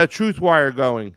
a truth wire going.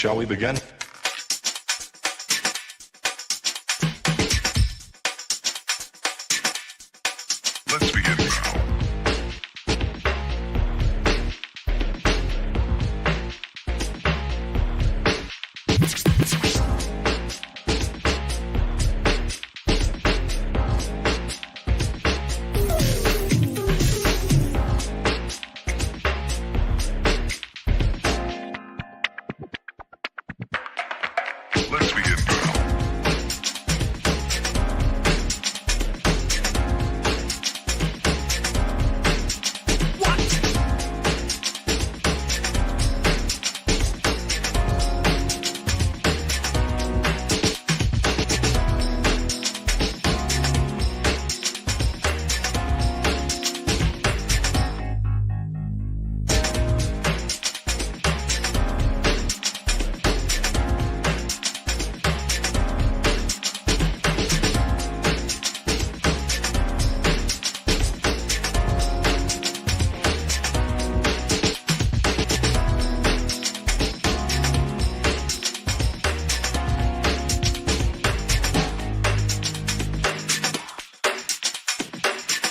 Shall we begin? Let's begin now. Let's begin now.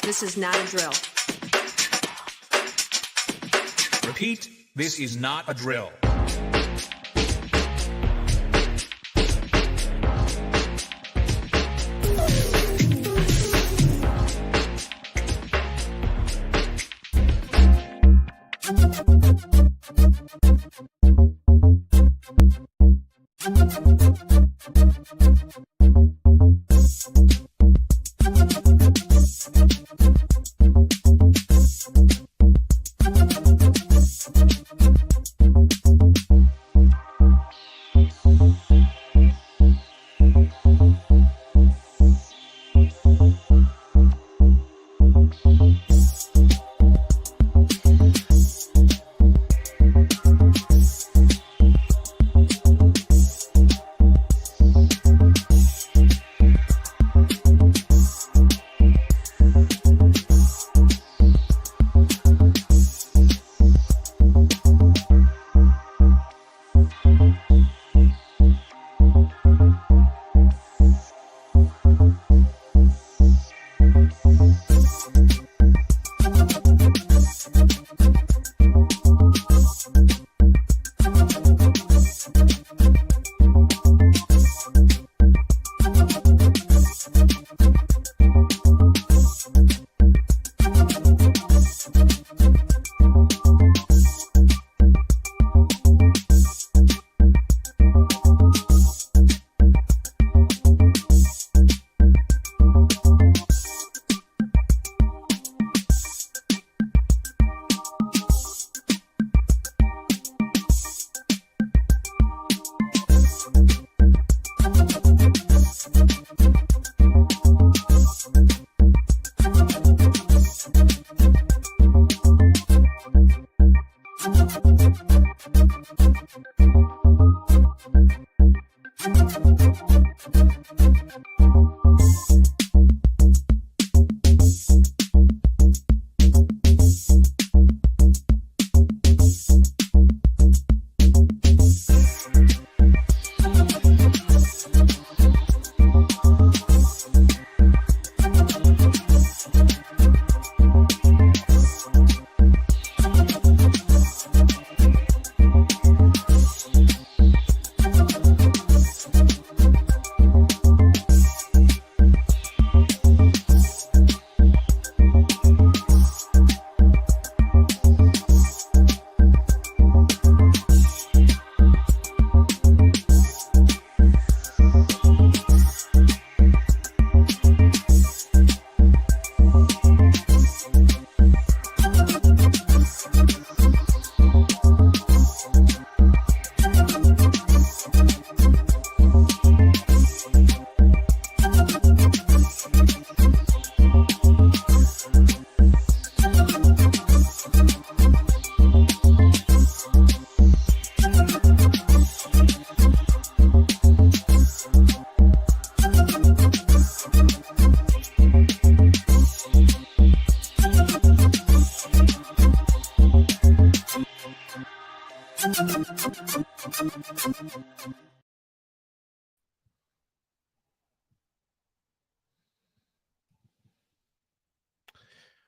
This is not a drill. Repeat, this is not a drill.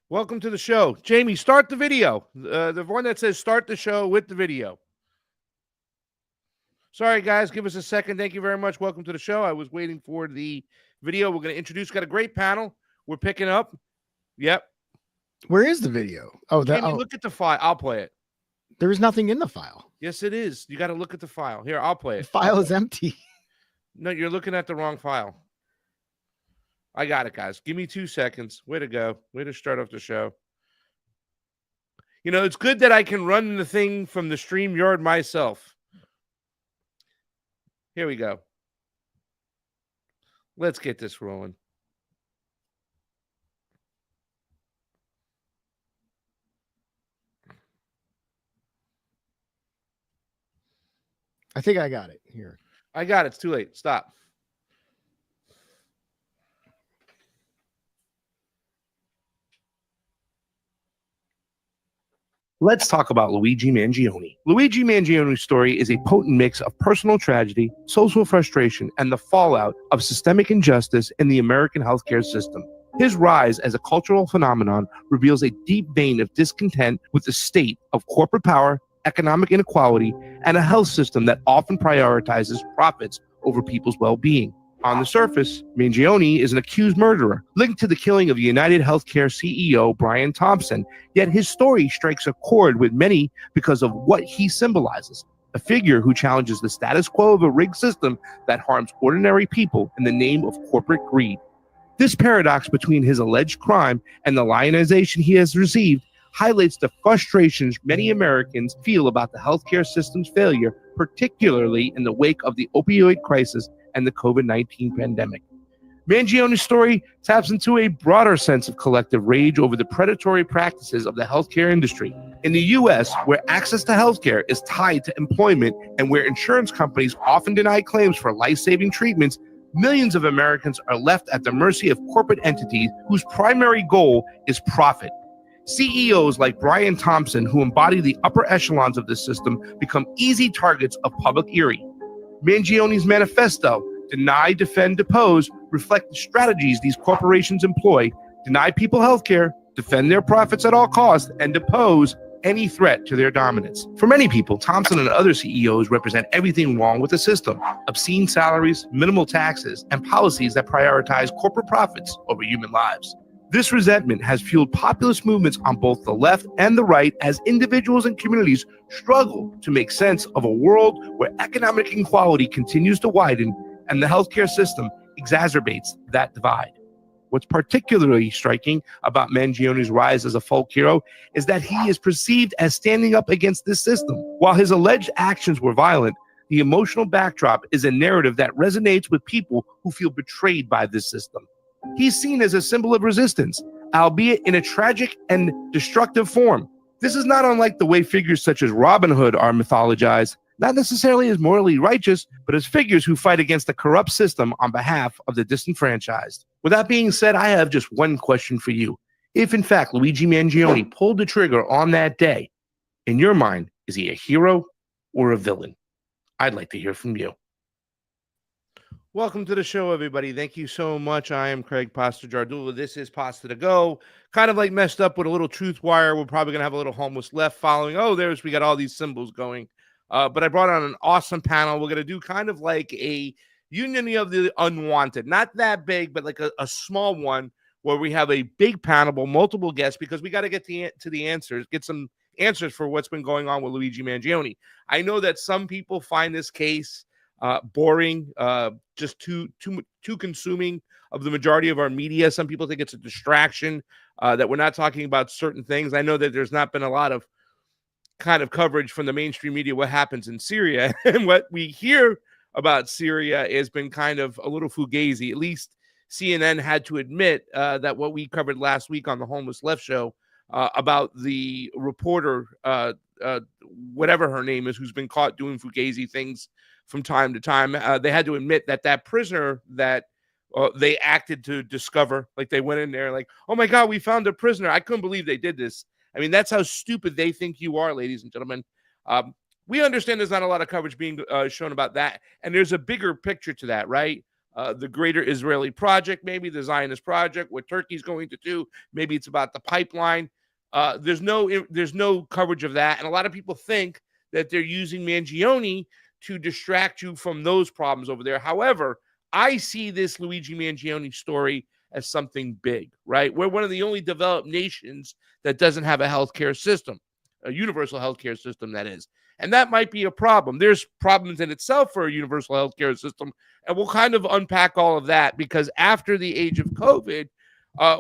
Welcome to the show. Jayme, start the video. The one that says start the show with the video. Sorry, guys. Give us a second. Thank you very much. Welcome to the show. I was waiting for the video. We're going to introduce. Got a great panel. We're picking up. Yep. Where is the video? Oh, Look at the file. I'll play it. There is nothing in the file. Yes, it is. You got to look at the file. Here, I'll play it. The file is empty. No, you're looking at the wrong file. I got it, guys. Give me 2 seconds. Way to go. Way to start off the show. You know, it's good that I can run the thing from the StreamYard myself. Here we go. Let's get this rolling. I think I got it here. I got it. It's too late. Stop. Let's talk about Luigi Mangione. Luigi Mangione's story is a potent mix of personal tragedy, social frustration, and the fallout of systemic injustice in the American healthcare system. His rise as a cultural phenomenon reveals a deep vein of discontent with the state of corporate power, economic inequality, and a health system that often prioritizes profits over people's well-being. On the surface, Mangione is an accused murderer linked to the killing of United Healthcare CEO Brian Thompson, yet his story strikes a chord with many because of what he symbolizes, a figure who challenges the status quo of a rigged system that harms ordinary people in the name of corporate greed. This paradox between his alleged crime and the lionization he has received highlights the frustrations many Americans feel about the healthcare system's failure, particularly in the wake of the opioid crisis and the COVID-19 pandemic. Mangione's story taps into a broader sense of collective rage over the predatory practices of the healthcare industry. In the U.S., where access to healthcare is tied to employment and where insurance companies often deny claims for life-saving treatments, millions of Americans are left at the mercy of corporate entities whose primary goal is profit. CEOs like Brian Thompson, who embody the upper echelons of this system, become easy targets of public fury. Mangione's manifesto, Deny, Defend, Depose, reflect the strategies these corporations employ: deny people health care, defend their profits at all costs, and depose any threat to their dominance. For many people, Thompson and other CEOs represent everything wrong with the system: obscene salaries, minimal taxes, and policies that prioritize corporate profits over human lives. This resentment has fueled populist movements on both the left and the right as individuals and communities struggle to make sense of a world where economic inequality continues to widen and the healthcare system exacerbates that divide. What's particularly striking about Mangione's rise as a folk hero is that he is perceived as standing up against this system. While his alleged actions were violent, the emotional backdrop is a narrative that resonates with people who feel betrayed by this system. He's seen as a symbol of resistance, albeit in a tragic and destructive form. This is not unlike the way figures such as Robin Hood are mythologized, not necessarily as morally righteous, but as figures who fight against the corrupt system on behalf of the disenfranchised. With that being said, I have just one question for you. If in fact Luigi Mangione pulled the trigger on that day, in your mind, is he a hero or a villain? I'd like to hear from you. Welcome to the show, everybody. Thank you so much. I am Craig Pasta Jardula. This is Pasta to Go. Kind of like messed up with a little truth wire. We're probably going to have a little homeless left following. Oh, we got all these symbols going. But I brought on an awesome panel. We're going to do kind of like a union of the unwanted. Not that big, but like a small one where we have a big panel, multiple guests, because we got to get to the answers, get some answers for what's been going on with Luigi Mangione. I know that some people find this case boring, just too consuming of the majority of our media. Some people think it's a distraction, that we're not talking about certain things. I know that there's not been a lot of kind of coverage from the mainstream media what happens in Syria, and what we hear about Syria has been kind of a little fugazi. At least CNN had to admit that what we covered last week on the Homeless Left show about the reporter, whatever her name is, who's been caught doing fugazi things from time to time. They had to admit that prisoner that they acted to discover, like they went in there like, oh my God, we found a prisoner. I couldn't believe they did this. I mean, that's how stupid they think you are, ladies and gentlemen. We're we understand there's not a lot of coverage being shown about that. And there's a bigger picture to that, right? The greater Israeli project, maybe the Zionist project, what Turkey's going to do. Maybe it's about the pipeline. There's no coverage of that. And a lot of people think that they're using Mangione to distract you from those problems over there. However, I see this Luigi Mangione story as something big, right? We're one of the only developed nations that doesn't have a healthcare system, a universal healthcare system, that is. And that might be a problem. There's problems in itself for a universal healthcare system. And we'll kind of unpack all of that, because after the age of COVID,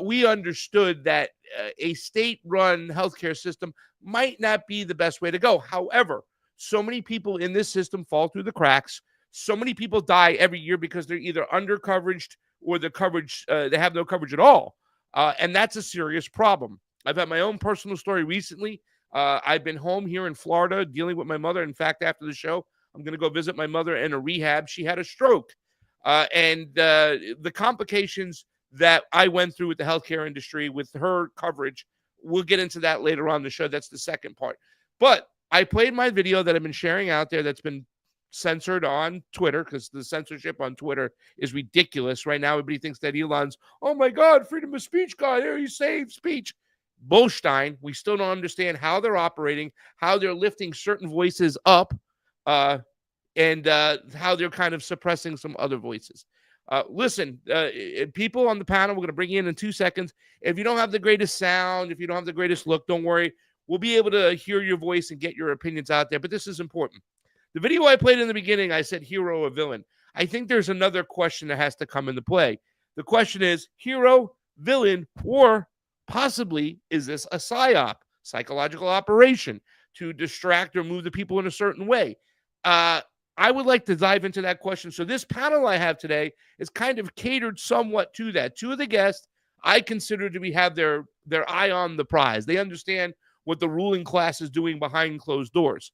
we understood that a state-run healthcare system might not be the best way to go. However, so many people in this system fall through the cracks. So many people die every year because they're either under-coveraged or the coverage, they have no coverage at all. And that's a serious problem. I've had my own personal story recently. I've been home here in Florida dealing with my mother. In fact, after the show, I'm going to go visit my mother in a rehab. She had a stroke. And the complications that I went through with the healthcare industry, with her coverage, we'll get into that later on in the show. That's the second part. But I played my video that I've been sharing out there that's been censored on Twitter, because the censorship on Twitter is ridiculous. Right now, everybody thinks that Elon's, oh my God, freedom of speech guy, there, he saved speech. Bullstein. We still don't understand how they're operating, how they're lifting certain voices up, and how they're kind of suppressing some other voices. Listen, people on the panel, we're going to bring you in 2 seconds. If you don't have the greatest sound, if you don't have the greatest look, don't worry. We'll be able to hear your voice and get your opinions out there. But this is important. The video I played in the beginning, I said hero or villain. I think there's another question that has to come into play. The question is hero, villain, or possibly is this a psyop, psychological operation to distract or move the people in a certain way? I would like to dive into that question. So this panel I have today is kind of catered somewhat to that. Two of the guests I consider to have their eye on the prize. They understand what the ruling class is doing behind closed doors.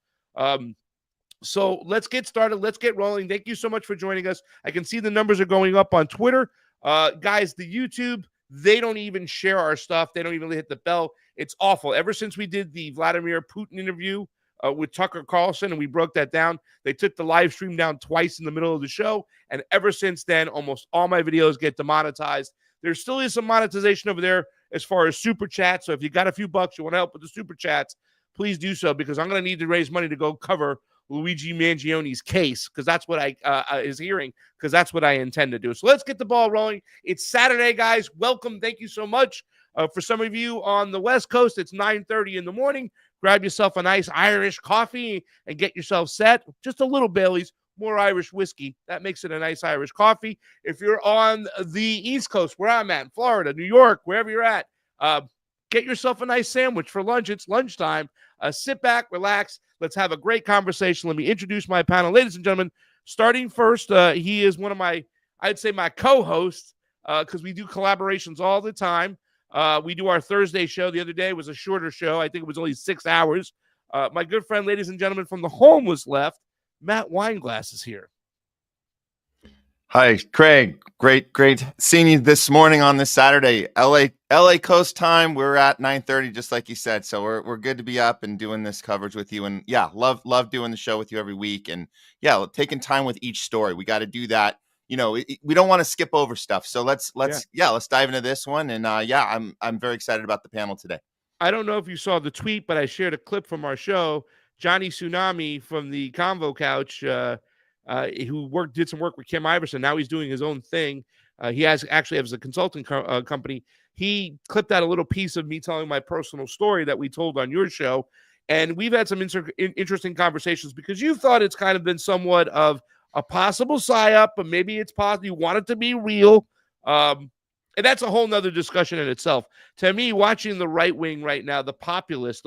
So let's get started. Let's get rolling. Thank you so much for joining us. I can see the numbers are going up on Twitter. Guys, the YouTube, they don't even share our stuff. They don't even hit the bell. It's awful. Ever since we did the Vladimir Putin interview with Tucker Carlson and we broke that down, they took the live stream down twice in the middle of the show. And ever since then, almost all my videos get demonetized. There still is some monetization over there as far as super chats. So if you got a few bucks, you want to help with the super chats, please do so, because I'm going to need to raise money to go cover Luigi Mangione's case, because that's what I is hearing, because that's what I intend to do. So let's get the ball rolling. It's Saturday, guys. Welcome. Thank you so much. For some of you on the West Coast, it's 9:30 in the morning. Grab yourself a nice Irish coffee and get yourself set. Just a little Bailey's, more Irish whiskey. That makes it a nice Irish coffee. If you're on the East Coast, where I'm at, Florida, New York, wherever you're at, get yourself a nice sandwich for lunch. It's lunchtime. Sit back, relax. Let's have a great conversation. Let me introduce my panel. Ladies and gentlemen, starting first, he is one of my co-hosts, because we do collaborations all the time. We do our Thursday show. The other day was a shorter show. I think it was only 6 hours. My good friend, ladies and gentlemen, from the homeless left, Matt Weinglass is here. Hi, Craig. Great seeing you this morning on this Saturday. LA Coast time. We're at 9:30, just like you said. So we're good to be up and doing this coverage with you. And yeah, love doing the show with you every week. And yeah, taking time with each story. We got to do that. You know, we don't want to skip over stuff. So let's dive into this one. And I'm very excited about the panel today. I don't know if you saw the tweet, but I shared a clip from our show. Johnny Tsunami from the Convo Couch, who did some work with Kim Iverson. Now he's doing his own thing. He has a consulting company. He clipped out a little piece of me telling my personal story that we told on your show. And we've had some interesting conversations, because you thought it's kind of been somewhat of a possible psyop, but maybe it's possible you want it to be real. And that's a whole nother discussion in itself. To me, watching the right wing right now, the populist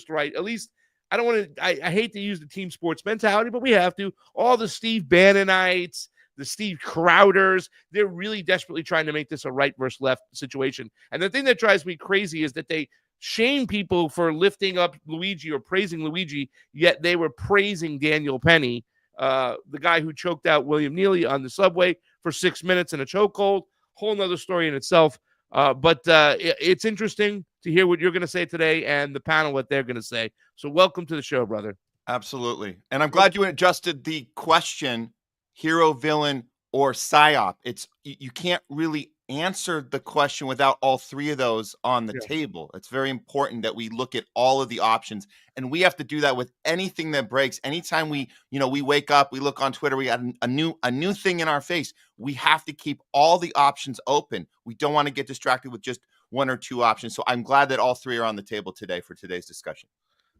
right, at least I don't want to, I hate to use the team sports mentality, but we have to. All the Steve Bannonites, the Steve Crowders, they're really desperately trying to make this a right versus left situation. And the thing that drives me crazy is that they shame people for lifting up Luigi or praising Luigi, yet they were praising Daniel Penny, the guy who choked out William Neely on the subway for 6 minutes in a chokehold. Whole nother story in itself. But it's interesting to hear what you're going to say today and the panel what they're going to say. So welcome to the show, brother. Absolutely. And I'm glad you adjusted the question, hero, villain, or psyop. It's you can't really answer the question without all three of those on the Yeah. table. It's very important that we look at all of the options. And we have to do that with anything that breaks. Anytime we wake up, we look on Twitter, we got a new thing in our face. We have to keep all the options open. We don't want to get distracted with just one or two options. So I'm glad that all three are on the table today for today's discussion.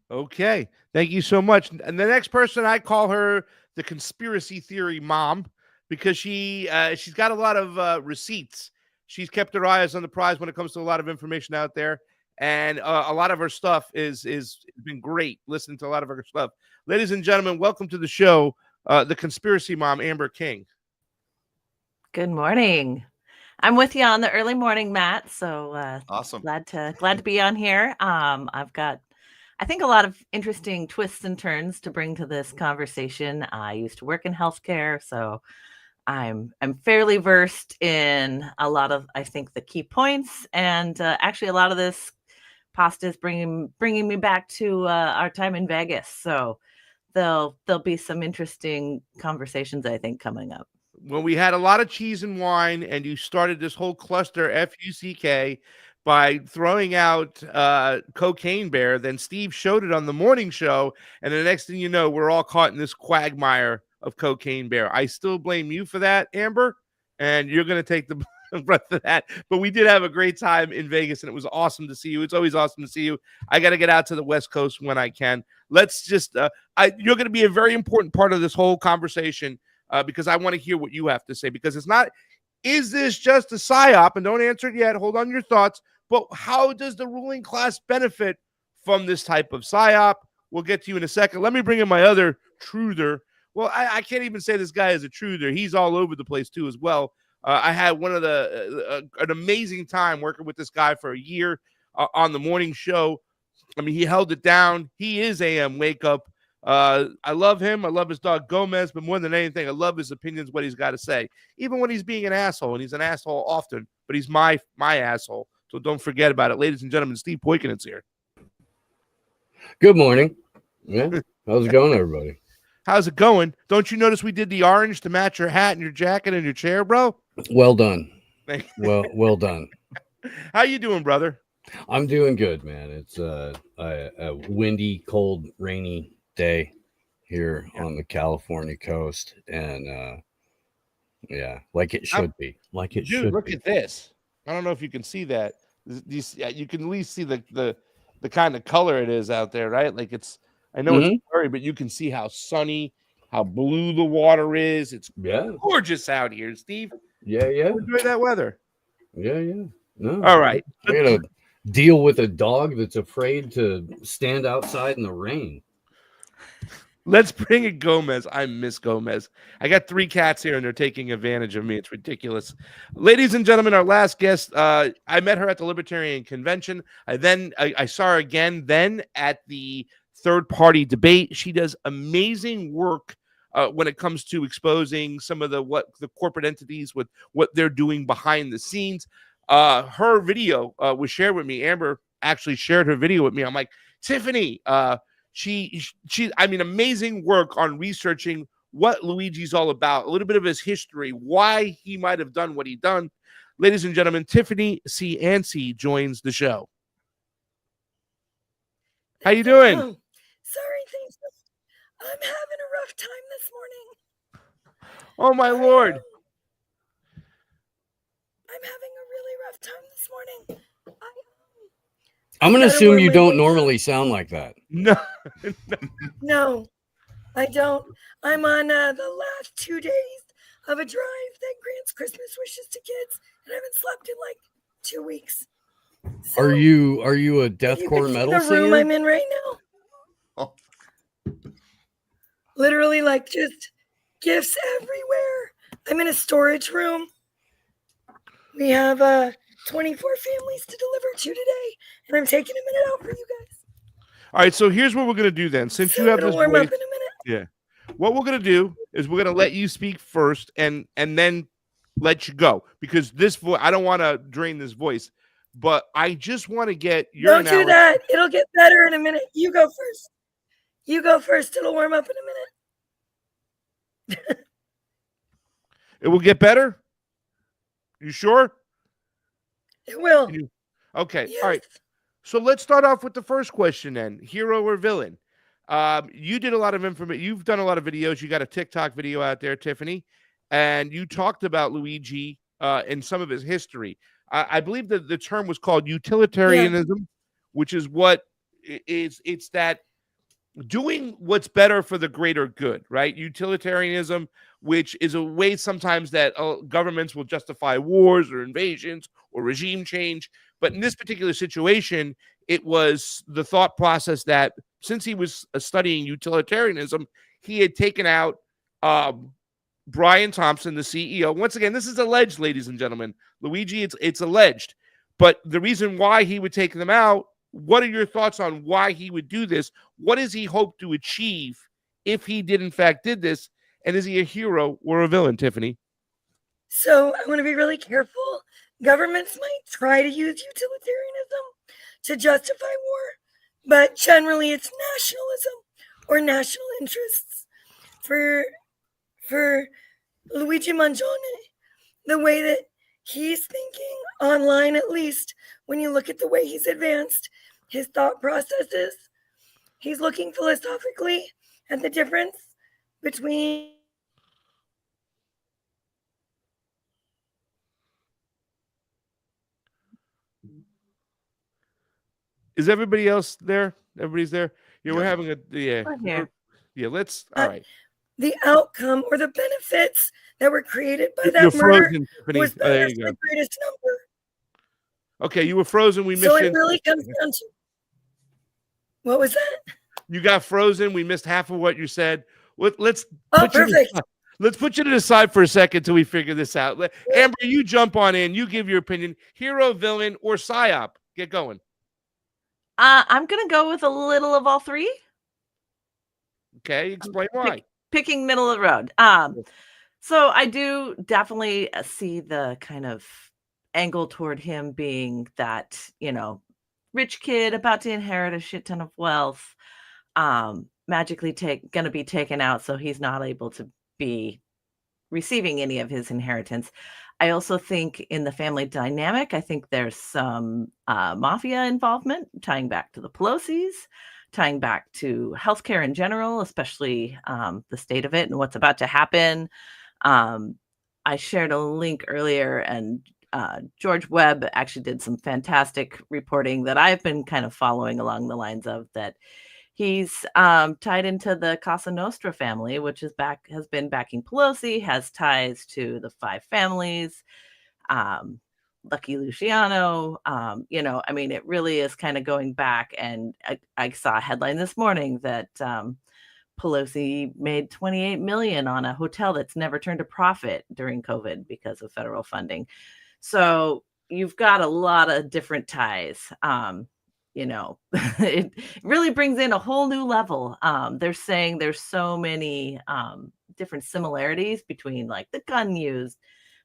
Okay, thank you so much. And the next person, I call her the conspiracy theory mom because she's got a lot of receipts. She's kept her eyes on the prize when it comes to a lot of information out there, and a lot of her stuff is been great. Listening to a lot of her stuff, ladies and gentlemen, welcome to the show, the conspiracy mom, Amber King. Good morning. I'm with you on the early morning, Matt. So Awesome. Glad to be on here. I've got, I think, a lot of interesting twists and turns to bring to this conversation. I used to work in healthcare, so I'm fairly versed in a lot of, I think, the key points, and actually a lot of this pasta is bringing me back to our time in Vegas. So there'll be some interesting conversations, I think, coming up. When we had a lot of cheese and wine, and you started this whole cluster FUCK by throwing out Cocaine Bear, then Steve showed it on the morning show, and the next thing you know, we're all caught in this quagmire of Cocaine Bear. I still blame you for that, Amber, and you're going to take the brunt of that. But we did have a great time in Vegas, and it was awesome to see you. It's always awesome to see you. I got to get out to the West Coast when I can. Let's just you're going to be a very important part of this whole conversation because I want to hear what you have to say, because it's not, is this just a psyop? And don't answer it yet. Hold on your thoughts. But how does the ruling class benefit from this type of psyop? We'll get to you in a second. Let me bring in my other truther. Well, I can't even say this guy is a truther. He's all over the place too as well. I had one of an amazing time working with this guy for a year on the morning show. I mean, he held it down. He is AM Wake Up. I love him. I love his dog Gomez, but more than anything, I love his opinions, what he's got to say, even when he's being an asshole, and he's an asshole often, but he's my asshole. So don't forget about it. Ladies and gentlemen, Steve Poikonen is here. Good morning. Yeah. How's it going, everybody? How's it going? Don't you notice we did the orange to match your hat and your jacket and your chair, bro? Well done. Well done. How you doing, brother? I'm doing good, man. It's a windy, cold, rainy day here on the California coast, and yeah, like it should be. Like it should. Look at this. I don't know if you can see that. You can at least see the kind of color it is out there, right? Like it's, I know it's blurry, but you can see how sunny, how blue the water is. It's gorgeous out here, Steve. Yeah. Enjoy that weather. Yeah. No. All right. I gotta deal with a dog that's afraid to stand outside in the rain. Let's bring in Gomez. I miss Gomez. I got 3 cats here, and they're taking advantage of me. It's ridiculous. Ladies and gentlemen, our last guest, I met her at the Libertarian Convention. I saw her again then at the third-party debate. She does amazing work when it comes to exposing some of the corporate entities with what they're doing behind the scenes. Her video was shared with me. Amber actually shared her video with me. I'm like, Tiffany, She, I mean, amazing work on researching what Luigi's all about, a little bit of his history, why he might have done what he done. Ladies and gentlemen, Tiffany Cianci joins the show. How you doing? Oh, sorry, thanks. I'm having a rough time this morning. Oh, my Lord. I'm having a really rough time this morning. I'm going to assume you don't normally sound like that. No, I don't. I'm on the last 2 days of a drive that grants Christmas wishes to kids, and I haven't slept in like 2 weeks. So, are you a deathcore metal the singer? room I'm in right now. Literally, like, just gifts everywhere. I'm in a storage room. We have 24 families to deliver to today, and I'm taking a minute out for you guys. All right, so here's what we're going to do then. Since you have this warm voice, up in a minute. Yeah. What we're going to do is we're going to let you speak first and then let you go, because this voice, I don't want to drain this voice, but I just want to get your Don't do that. It'll get better in a minute. You go first. You go first. It'll warm up in a minute. It will get better? You sure? It will. Okay. Yes. All right. So let's start off with the first question then. Hero or villain? You did a lot of information. You've done a lot of videos. You got a TikTok video out there, Tiffany, and you talked about Luigi and some of his history. I believe that the term was called utilitarianism, which is what it's that doing what's better for the greater good, right? Utilitarianism, which is a way sometimes that governments will justify wars or invasions or regime change. But in this particular situation, it was the thought process that since he was studying utilitarianism, he had taken out Brian Thompson, the CEO. Once again, this is alleged, ladies and gentlemen. Luigi, it's alleged. But the reason why he would take them out, what are your thoughts on why he would do this? What does he hope to achieve if he did, in fact, did this? And is he a hero or a villain, Tiffany? So I want to be really careful. Governments might try to use utilitarianism to justify war, but generally it's nationalism or national interests. For Luigi Mangione, the way that he's thinking online, at least when you look at the way he's advanced his thought processes, he's looking philosophically at the difference between Is everybody else there? Everybody's there? Yeah, we're Yeah. having let's all right. the outcome or the benefits that were created by that You're murder frozen, Tiffany. was Oh, there better you for go. the greatest number. Okay, you were frozen. We missed So you. it really comes down to what was that? You got frozen. We missed half of what you said. Let's Oh, put you to perfect. the side. Let's put you to the side for a second till we figure this out. Amber, you jump on in. You give your opinion. Hero, villain, or psyop. Get going. I'm gonna go with a little of all three. Okay, explain why. Picking middle of the road. So I do definitely see the kind of angle toward him being that, rich kid about to inherit a shit ton of wealth, magically gonna be taken out, so he's not able to be receiving any of his inheritance. I also think in the family dynamic, I think there's some mafia involvement, tying back to the Pelosi's, tying back to healthcare in general, especially the state of it and what's about to happen. I shared a link earlier, and George Webb actually did some fantastic reporting that I've been kind of following along the lines of that. He's tied into the Casa Nostra family, which has been backing Pelosi, has ties to the five families, Lucky Luciano. It really is kind of going back. And I saw a headline this morning that Pelosi made $28 million on a hotel that's never turned a profit during COVID because of federal funding. So you've got a lot of different ties. It really brings in a whole new level. They're saying there's so many different similarities between like the gun used,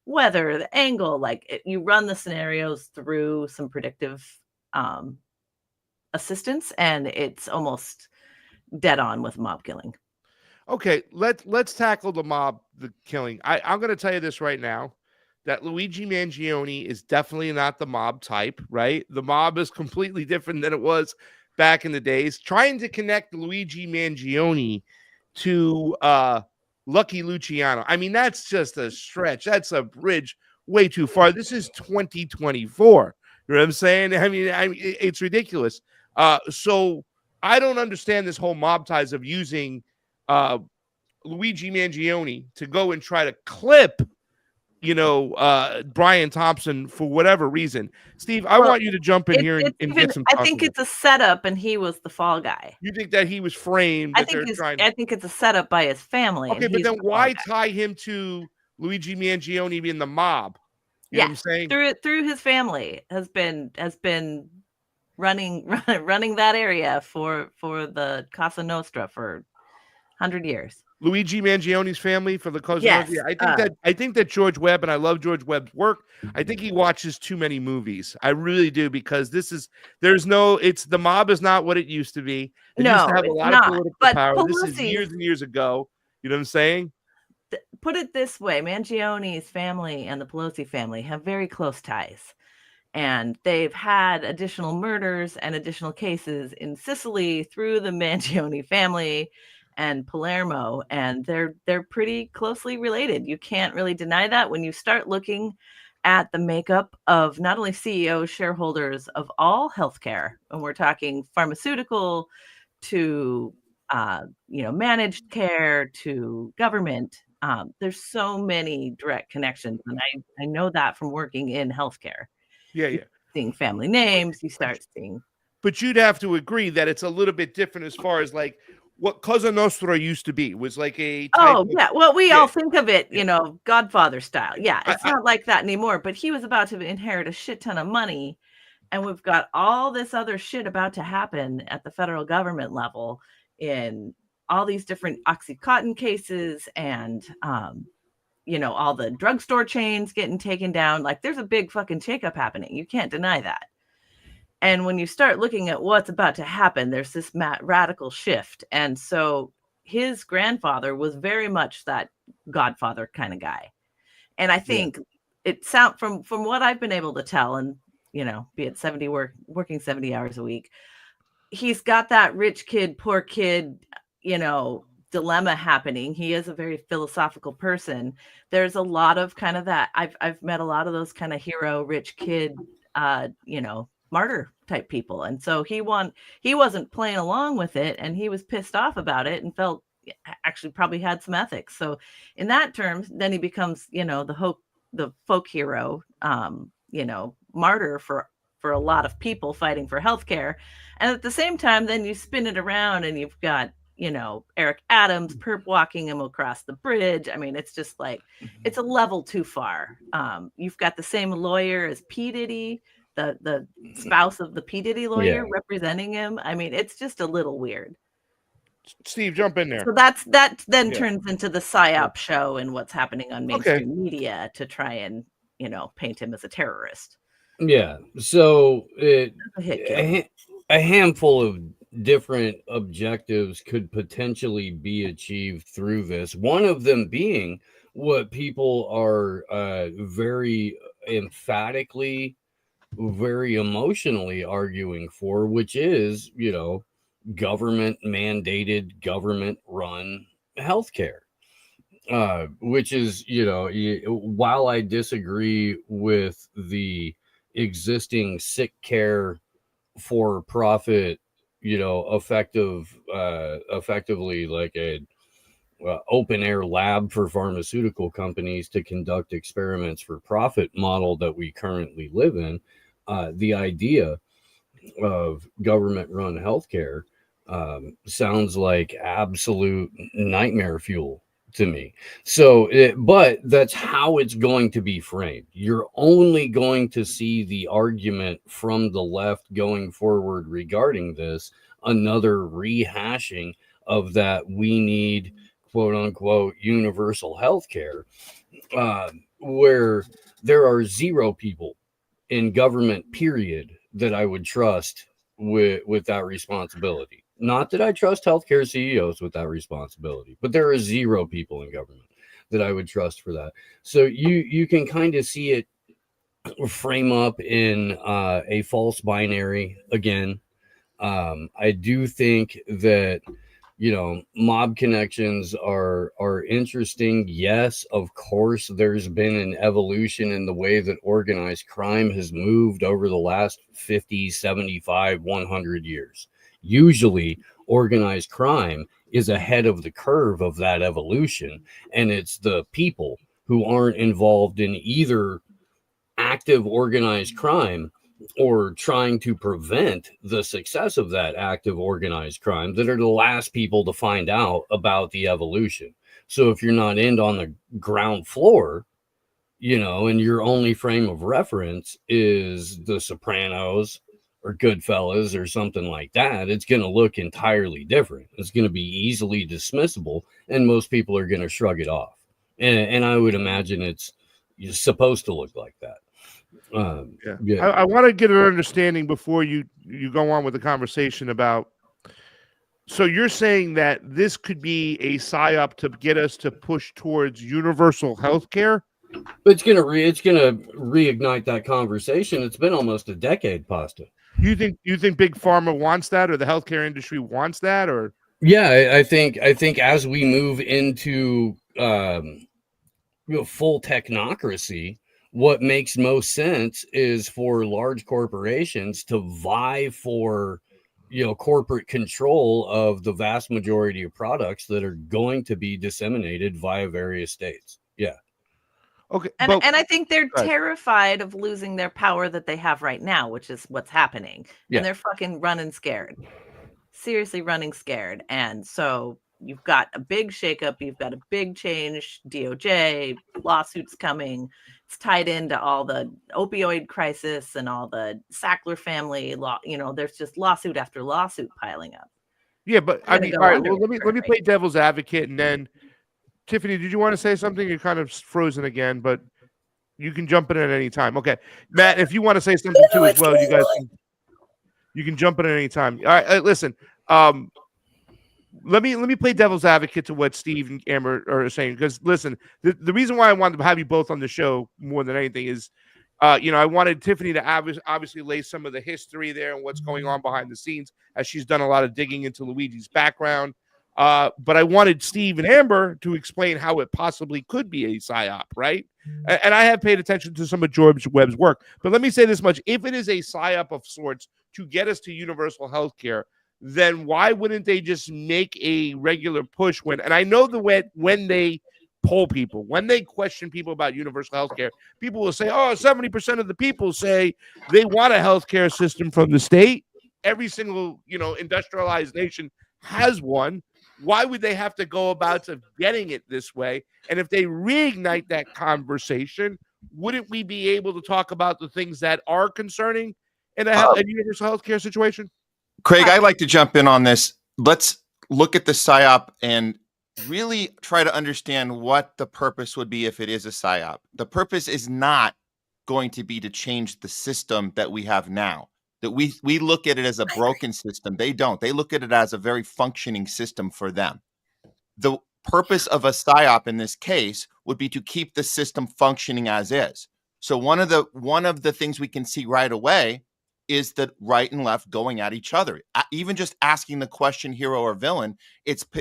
weather, the angle, you run the scenarios through some predictive assistance, and it's almost dead on with mob killing. Okay, let's tackle the killing. I'm going to tell you this right now, that Luigi Mangione is definitely not the mob type, right? The mob is completely different than it was back in the days. Trying to connect Luigi Mangione to Lucky Luciano, I mean, that's just a stretch. That's a bridge way too far. This is 2024. You know what I'm saying? I mean, it's ridiculous. So I don't understand this whole mob ties of using Luigi Mangione to go and try to clip Brian Thompson for whatever reason. Steve, I want you to jump in here and get some. I think it's a setup, and he was the fall guy. You think that he was framed? I think it's a setup by his family. Okay, but then why tie him to Luigi Mangione being the mob? You know what I'm saying? Through his family has been running that area for the Casa Nostra for 100 years. Luigi Mangione's family for the Cosa Yes, Nostra. Yeah, I think that George Webb, and I love George Webb's work. I think he watches too many movies. I really do, because it's the mob is not what it used to be. It used to No, have a it's lot of not. political But power. This is Pelosi's, years and years ago. You know what I'm saying? put it this way, Mangione's family and the Pelosi family have very close ties. And they've had additional murders and additional cases in Sicily through the Mangione family and Palermo, and they're pretty closely related. You can't really deny that when you start looking at the makeup of not only CEOs, shareholders of all healthcare, and we're talking pharmaceutical to managed care to government. There's so many direct connections, and I know that from working in healthcare. Yeah, You yeah. seeing family names, you start seeing. But you'd have to agree that it's a little bit different as far as like what Cosa Nostra used to be was like a type Oh, of, yeah. Well, we yeah, all think of it, yeah. Godfather style. Yeah, it's I- not like that anymore. But he was about to inherit a shit ton of money, and we've got all this other shit about to happen at the federal government level in all these different Oxycontin cases and all the drugstore chains getting taken down. Like, there's a big fucking shakeup happening. You can't deny that. And when you start looking at what's about to happen, there's this radical shift. And so his grandfather was very much that Godfather kind of guy. And I think it sound from what I've been able to tell, and be it 70 working 70 hours a week, he's got that rich kid, poor kid, dilemma happening. He is a very philosophical person. There's a lot of kind of that. I've met a lot of those kind of hero, rich kid, martyr type people. And so he wasn't playing along with it, and he was pissed off about it and felt actually probably had some ethics. So in that terms, then he becomes, the folk hero, martyr for a lot of people fighting for healthcare. And at the same time, then you spin it around and you've got, Eric Adams perp walking him across the bridge. I mean, it's just like, it's a level too far. You've got the same lawyer as P. Diddy, the spouse of the P. Diddy lawyer representing him. I mean, it's just a little weird. Steve, jump in there. So that then turns into the PSYOP show and what's happening on mainstream media to try and, paint him as a terrorist. Yeah. So A handful of different objectives could potentially be achieved through this. One of them being what people are very emphatically, very emotionally arguing for, which is, government mandated, government run healthcare. Which is, while I disagree with the existing sick care for profit, effectively like a open air lab for pharmaceutical companies to conduct experiments for profit model that we currently live in, the idea of government run healthcare sounds like absolute nightmare fuel to me. So, but that's how it's going to be framed. You're only going to see the argument from the left going forward regarding this, another rehashing of that we need quote unquote universal health care, where there are zero people in government period that I would trust with that responsibility. Not that I trust healthcare CEOs with that responsibility, but there are zero people in government that I would trust for that. So you can kind of see it frame up in a false binary again. I do think that mob connections are interesting. Yes, of course, there's been an evolution in the way that organized crime has moved over the last 50, 75, 100 years. Usually, organized crime is ahead of the curve of that evolution, and it's the people who aren't involved in either active organized crime or trying to prevent the success of that active organized crime that are the last people to find out about the evolution. So if you're not in on the ground floor, and your only frame of reference is The Sopranos or Goodfellas or something like that, it's going to look entirely different. It's going to be easily dismissible, and most people are going to shrug it off. And I would imagine it's supposed to look like that. I want to get an understanding before you go on with the conversation about. So you're saying that this could be a psyop to get us to push towards universal health care? It's gonna reignite that conversation. It's been almost a decade, Pasta. You think Big Pharma wants that, or the healthcare industry wants that, or? Yeah, I think as we move into full technocracy, what makes most sense is for large corporations to vie for corporate control of the vast majority of products that are going to be disseminated via various states. Yeah. Okay. And I think they're terrified of losing their power that they have right now, which is what's happening. Yeah. And they're fucking running scared. Seriously running scared. And so you've got a big shakeup, you've got a big change, DOJ, lawsuits coming. It's tied into all the opioid crisis and all the Sackler family law. There's just lawsuit after lawsuit piling up. Yeah, but I mean, all right. Well, let me play devil's advocate, and then Tiffany, did you want to say something? You're kind of frozen again, but you can jump in at any time. Okay, Matt, if you want to say something too as well, you guys can jump in at any time. All right, listen. Let me play devil's advocate to what Steve and Amber are saying, because listen, the reason why I wanted to have you both on the show more than anything is, I wanted Tiffany to obviously lay some of the history there and what's going on behind the scenes, as she's done a lot of digging into Luigi's background. But I wanted Steve and Amber to explain how it possibly could be a psyop, right? And I have paid attention to some of George Webb's work. But let me say this much: if it is a psyop of sorts to get us to universal health care, then why wouldn't they just make a regular push and I know when they poll people, when they question people about universal health care, people will say, 70% of the people say they want a healthcare system from the state. Every single, industrialized nation has one. Why would they have to go about getting it this way? And if they reignite that conversation, wouldn't we be able to talk about the things that are concerning in a universal healthcare situation? Craig, I'd like to jump in on this. Let's look at the psyop and really try to understand what the purpose would be if it is a psyop. The purpose is not going to be to change the system that we have now. That we look at it as a broken system. They don't. They look at it as a very functioning system for them. The purpose of a psyop in this case would be to keep the system functioning as is. So one of the things we can see right away is that right and left going at each other. Even just asking the question, hero or villain,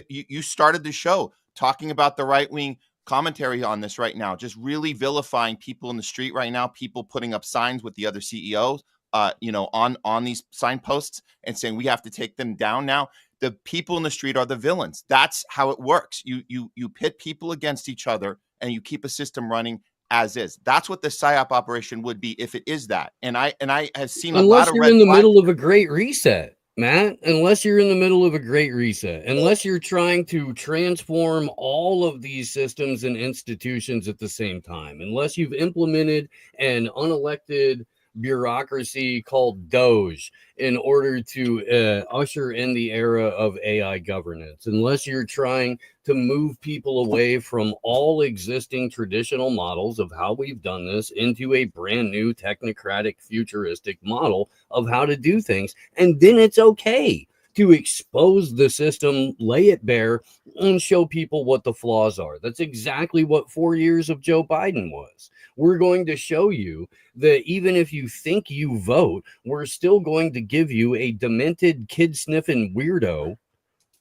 you started the show talking about the right-wing commentary on this right now, just really vilifying people in the street right now, people putting up signs with the other CEOs, on these signposts and saying we have to take them down now. The people in the street are the villains. That's how it works. You pit people against each other and you keep a system running as is. That's what the psyop operation would be if it is that. And I have seen a lot of red flags. Unless you're in the middle of a great reset, Matt. Unless you're in the middle of a great reset. Unless you're trying to transform all of these systems and institutions at the same time. Unless you've implemented an unelected bureaucracy called Doge in order to usher in the era of AI governance, unless you're trying to move people away from all existing traditional models of how we've done this into a brand new technocratic futuristic model of how to do things. And then it's okay to expose the system, lay it bare, and show people what the flaws are. That's exactly what 4 years of Joe Biden was. We're going to show you that even if you think you vote, we're still going to give you a demented, kid-sniffing weirdo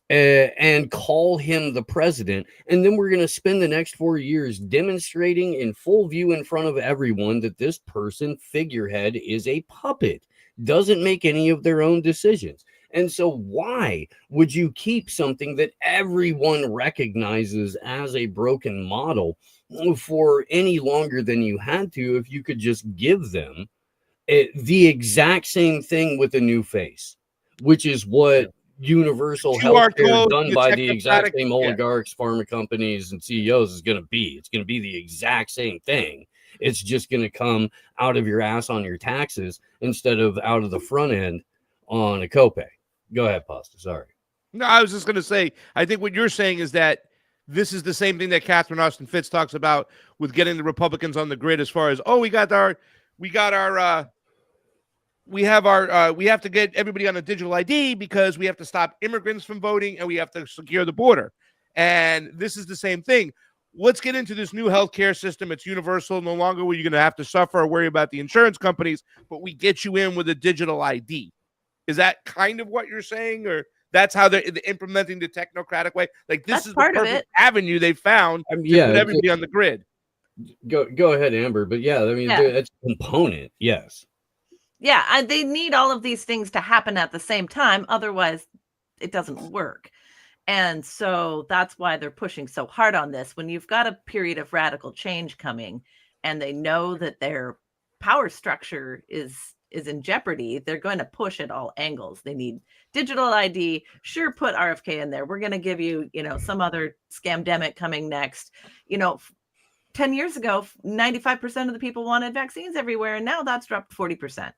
and call him the president. And then we're going to spend the next 4 years demonstrating in full view in front of everyone that this person, figurehead, is a puppet, doesn't make any of their own decisions. And so why would you keep something that everyone recognizes as a broken model for any longer than you had to if you could just give them the exact same thing with a new face, which is what universal healthcare done by the exact same oligarchs, pharma companies, and CEOs is going to be. It's going to be the exact same thing. It's just going to come out of your ass on your taxes instead of out of the front end on a copay. Go ahead, Pasta. Sorry. No, I was just going to say, I think what you're saying is that this is the same thing that Catherine Austin Fitz talks about with getting the Republicans on the grid as far as, we have to get everybody on a digital ID because we have to stop immigrants from voting and we have to secure the border. And this is the same thing. Let's get into this new healthcare system. It's universal. No longer are you going to have to suffer or worry about the insurance companies, but we get you in with a digital ID. Is that kind of what you're saying? Or that's how they're implementing the technocratic way? Like, this is the perfect avenue they found to put everybody on the grid. Go ahead, Amber. But yeah, I mean, that's a component. Yes. Yeah, and they need all of these things to happen at the same time. Otherwise, it doesn't work. And so that's why they're pushing so hard on this. When you've got a period of radical change coming and they know that their power structure is in jeopardy, they're going to push at all angles. They need digital ID. Sure, put RFK in there. We're going to give you, some other scamdemic coming next. 10 years ago, 95% of the people wanted vaccines everywhere, and now that's dropped to 40%.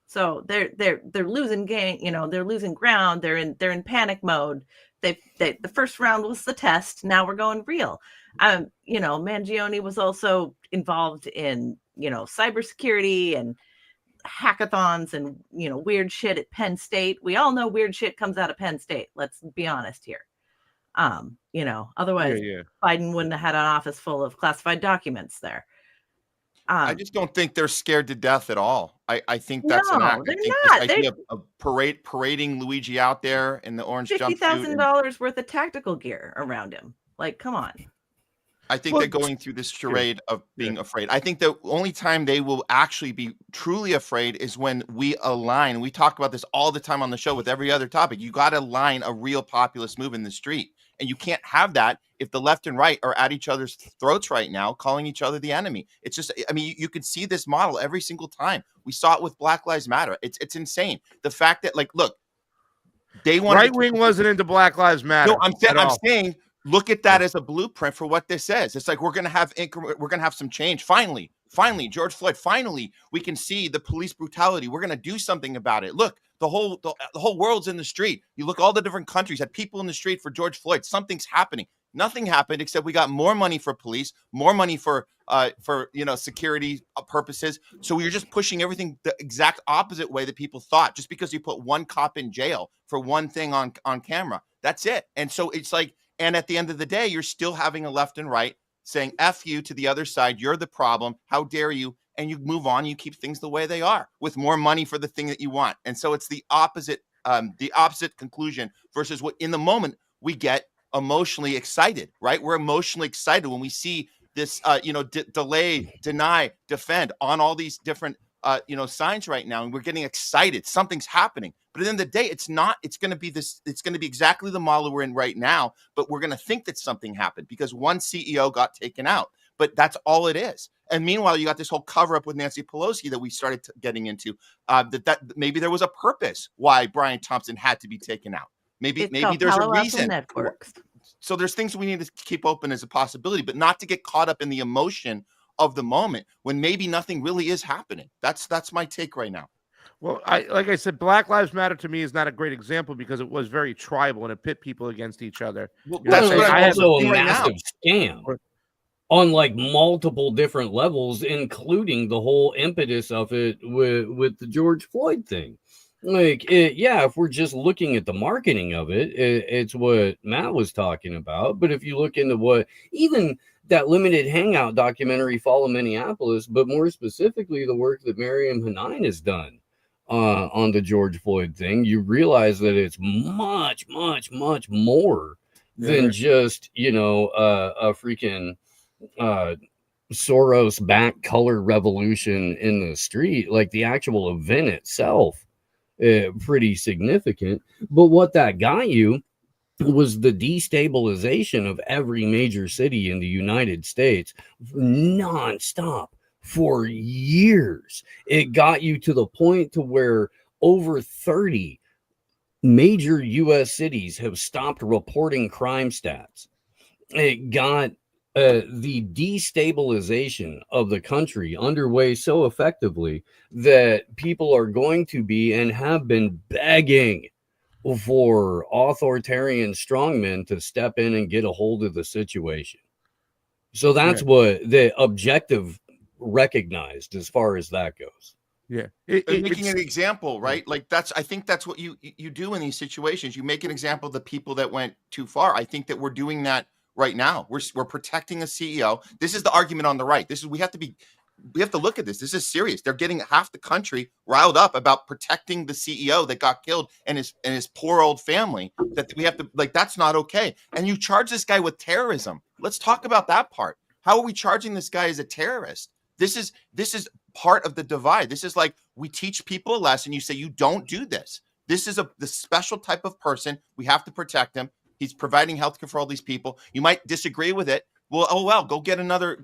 So they're losing they're losing ground. They're in panic mode. The first round was the test. Now we're going real. Mangione was also involved in cybersecurity and hackathons and weird shit at Penn State. We all know weird shit comes out of Penn State. Let's be honest here. Otherwise Biden wouldn't have had an office full of classified documents there. I just don't think they're scared to death at all. I think that's an act. They're I think not. this idea of parading Luigi out there in the orange jumpsuit. $50,000 worth of tactical gear around him. Like, come on. I think they're going through this charade of being afraid. I think the only time they will actually be truly afraid is when we align. We talk about this all the time on the show with every other topic. You got to align a real populist move in the street. And you can't have that if the left and right are at each other's throats right now, calling each other the enemy. It's just, you could see this model every single time. We saw it with Black Lives Matter. It's insane. The fact that, look, they want right wing wasn't into Black Lives Matter. No, I'm saying, look at that as a blueprint for what this is. It's like we're gonna have some change. Finally, George Floyd. Finally, we can see the police brutality. We're gonna do something about it. Look, the whole world's in the street. You look, all the different countries had people in the street for George Floyd. Something's happening. Nothing happened except we got more money for police, more money for security purposes. So we were just pushing everything the exact opposite way that people thought. Just because you put one cop in jail for one thing on camera, that's it. And so it's like, and at the end of the day, you're still having a left and right saying F you to the other side. You're the problem. How dare you? And you move on. You keep things the way they are with more money for the thing that you want. And so it's the opposite conclusion versus what in the moment we get emotionally excited, right? We're emotionally excited when we see this, delay, deny, defend on all these different, signs right now. And we're getting excited. Something's happening. But at the end of the day, it's going to be exactly the model we're in right now. But we're going to think that something happened because one CEO got taken out. But that's all it is. And meanwhile, you got this whole cover up with Nancy Pelosi that we started getting into. That maybe there was a purpose why Brian Thompson had to be taken out. Maybe there's a reason. Networks. So there's things we need to keep open as a possibility, but not to get caught up in the emotion of the moment when maybe nothing really is happening. That's my take right now. Well, like I said, Black Lives Matter to me is not a great example because it was very tribal and it pit people against each other. Well, that's also a massive scam on multiple different levels, including the whole impetus of it with the George Floyd thing. If we're just looking at the marketing of it, it's what Matt was talking about. But if you look into what even that limited hangout documentary, Follow Minneapolis, but more specifically, the work that Miriam Hanine has done on the George Floyd thing, you realize that it's much, much, much more than just, a freaking Soros back color revolution in the street. Like the actual event itself, pretty significant. But what that got you was the destabilization of every major city in the United States nonstop for years. It got you to the point to where over 30 major U.S. cities have stopped reporting crime stats. It got the destabilization of the country underway so effectively that people are going to be and have been begging for authoritarian strongmen to step in and get a hold of the situation. So that's what the objective recognized as far as that goes. Yeah. Making an example, right? Like I think that's what you do in these situations. You make an example of the people that went too far. I think that we're doing that right now. We're protecting a CEO. This is the argument on the right. We have to look at this. This is serious. They're getting half the country riled up about protecting the CEO that got killed and his poor old family. That we have to, like, that's not okay. And you charge this guy with terrorism. Let's talk about that part. How are we charging this guy as a terrorist? This is part of the divide. This is like, we teach people a lesson. You say, you don't do this. This is the special type of person. We have to protect him. He's providing healthcare for all these people. You might disagree with it. Well, go get another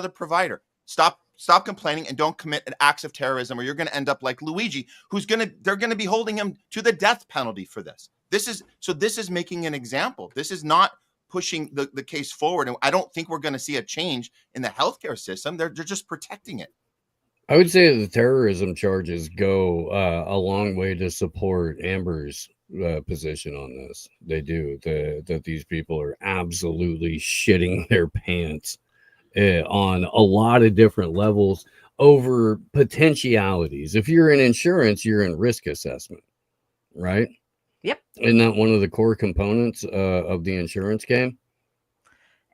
provider. Stop complaining and don't commit acts of terrorism, or you're going to end up like Luigi, they're going to be holding him to the death penalty for this. This is making an example. This is not pushing the case forward. And I don't think we're going to see a change in the healthcare system. They're just protecting it. I would say the terrorism charges go a long way to support Amber's position on this. They do. That these people are absolutely shitting their pants on a lot of different levels over potentialities. If you're in insurance, you're in risk assessment, right? Yep. Isn't that one of the core components of the insurance game?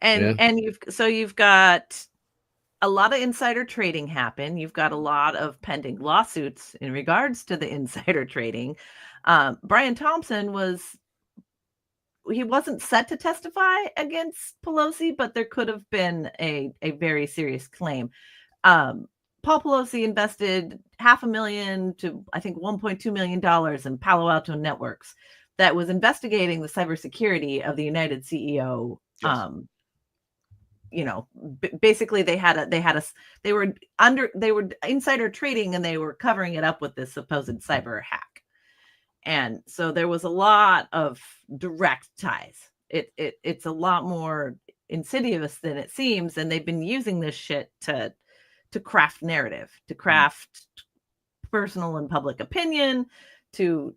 And you've got a lot of insider trading happen. You've got a lot of pending lawsuits in regards to the insider trading. Brian Thompson wasn't set to testify against Pelosi, but there could have been a very serious claim. Paul Pelosi invested $500,000 to, I think, $1.2 million in Palo Alto Networks that was investigating the cybersecurity of the United CEO. Yes. Basically they were insider trading, and they were covering it up with this supposed cyber hack. And so there was a lot of direct ties. It's a lot more insidious than it seems. And they've been using this shit to craft narrative, to craft personal and public opinion, to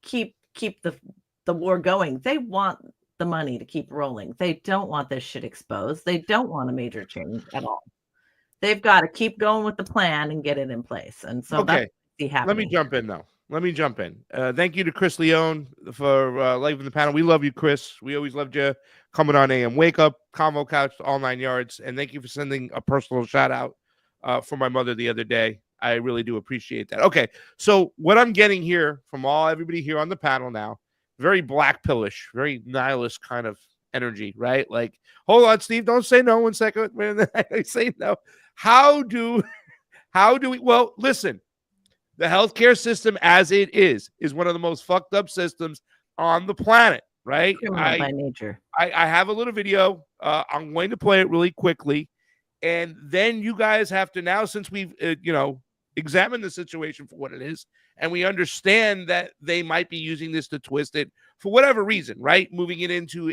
keep the war going. They want the money to keep rolling. They don't want this shit exposed. They don't want a major change at all. They've got to keep going with the plan and get it in place. And so okay, that's let me jump in now. Thank you to Chris Leone for leaving the panel. We love you, Chris. We always loved you coming on AM Wake Up, Convo Couch, all 9 yards. And thank you for sending a personal shout out for my mother the other day. I really do appreciate that. Okay, so what I'm getting here from everybody here on the panel now, very black pillish, very nihilist kind of energy, right? Like, hold on, Steve, don't say no 1 second. I say no. How do we? Well, listen. The healthcare system as it is one of the most fucked up systems on the planet, right? By nature. I have a little video. I'm going to play it really quickly. And then you guys have to now, since we've, examined the situation for what it is, and we understand that they might be using this to twist it for whatever reason, right? Moving it into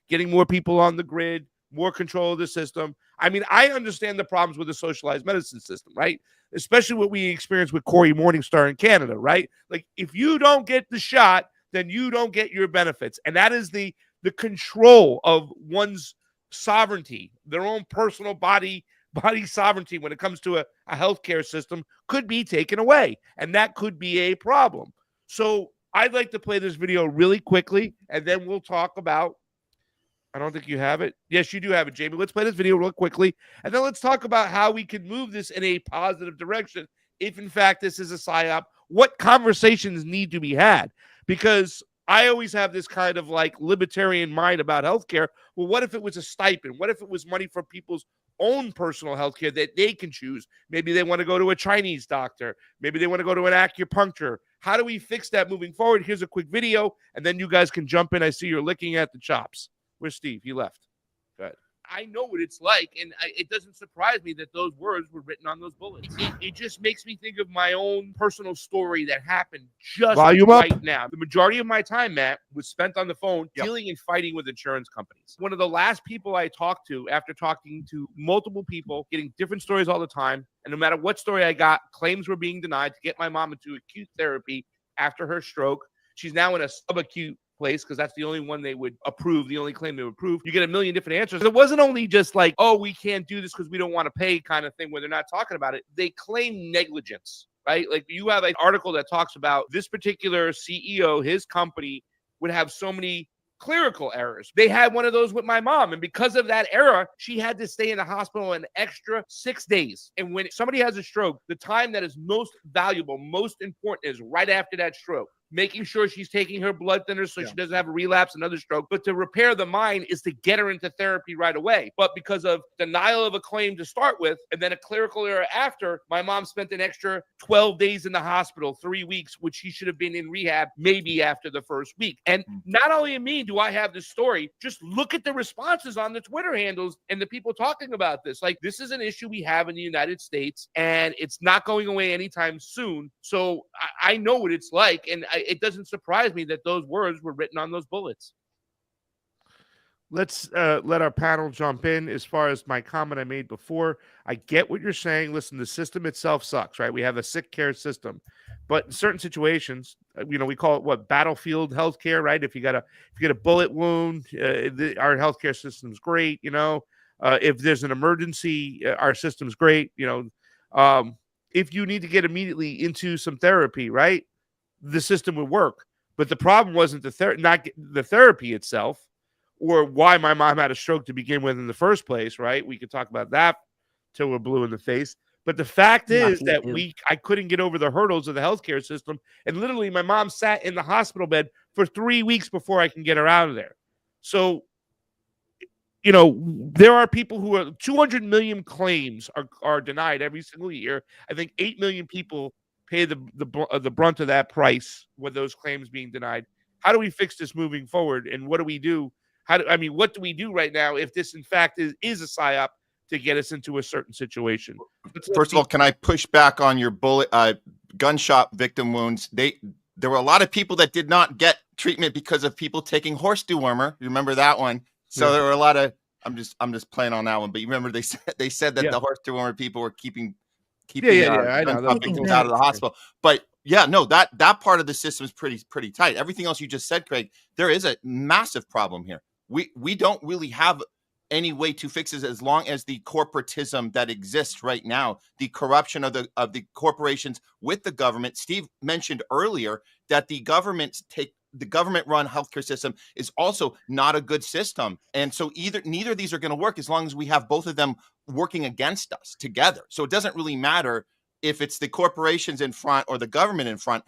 getting more people on the grid, more control of the system. I mean, I understand the problems with the socialized medicine system, right? Especially what we experienced with Cory Morningstar in Canada, right? Like, if you don't get the shot, then you don't get your benefits. And that is the control of one's sovereignty, their own personal body sovereignty when it comes to a healthcare system could be taken away. And that could be a problem. So I'd like to play this video really quickly, and then we'll talk about, I don't think you have it. Yes, you do have it, Jayme. Let's play this video real quickly, and then let's talk about how we can move this in a positive direction. If, in fact, this is a PSYOP, what conversations need to be had? Because I always have this kind of like libertarian mind about healthcare. Well, what if it was a stipend? What if it was money for people's own personal healthcare that they can choose? Maybe they want to go to a Chinese doctor. Maybe they want to go to an acupuncture. How do we fix that moving forward? Here's a quick video, and then you guys can jump in. I see you're licking at the chops. Where's Steve? He left. Go ahead. I know what it's like, and it doesn't surprise me that those words were written on those bullets. It just makes me think of my own personal story that happened just right now. The majority of my time, Matt, was spent on the phone dealing and fighting with insurance companies. One of the last people I talked to, after talking to multiple people, getting different stories all the time, and no matter what story I got, claims were being denied to get my mom into acute therapy after her stroke. She's now in a subacute place because that's the only one they would approve, the only claim they would approve. You get a million different answers. It wasn't only just like, oh, we can't do this because we don't want to pay kind of thing where they're not talking about it. They claim negligence, right? Like you have an article that talks about this particular CEO, his company would have so many clerical errors. They had one of those with my mom. And because of that error, she had to stay in the hospital an extra 6 days. And when somebody has a stroke, the time that is most valuable, most important is right after that stroke. Making sure she's taking her blood thinners so she doesn't have a relapse, another stroke. But to repair the mind is to get her into therapy right away. But because of denial of a claim to start with, and then a clerical error after, my mom spent an extra 12 days in the hospital, 3 weeks, which she should have been in rehab maybe after the first week. And not only in me do I have this story, just look at the responses on the Twitter handles and the people talking about this. Like, this is an issue we have in the United States, and it's not going away anytime soon. So I know what it's like, and it doesn't surprise me that those words were written on those bullets. Let's let our panel jump in. As far as my comment I made before, I get what you're saying. Listen, the system itself sucks, right? We have a sick care system, but in certain situations, we call it what, battlefield healthcare, right? If you get a bullet wound, our healthcare system's great. If there's an emergency, our system's great. If you need to get immediately into some therapy, right? The system would work. But the problem wasn't not the therapy itself, or why my mom had a stroke to begin with in the first place, right? We could talk about that till we're blue in the face. But the fact is that I couldn't get over the hurdles of the healthcare system. And literally my mom sat in the hospital bed for 3 weeks before I can get her out of there. So, there are people who are 200 million claims are denied every single year. I think 8 million people pay the brunt of that price with those claims being denied. How do we fix this moving forward? And what do we do? What do we do right now if this in fact is a psyop to get us into a certain situation? First of all, can I push back on your gunshot victim wounds? There were a lot of people that did not get treatment because of people taking horse dewormer. You remember that one? So there were a lot of. I'm just playing on that one. But you remember they said that the horse dewormer people were keeping I know victims out of the hospital. But that part of the system is pretty tight. Everything else you just said, Craig, there is a massive problem here. We don't really have any way to fix it as long as the corporatism that exists right now, the corruption of the corporations with the government. Steve mentioned earlier that the government-run healthcare system is also not a good system. And so neither of these are going to work as long as we have both of them working against us together. So it doesn't really matter if it's the corporations in front or the government in front.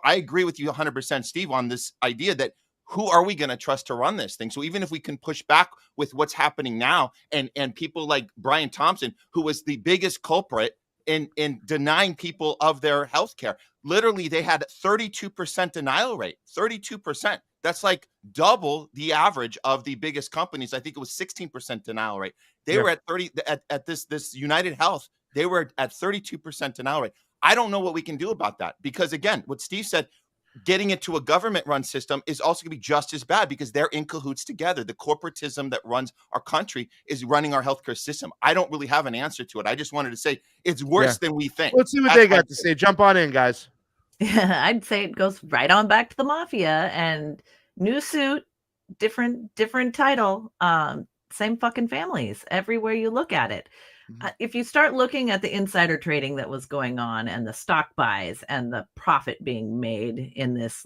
I agree with you 100%, Steve, on this idea that who are we going to trust to run this thing? So even if we can push back with what's happening now and people like Brian Thompson, who was the biggest culprit in denying people of their health care. Literally, they had 32% denial rate, 32%. That's like double the average of the biggest companies. I think it was 16% denial rate. They were at 30 at this United Health. They were at 32% denial rate. I don't know what we can do about that because, again, what Steve said, getting into a government-run system is also going to be just as bad because they're in cahoots together. The corporatism that runs our country is running our healthcare system. I don't really have an answer to it. I just wanted to say it's worse than we think. Let's see what they got to say. Jump on in, guys. Yeah, I'd say it goes right on back to the mafia and new suit, different title, same fucking families everywhere you look at it. If you start looking at the insider trading that was going on and the stock buys and the profit being made in this,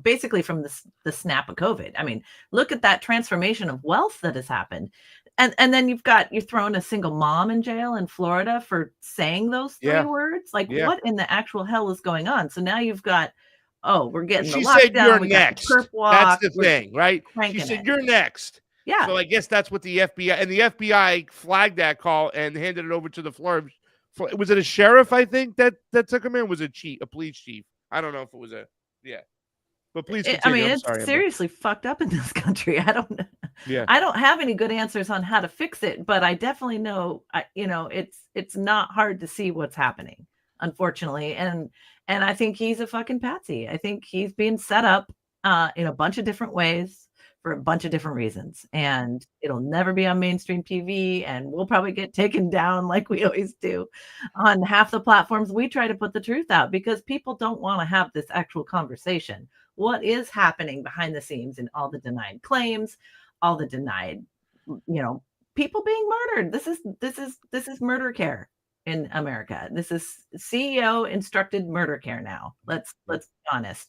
basically from the snap of COVID. I mean, look at that transformation of wealth that has happened. And then you're throwing a single mom in jail in Florida for saying those three words. What in the actual hell is going on? So now you've got, we're getting the lockdown. She said you're we next. Got the perp walk, that's the thing, right? She said you're next. Yeah. So I guess that's what the FBI flagged that call and handed it over to the Florida. Was it a sheriff? I think that took him in. Was it a police chief? I don't know if it was but please. It's seriously fucked up in this country. I don't know. Yeah. I don't have any good answers on how to fix it, but I definitely know, it's not hard to see what's happening, unfortunately. And I think he's a fucking patsy. I think he's being set up in a bunch of different ways for a bunch of different reasons. And it'll never be on mainstream TV, and we'll probably get taken down like we always do on half the platforms. We try to put the truth out because people don't want to have this actual conversation. What is happening behind the scenes in all the denied claims, all the denied, people being murdered. This is murder care in America. This is CEO instructed murder care now. Let's be honest.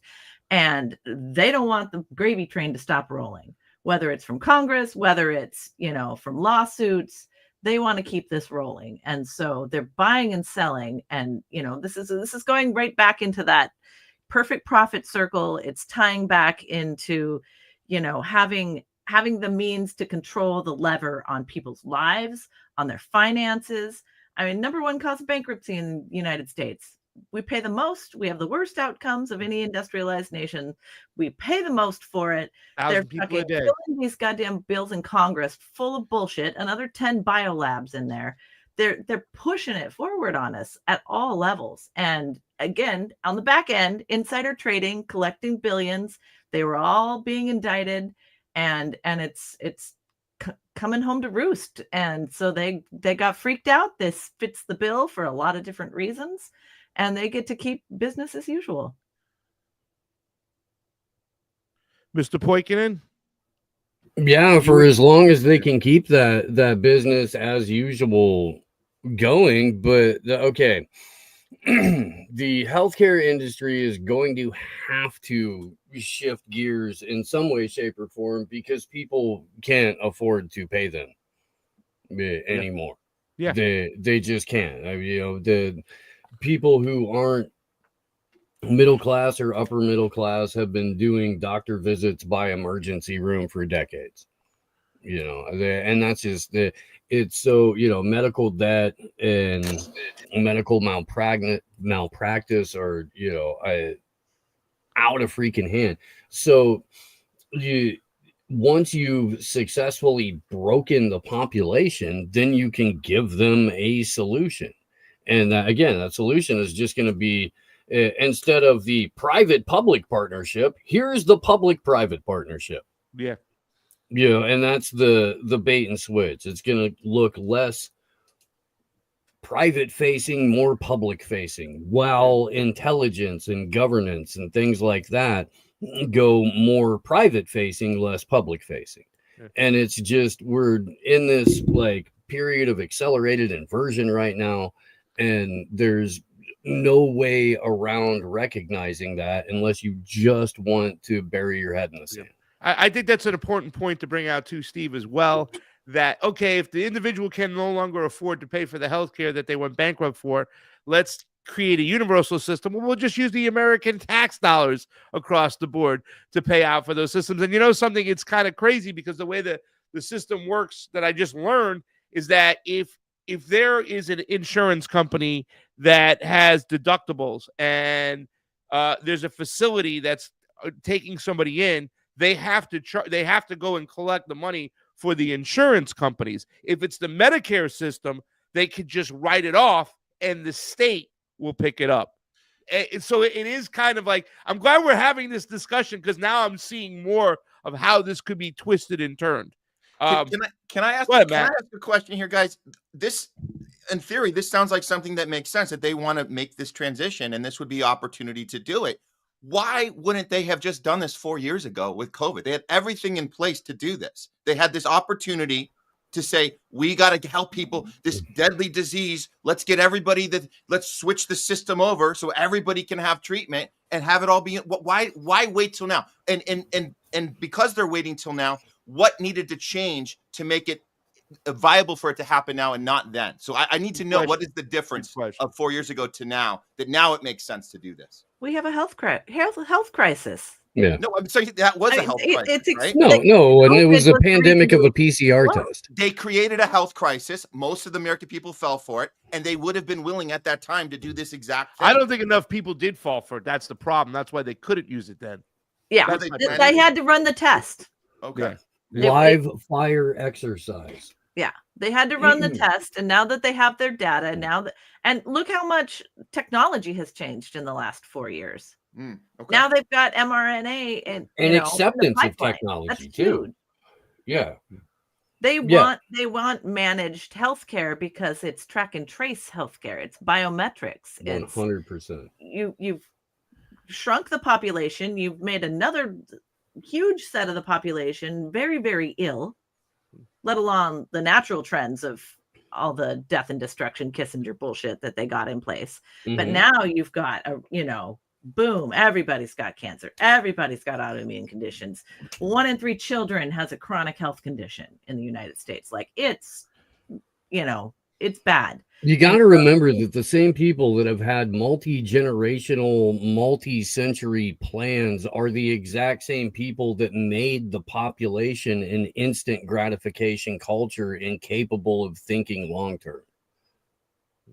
And they don't want the gravy train to stop rolling, whether it's from Congress, whether it's, from lawsuits. They want to keep this rolling. And so they're buying and selling. And, this is going right back into that perfect profit circle. It's tying back into, having the means to control the lever on people's lives, on their finances. I mean, number one cause of bankruptcy in the United States. We pay the most. We have the worst outcomes of any industrialized nation. We pay the most for it. They're fucking filling these goddamn bills in Congress full of bullshit. Another 10 biolabs in there. They're pushing it forward on us at all levels. And again, on the back end, insider trading, collecting billions. They were all being indicted, and it's coming home to roost. And so they got freaked out. This fits the bill for a lot of different reasons. And they get to keep business as usual. Mr. Poikonen? Yeah, for as long as they can keep that business as usual going. But okay, the healthcare industry is going to have to shift gears in some way, shape, or form because people can't afford to pay them anymore. Yeah, they just can't. I mean, the people who aren't middle class or upper middle class have been doing doctor visits by emergency room for decades, and that's just it's so, medical debt and medical malpractice are, out of freaking hand. So once you've successfully broken the population, then you can give them a solution. And that solution is just going to be, instead of the private-public partnership, here's the public-private partnership. Yeah. And that's the bait and switch. It's going to look less private-facing, more public-facing, while intelligence and governance and things like that go more private-facing, less public-facing. Yeah. And it's just, we're in this period of accelerated inversion right now. And there's no way around recognizing that unless you just want to bury your head in the sand. I think that's an important point to bring out too, Steve, as well. That, okay, if the individual can no longer afford to pay for the health care that they went bankrupt for, let's create a universal system. We'll just use the American tax dollars across the board to pay out for those systems. And something, it's kind of crazy because the way the system works that I just learned is that if there is an insurance company that has deductibles and there's a facility that's taking somebody in, they have to go and collect the money for the insurance companies. If it's the Medicare system, they could just write it off and the state will pick it up. And so it is kind of like, I'm glad we're having this discussion because now I'm seeing more of how this could be twisted and turned. Can I ask a question here, guys? This, in theory, this sounds like something that makes sense, that they want to make this transition and this would be opportunity to do it. Why wouldn't they have just done this 4 years ago with COVID? They had everything in place to do this. They had this opportunity to say, we got to help people, this deadly disease. Let's get everybody let's switch the system over so everybody can have treatment and have it all be. Why wait till now? And because they're waiting till now, what needed to change to make it viable for it to happen now and not then? So I need to know what is the difference of 4 years ago to now, that now it makes sense to do this. We have a health crisis. Yeah. No, I'm saying that was a health crisis, right? No, and it was a pandemic of a PCR test. They created a health crisis. Most of the American people fell for it, and they would have been willing at that time to do this exact thing. I don't think enough people did fall for it. That's the problem. That's why they couldn't use it then. Yeah, they had to run the test. Okay. live fire exercise. Yeah, they had to run the test, and now that they have their data, and look how much technology has changed in the last 4 years. Okay. Now they've got mRNA and acceptance of technology too. Yeah. They want managed healthcare because it's track and trace healthcare. It's biometrics. 100%. You've shrunk the population. You've made another huge set of the population very, very ill, let alone the natural trends of all the death and destruction Kissinger bullshit that they got in place. But now you've got boom, everybody's got cancer. Everybody's got autoimmune conditions. 1 in 3 children has a chronic health condition in the United States. Like it's bad. You got to remember that the same people that have had multi-generational, multi-century plans are the exact same people that made the population an instant gratification culture incapable of thinking long-term.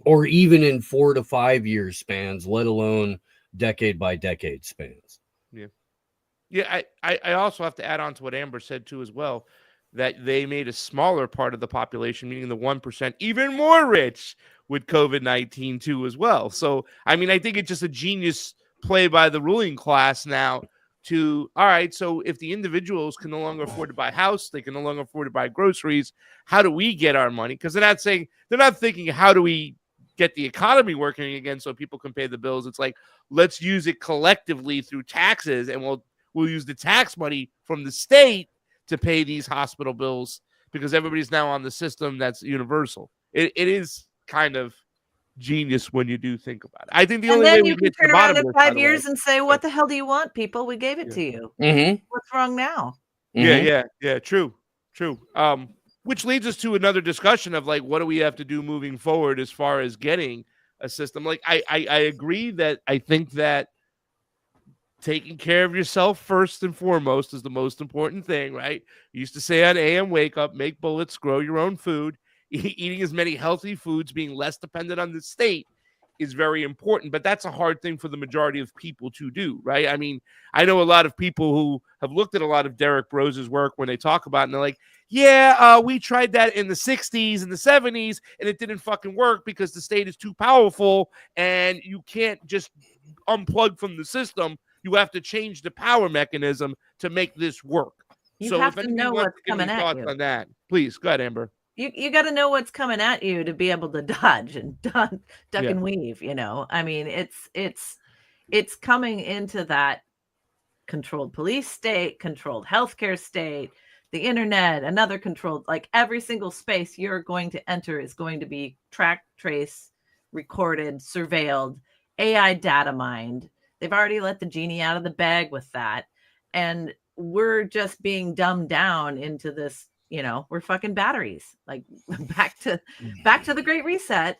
Or even in 4 to 5 year spans, let alone decade by decade spans. Yeah. I also have to add on to what Amber said too as well, that they made a smaller part of the population, meaning the 1%, even more rich with COVID-19 too as well. So I mean, I think it's just a genius play by the ruling class now to, all right, so if the individuals can no longer afford to buy a house, they can no longer afford to buy groceries, how do we get our money? Because they're not thinking how do we get the economy working again so people can pay the bills. It's like, let's use it collectively through taxes, and we'll use the tax money from the state to pay these hospital bills because everybody's now on the system that's universal. It is kind of genius when you do think about it. I think the only way we can turn around in 5 years and say, what the hell do you want, people? We gave it to you. What's wrong now? Yeah, true. Which leads us to another discussion of like, what do we have to do moving forward as far as getting a system? Like, I agree that I think that taking care of yourself first and foremost is the most important thing, right? You used to say on AM Wake Up, make bullets, grow your own food. Eating as many healthy foods, being less dependent on the state is very important, but that's a hard thing for the majority of people to do, right? I mean, I know a lot of people who have looked at a lot of Derek Brose's work when they talk about it, and they're like, yeah, we tried that in the 60s and the 70s, and it didn't fucking work because the state is too powerful, and you can't just unplug from the system. You have to change the power mechanism to make this work. You have to know what's coming at you. On that, please, go ahead, Amber. You got to know what's coming at you to be able to dodge and duck and weave. I mean, it's coming into that controlled police state, controlled healthcare state, the internet, another controlled, like every single space you're going to enter is going to be tracked, traced, recorded, surveilled, AI data mined. They've already let the genie out of the bag with that. And we're just being dumbed down into this. We're fucking batteries. Like back to the Great Reset.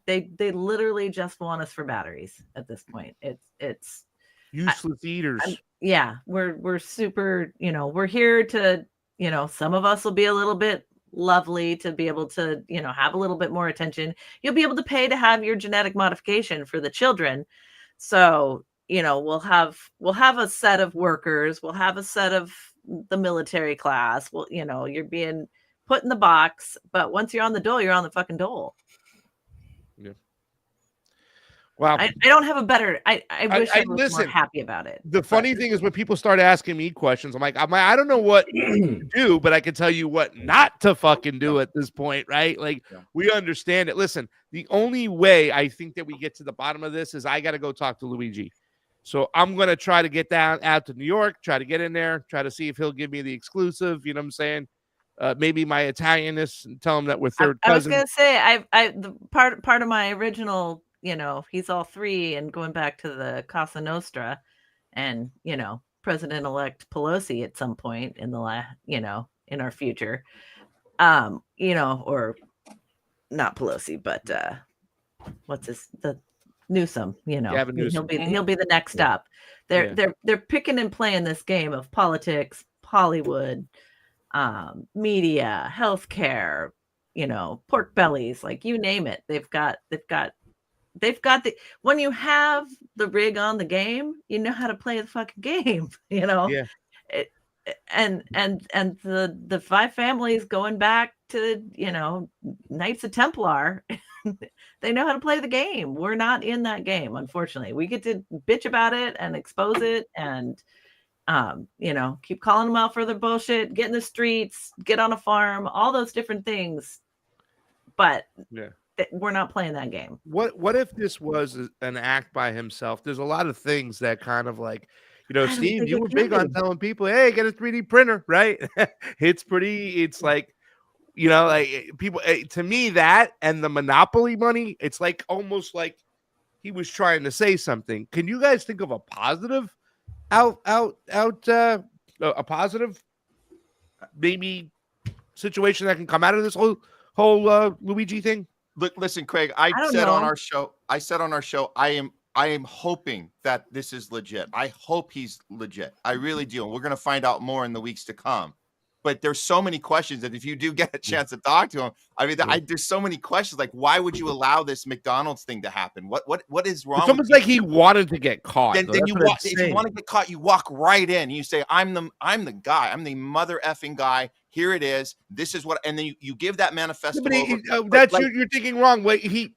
They literally just want us for batteries at this point. It's useless eaters. We're super. We're here to. Some of us will be a little bit lovely to be able to have a little bit more attention. You'll be able to pay to have your genetic modification for the children. So we'll have a set of workers. We'll have a set of the military class. Well, you're being put in the box, but once you're on the dole, you're on the fucking dole. Yeah. Wow. I don't have a better. I wish I was more happy about it. The funny thing is when people start asking me questions, I'm like, I don't know what to do, but I can tell you what not to fucking do at this point, right? Like we understand it. Listen, the only way I think that we get to the bottom of this is I got to go talk to Luigi. So I'm going to try to get out to New York, try to get in there, try to see if he'll give me the exclusive, you know what I'm saying? Maybe my Italianness and tell him that we're third cousins. I was going to say, the part of my original, he's all three and going back to the Casa Nostra and, President-elect Pelosi at some point in the in our future, or not Pelosi, but what's the Newsom, Newsom. He'll be the next up. They're picking and playing this game of politics, Hollywood, media, healthcare, pork bellies, like you name it. They've got the when you have the rig on the game, you know how to play the fucking game. and the 5 families going back to, Knights of Templar. They know how to play the game. We're not in that game, unfortunately. We get to bitch about it and expose it and keep calling them out for their bullshit, get in the streets, get on a farm, all those different things. But we're not playing that game. What if this was an act by himself? There's a lot of things that kind of like, Steve, you were big on telling people, hey, get a 3D printer, right? It's like, like people, to me, that and the monopoly money, it's like almost like he was trying to say something. Can you guys think of a positive a positive maybe situation that can come out of this whole Luigi thing? Look, listen, Craig, I said on our show, I am hoping that this is legit. I hope he's legit. I really do. And we're going to find out more in the weeks to come. But there's so many questions that if you do get a chance to talk to him, I mean, there's so many questions. Like, why would you allow this McDonald's thing to happen? What is wrong? It's almost like he wanted to get caught. Then you walk. If you want to get caught, you walk right in. You say, "I'm the guy. I'm the mother effing guy. Here it is. This is what." And then you give that manifesto. You're thinking wrong. Wait, he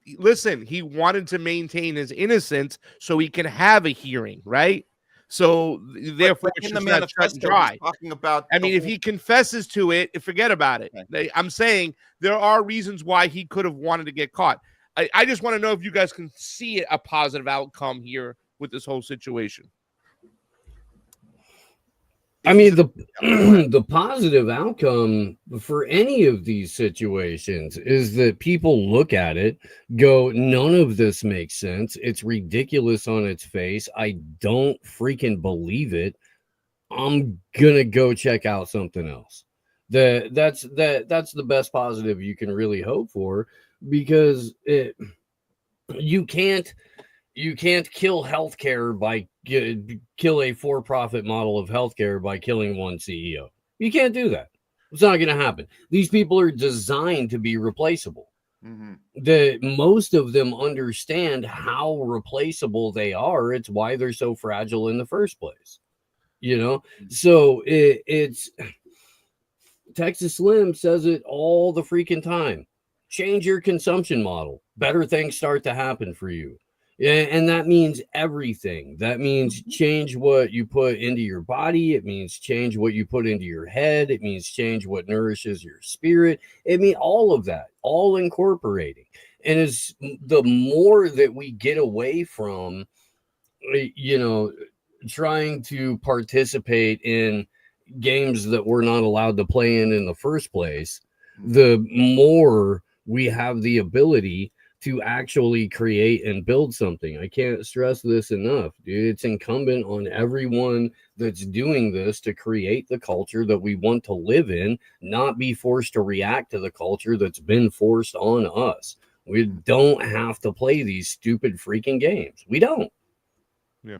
wanted to maintain his innocence so he can have a hearing, right? So therefore, it's in the not cut and dry. Talking about, if he confesses to it, forget about it. Okay. I'm saying there are reasons why he could have wanted to get caught. I just want to know if you guys can see a positive outcome here with this whole situation. I mean, the positive outcome for any of these situations is that people look at it, go, none of this makes sense. It's ridiculous on its face. I don't freaking believe it. I'm gonna go check out something else. That's the best positive you can really hope for, because you can't kill healthcare by kill a for-profit model of healthcare by killing one CEO. You can't do that. It's not going to happen. These people are designed to be replaceable. Mm-hmm. Most of them understand how replaceable they are. It's why they're so fragile in the first place. So it's Texas Slim says it all the freaking time. Change your consumption model. Better things start to happen for you. And that means everything. That means change what you put into your body. It means change what you put into your head. It means change what nourishes your spirit. It means all of that, all incorporating. And it's the more that we get away from, trying to participate in games that we're not allowed to play in the first place, the more we have the ability to actually create and build something. I can't stress this enough, dude. It's incumbent on everyone that's doing this to create the culture that we want to live in, not be forced to react to the culture that's been forced on us. We don't have to play these stupid freaking games. We don't. Yeah.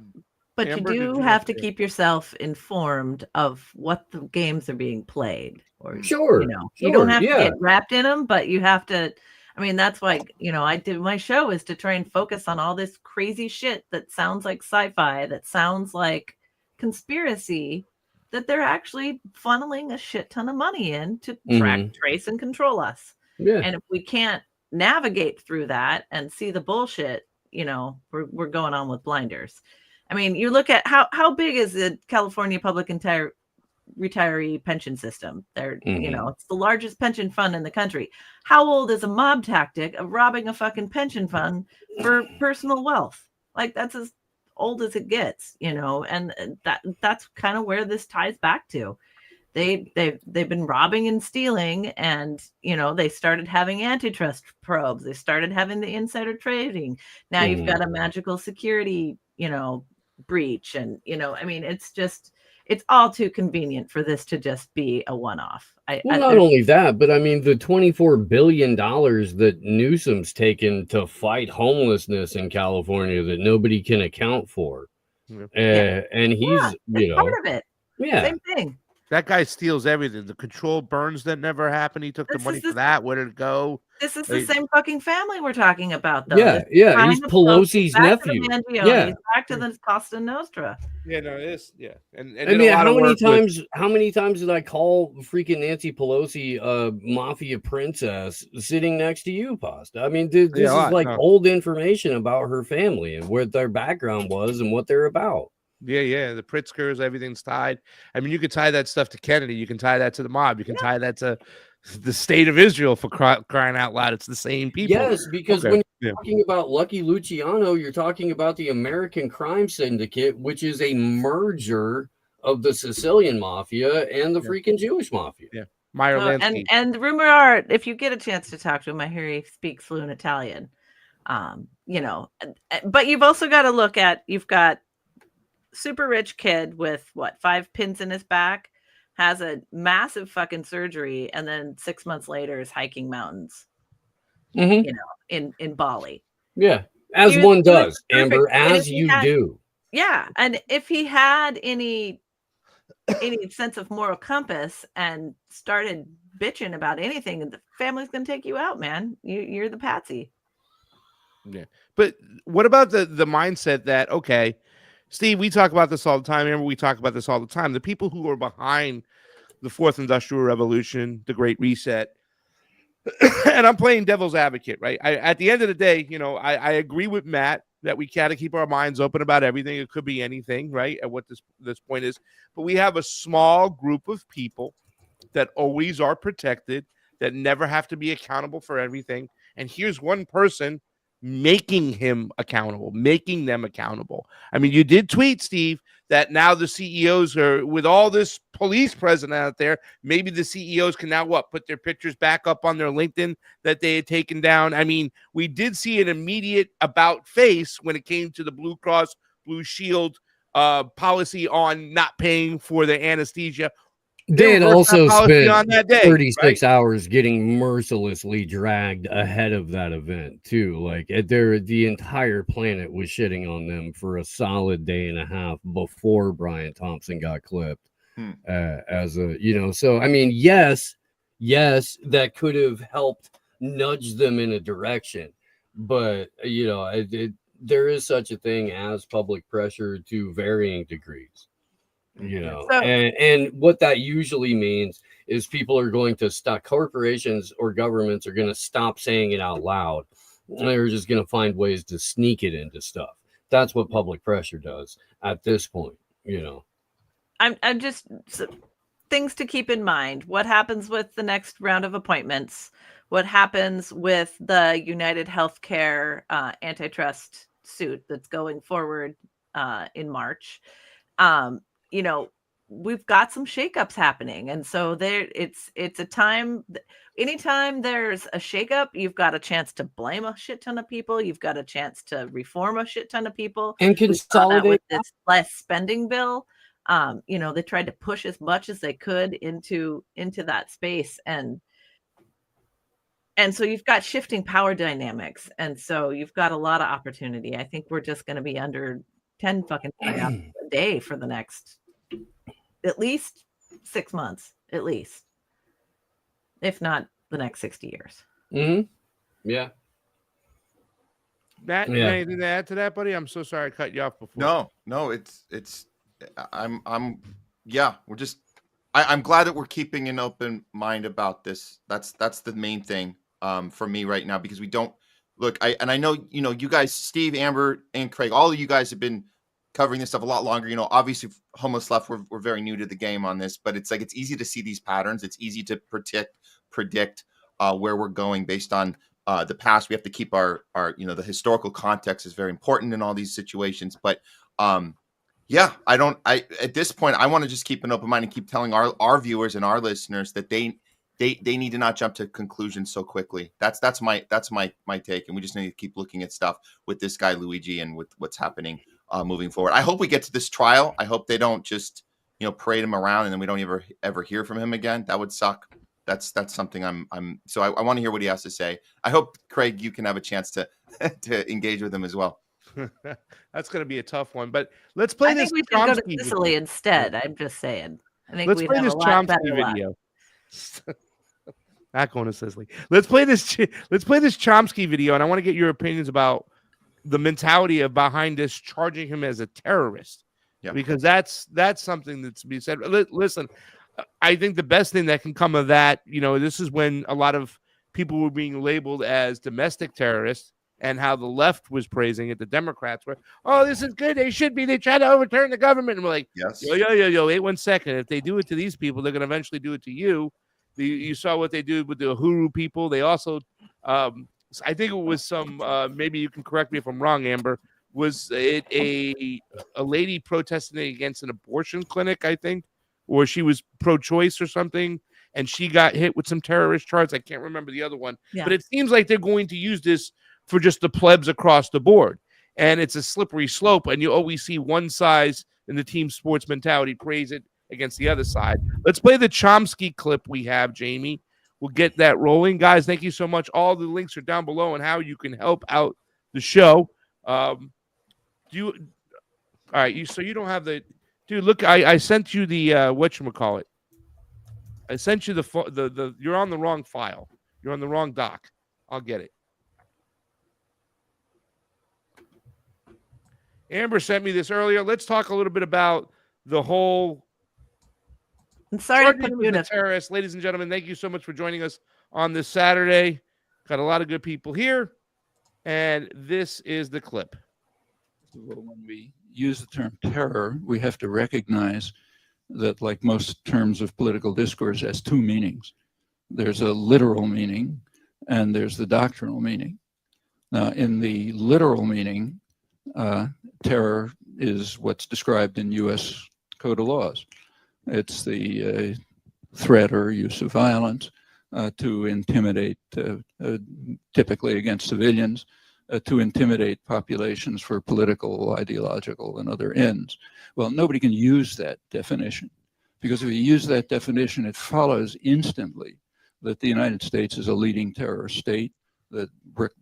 But Amber, you do have to keep yourself informed of what the games are being played. Or sure. You don't have to get wrapped in them, but you have to. I mean, that's why, I did my show is to try and focus on all this crazy shit that sounds like sci-fi, that sounds like conspiracy, that they're actually funneling a shit ton of money in to track, trace, and control us. Yeah. And if we can't navigate through that and see the bullshit, we're going on with blinders. I mean, you look at how big is the California public retiree pension system. They're, it's the largest pension fund in the country. How old is a mob tactic of robbing a fucking pension fund for personal wealth? Like, that's as old as it gets, and that's kind of where this ties back to. They've been robbing and stealing, and they started having antitrust probes. They started having the insider trading. Now you've got a magical security, breach, and I mean, it's all too convenient for this to just be a one-off. Not only that, but I mean, the $24 billion that Newsom's taken to fight homelessness in California that nobody can account for. And he's, part of it. Yeah. Same thing. That guy steals everything. The controlled burns that never happened. He took the money for that. Where did it go? This is the same fucking family we're talking about, though. Yeah, This is yeah. behind He's the Pelosi's back to the nephew. Mangiones, Yeah. back to the Costa Nostra. Yeah, no, it's and I did mean, a lot of work with- how many times did I call freaking Nancy Pelosi mafia princess sitting next to you, Pasta? I mean, dude, this is like old information about her family and what their background was and what they're about. Yeah, the Pritzkers, everything's tied. I mean, you could tie that stuff to Kennedy. You can tie that to the mob. You can tie that to the state of Israel, for crying out loud. It's the same people. Yes, because when you're talking about Lucky Luciano, you're talking about the American Crime Syndicate, which is a merger of the Sicilian Mafia and the freaking Jewish Mafia. Yeah, Meyer Lansky. And rumor are, if you get a chance to talk to him, I hear he speaks fluent Italian. You know, but you've also got to look at, you've got super rich kid with 5 pins in his back, has a massive fucking surgery, and then 6 months later is hiking mountains. You know, in Bali. Yeah, as one does, Amber, as you do. Yeah, and if he had any sense of moral compass and started bitching about anything, the family's gonna take you out, man. You're the patsy. Yeah, but what about the mindset that, okay, Steve, we talk about this all the time. Remember, we talk about this all the time. The people who are behind the Fourth Industrial Revolution, the Great Reset, and I'm playing devil's advocate, right? At the end of the day, you know, I agree with Matt that we got to keep our minds open about everything. It could be anything, right? At what this point is, but we have a small group of people that always are protected, that never have to be accountable for everything. And here's one person making them accountable. I mean, you did tweet, Steve, that now the CEOs are, with all this police present out there, maybe the CEOs can now put their pictures back up on their LinkedIn that they had taken down. I mean, we did see an immediate about face when it came to the Blue Cross Blue Shield policy on not paying for the anesthesia. They had also spent on that day, 36 hours getting mercilessly dragged ahead of that event, too. Like, the entire planet was shitting on them for a solid day and a half before Brian Thompson got clipped. As a, you know, so I mean, yes, that could have helped nudge them in a direction, but you know, there is such a thing as public pressure to varying degrees. You know, and what that usually means is people are going to stop, corporations or governments are going to stop saying it out loud. And they're just going to find ways to sneak it into stuff. That's what public pressure does at this point, you know. I'm just things to keep in mind. What happens with the next round of appointments? What happens with the United Healthcare antitrust suit that's going forward in March? You know, we've got some shakeups happening. And so it's a time, anytime there's a shakeup, you've got a chance to blame a shit ton of people. You've got a chance to reform a shit ton of people. And consolidate with this less spending bill. You know, they tried to push as much as they could into that space. And so you've got shifting power dynamics. And so you've got a lot of opportunity. I think we're just going to be under 10 fucking a day for the next at least 6 months, at least, if not the next 60 years. Yeah. Matt, you got anything to add to that, buddy? I'm so sorry I cut you off before. No, I'm glad that we're keeping an open mind about this. That's the main thing for me right now, because we don't look. I know, you know, you guys, Steve, Amber, and Craig, all of you guys have been covering this stuff a lot longer. You know, obviously Homeless Left, we're very new to the game on this, but it's like, it's easy to see these patterns. It's easy to predict where we're going based on the past. We have to keep our, you know, the historical context is very important in all these situations. But at this point, I want to just keep an open mind and keep telling our viewers and our listeners that they need to not jump to conclusions so quickly. That's my take. And we just need to keep looking at stuff with this guy, Luigi, and with what's happening moving forward. I hope we get to this trial. I hope they don't just, you know, parade him around and then we don't ever hear from him again. That would suck. That's something so I want to hear what he has to say. I hope, Craig, you can have a chance to engage with him as well. That's going to be a tough one, but let's play this. I think we should go to Sicily instead. I'm just saying. I think Let's we'd play have this a lot Chomsky better luck. video. Not going to Cicely. Let's play this Chomsky video, and I want to get your opinions about the mentality of behind this, charging him as a terrorist. Yeah. Because that's something that's to be said. Listen, I think the best thing that can come of that, this is when a lot of people were being labeled as domestic terrorists, and how the left was praising it. The Democrats were, oh, this is good. They should be. They try to overturn the government. And we're like, Yes. yo, wait 1 second. If they do it to these people, they're going to eventually do it to you. You saw what they did with the Uhuru people. They also, I think it was some, maybe you can correct me if I'm wrong, Amber, was it a lady protesting against an abortion clinic, I think, or she was pro-choice or something, and she got hit with some terrorist charge. I can't remember the other one. Yeah. But it seems like they're going to use this for just the plebs across the board. And it's a slippery slope, and you always see one side in the team sports mentality praise it against the other side. Let's play the Chomsky clip we have, Jayme. We'll get that rolling. Guys, thank you so much. All the links are down below on how you can help out the show. All right, so you don't have the dude. Look, I sent you the whatchamacallit. I sent you the you're on the wrong file. You're on the wrong doc. I'll get it. Amber sent me this earlier. Let's talk a little bit about the whole. I'm sorry to put you in a terrorist. Ladies and gentlemen, thank you so much for joining us on this Saturday. Got a lot of good people here, and this is the clip. When we use the term terror, we have to recognize that, like most terms of political discourse, has two meanings. There's a literal meaning, and there's the doctrinal meaning. Now, in the literal meaning, terror is what's described in U.S. Code of Laws. It's the threat or use of violence to intimidate, typically against civilians, to intimidate populations for political, ideological, and other ends. Well, nobody can use that definition, because if you use that definition, it follows instantly that the United States is a leading terrorist state, that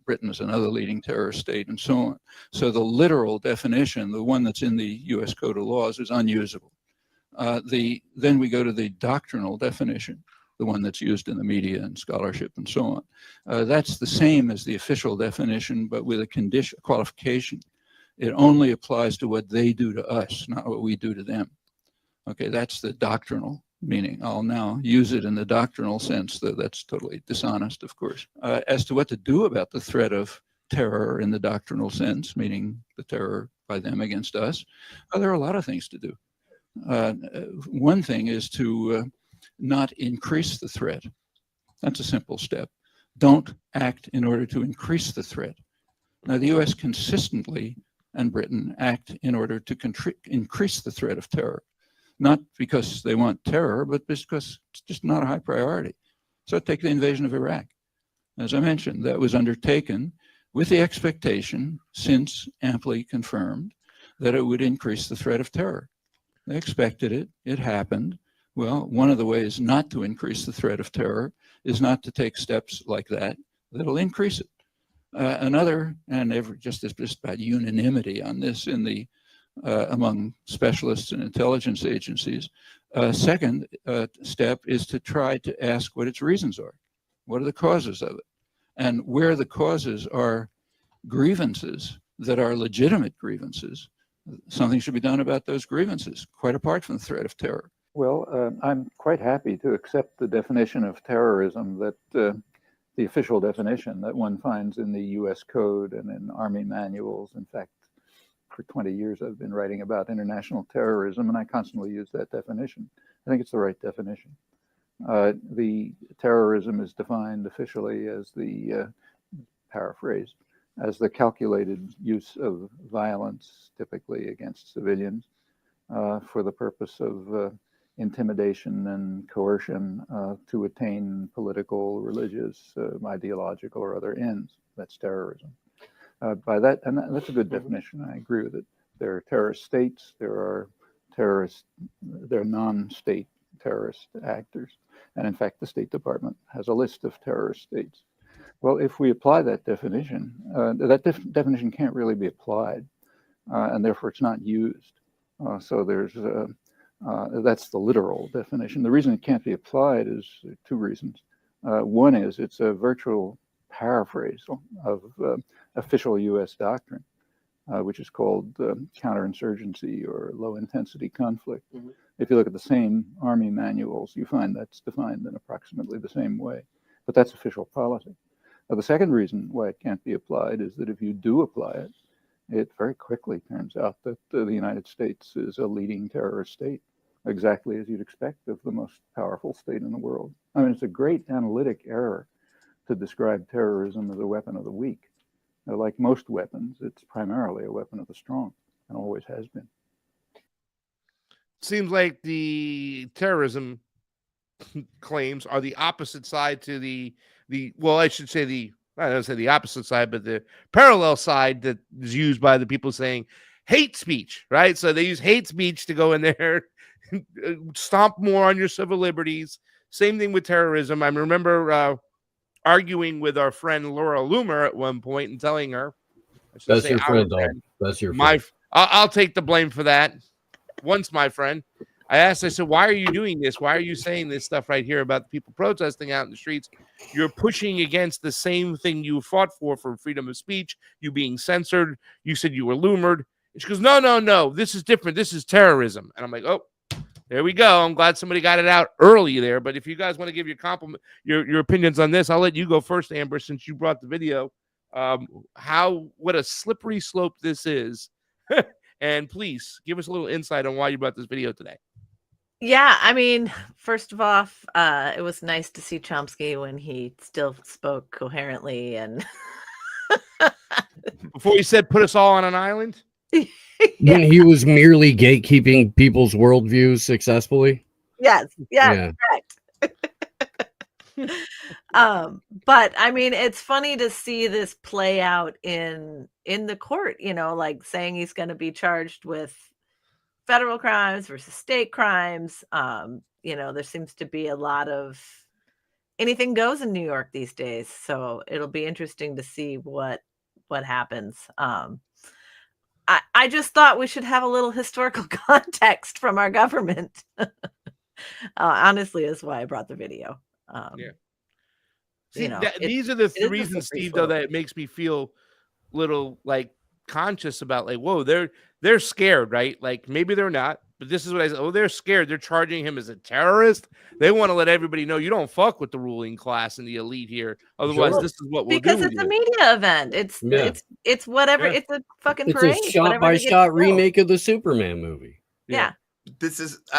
Britain is another leading terrorist state, and so on. So the literal definition, the one that's in the U.S. Code of Laws, is unusable. Then we go to the doctrinal definition, the one that's used in the media and scholarship and so on. That's the same as the official definition, but with a qualification. It only applies to what they do to us, not what we do to them. Okay, that's the doctrinal meaning. I'll now use it in the doctrinal sense, though that's totally dishonest, of course. As to what to do about the threat of terror in the doctrinal sense, meaning the terror by them against us, there are a lot of things to do. One thing is to not increase the threat. That's a simple step. Don't act in order to increase the threat. Now, the U.S. consistently, and Britain, act in order to increase the threat of terror. Not because they want terror, but because it's just not a high priority. So take the invasion of Iraq. As I mentioned, that was undertaken with the expectation, since amply confirmed, that it would increase the threat of terror. They expected it. It happened. Well, one of the ways not to increase the threat of terror is not to take steps like that that'll increase it. Another, and just about unanimity on this in the among specialists and intelligence agencies. Second step is to try to ask what its reasons are. What are the causes of it? And where the causes are grievances that are legitimate grievances, something should be done about those grievances, quite apart from the threat of terror. Well, I'm quite happy to accept the definition of terrorism that the official definition that one finds in the U.S. Code and in Army manuals. In fact, for 20 years, I've been writing about international terrorism, and I constantly use that definition. I think it's the right definition. The terrorism is defined officially as the, paraphrased, as the calculated use of violence, typically against civilians, for the purpose of intimidation and coercion to attain political, religious, ideological, or other ends. That's terrorism. By that, and that's a good definition. I agree with it. There are terrorist states. There are non-state terrorist actors, and in fact, the State Department has a list of terrorist states. Well, if we apply that definition, definition can't really be applied, and therefore it's not used. So there's That's the literal definition. The reason it can't be applied is two reasons. One is it's a virtual paraphrase of official U.S. doctrine, which is called counterinsurgency or low-intensity conflict. Mm-hmm. If you look at the same Army manuals, you find that's defined in approximately the same way. But that's official policy. The second reason why it can't be applied is that if you do apply it, it very quickly turns out that the United States is a leading terrorist state, exactly as you'd expect of the most powerful state in the world. I mean, it's a great analytic error to describe terrorism as a weapon of the weak. Like most weapons, it's primarily a weapon of the strong and always has been. Seems like the terrorism claims are the opposite side to the well, I should say I don't say the opposite side, but the parallel side that is used by the people saying hate speech, right? So they use hate speech to go in there, stomp more on your civil liberties. Same thing with terrorism. I remember arguing with our friend Laura Loomer at one point and telling her, "That's your friend, dog. That's your friend." I'll take the blame for that. Once, my friend, I said, why are you doing this? Why are you saying this stuff right here about the people protesting out in the streets? You're pushing against the same thing you fought for freedom of speech, you being censored. You said you were Loomered. And she goes, no, this is different. This is terrorism. And I'm like, oh, there we go. I'm glad somebody got it out early there. But if you guys want to give your opinions on this, I'll let you go first, Amber, since you brought the video. What a slippery slope this is. And please give us a little insight on why you brought this video today. Yeah, I mean, first of all, it was nice to see Chomsky when he still spoke coherently and before he said put us all on an island. When he was merely gatekeeping people's worldviews successfully. Yes, correct. But I mean, it's funny to see this play out in the court, like saying he's going to be charged with federal crimes versus state crimes. There seems to be a lot of anything goes in New York these days. So it'll be interesting to see what happens. I just thought we should have a little historical context from our government. Honestly, is why I brought the video. See, these are the reasons, Steve, though, that it makes me feel little like conscious about like, whoa, they're scared, right? Like maybe they're not, but this is what I said. Oh, they're scared. They're charging him as a terrorist. They want to let everybody know you don't fuck with the ruling class and the elite here. Otherwise, this is what we'll do. Because it's a media event. It's whatever. Yeah. It's a fucking parade. It's a shot-by-shot remake of the Superman movie. Yeah.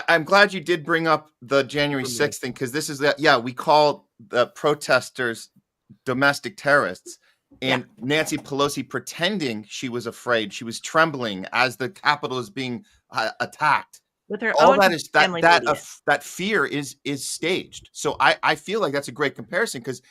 I'm glad you did bring up the January 6th thing, because this is we call the protesters domestic terrorists, and Nancy Pelosi pretending she was afraid, she was trembling as the Capitol is being attacked. With her all own that is that fear is staged. So I feel like that's a great comparison, because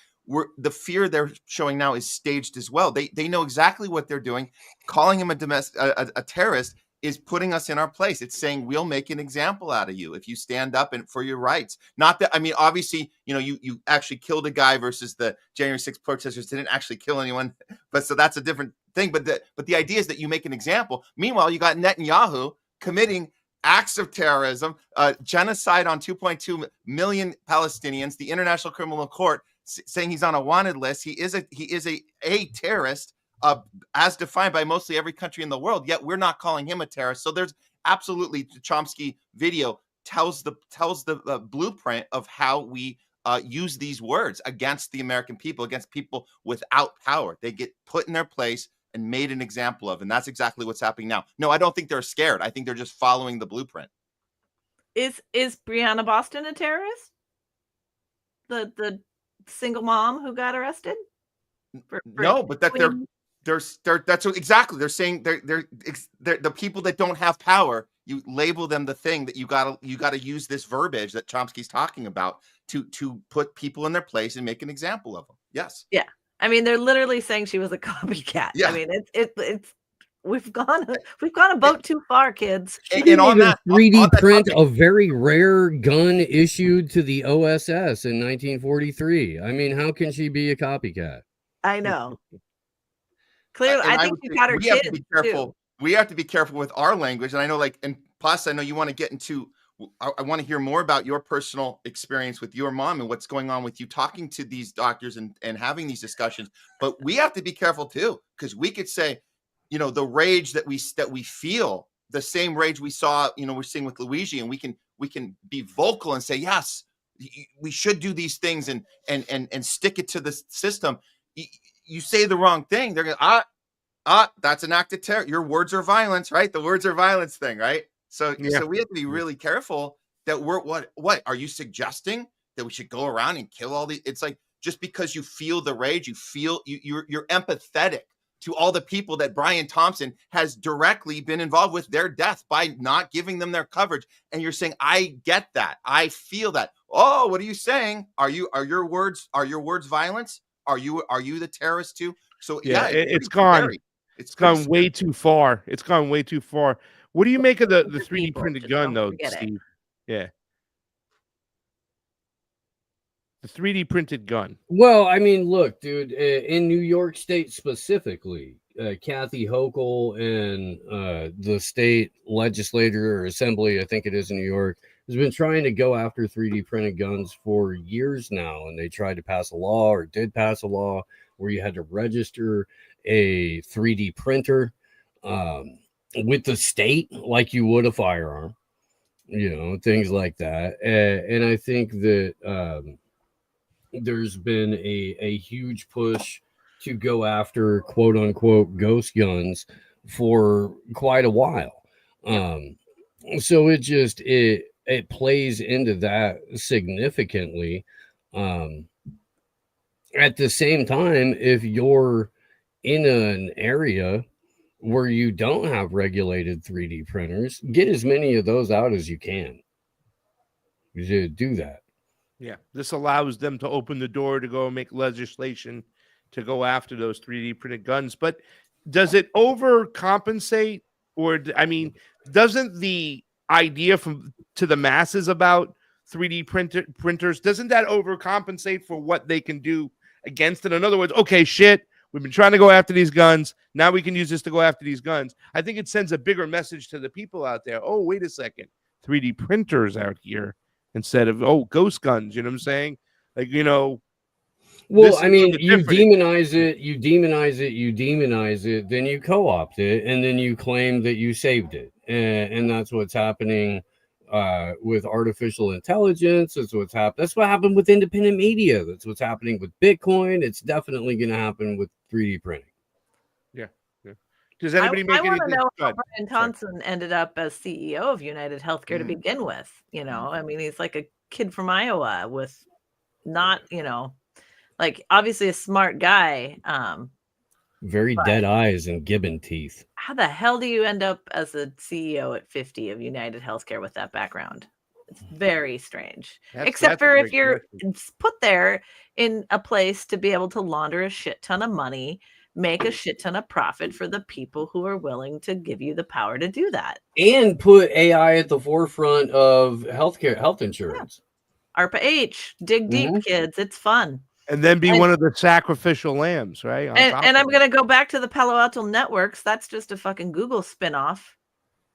the fear they're showing now is staged as well. They know exactly what they're doing. Calling him a terrorist is putting us in our place. It's saying we'll make an example out of you if you stand up and for your rights. Not that, I mean, obviously, you actually killed a guy versus the January 6th protesters didn't actually kill anyone. But so that's a different thing. But the idea is that you make an example. Meanwhile, you got Netanyahu committing acts of terrorism, genocide on 2.2 million Palestinians, the International Criminal Court saying he's on a wanted list. He is a terrorist. As defined by mostly every country in the world, yet we're not calling him a terrorist. So there's absolutely, the Chomsky video tells the blueprint of how we use these words against the American people, against people without power. They get put in their place and made an example of, and that's exactly what's happening now. No, I don't think they're scared. I think they're just following the blueprint. Is Breonna Boston a terrorist? The single mom who got arrested? No, but that that's what, exactly. They're saying they're the people that don't have power. You label them the thing that you gotta use this verbiage that Chomsky's talking about to put people in their place and make an example of them. Yes. Yeah. I mean, they're literally saying she was a copycat. Yeah. I mean, it's we've gone a boat too far, kids. And on that 3D print a very rare gun issued to the OSS in 1943. I mean, how can she be a copycat? I know. Clearly, I think she got her kids too. We have to be careful with our language, and I know, and plus, I know you want to get into I want to hear more about your personal experience with your mom and what's going on with you talking to these doctors and having these discussions. But we have to be careful too, because we could say, you know, the rage that we feel, the same rage we saw, you know, we're seeing with Luigi, and we can be vocal and say, yes, we should do these things and stick it to the system. You say the wrong thing, they're gonna that's an act of terror. Your words are violence, right? The words are violence thing, right? So we have to be really careful that we're what are you suggesting that we should go around and kill all the? It's like, just because you feel the rage, you feel you're empathetic to all the people that Brian Thompson has directly been involved with their death by not giving them their coverage. And you're saying, I get that. I feel that. Oh, what are you saying? Are your words violence? Are you the terrorist too? So it's gone. It's gone way too far. It's gone way too far. What do you make of the 3D printed gun though, Steve? Yeah. The 3D printed gun. Well, I mean, look, dude, in New York State specifically, Kathy Hochul and the state legislature or assembly, I think it is in New York, has been trying to go after 3D printed guns for years now. And they tried to pass a law, or did pass a law, where you had to register a 3D printer with the state like you would a firearm, you know, things like that. And I think that there's been a huge push to go after quote unquote ghost guns for quite a while. So it plays into that significantly. At the same time, if you're in an area where you don't have regulated 3D printers, get as many of those out as you can. You do that. Yeah, this allows them to open the door to go and make legislation to go after those 3D printed guns. But does it overcompensate? Or, I mean, doesn't the idea to the masses about 3D printers, doesn't that overcompensate for what they can do against it? In other words, okay, shit, we've been trying to go after these guns. Now we can use this to go after these guns. I think it sends a bigger message to the people out there. Oh, wait a second. 3D printers out here instead of, ghost guns. You know what I'm saying? Like, you know. Well, I mean, you demonize it, then you co-opt it, and then you claim that you saved it. And that's what's happening with artificial intelligence. That's what happened with independent media. That's what's happening with Bitcoin. It's definitely going to happen with 3D printing. Yeah. Does anybody I want to know how Brian Thompson ended up as CEO of United Healthcare to begin with. You know, I mean, he's like a kid from Iowa with not, you know, like obviously a smart guy. Very dead eyes and gibbon teeth. How the hell do you end up as a CEO at 50 of United Healthcare with that background? It's very strange. Except for if you're put there in a place to be able to launder a shit ton of money, make a shit ton of profit for the people who are willing to give you the power to do that. And put AI at the forefront of health insurance. Yeah. ARPA-H, dig deep, kids. It's fun. And then be one of the sacrificial lambs, right? And I'm going to go back to the Palo Alto networks. That's just a fucking Google spinoff,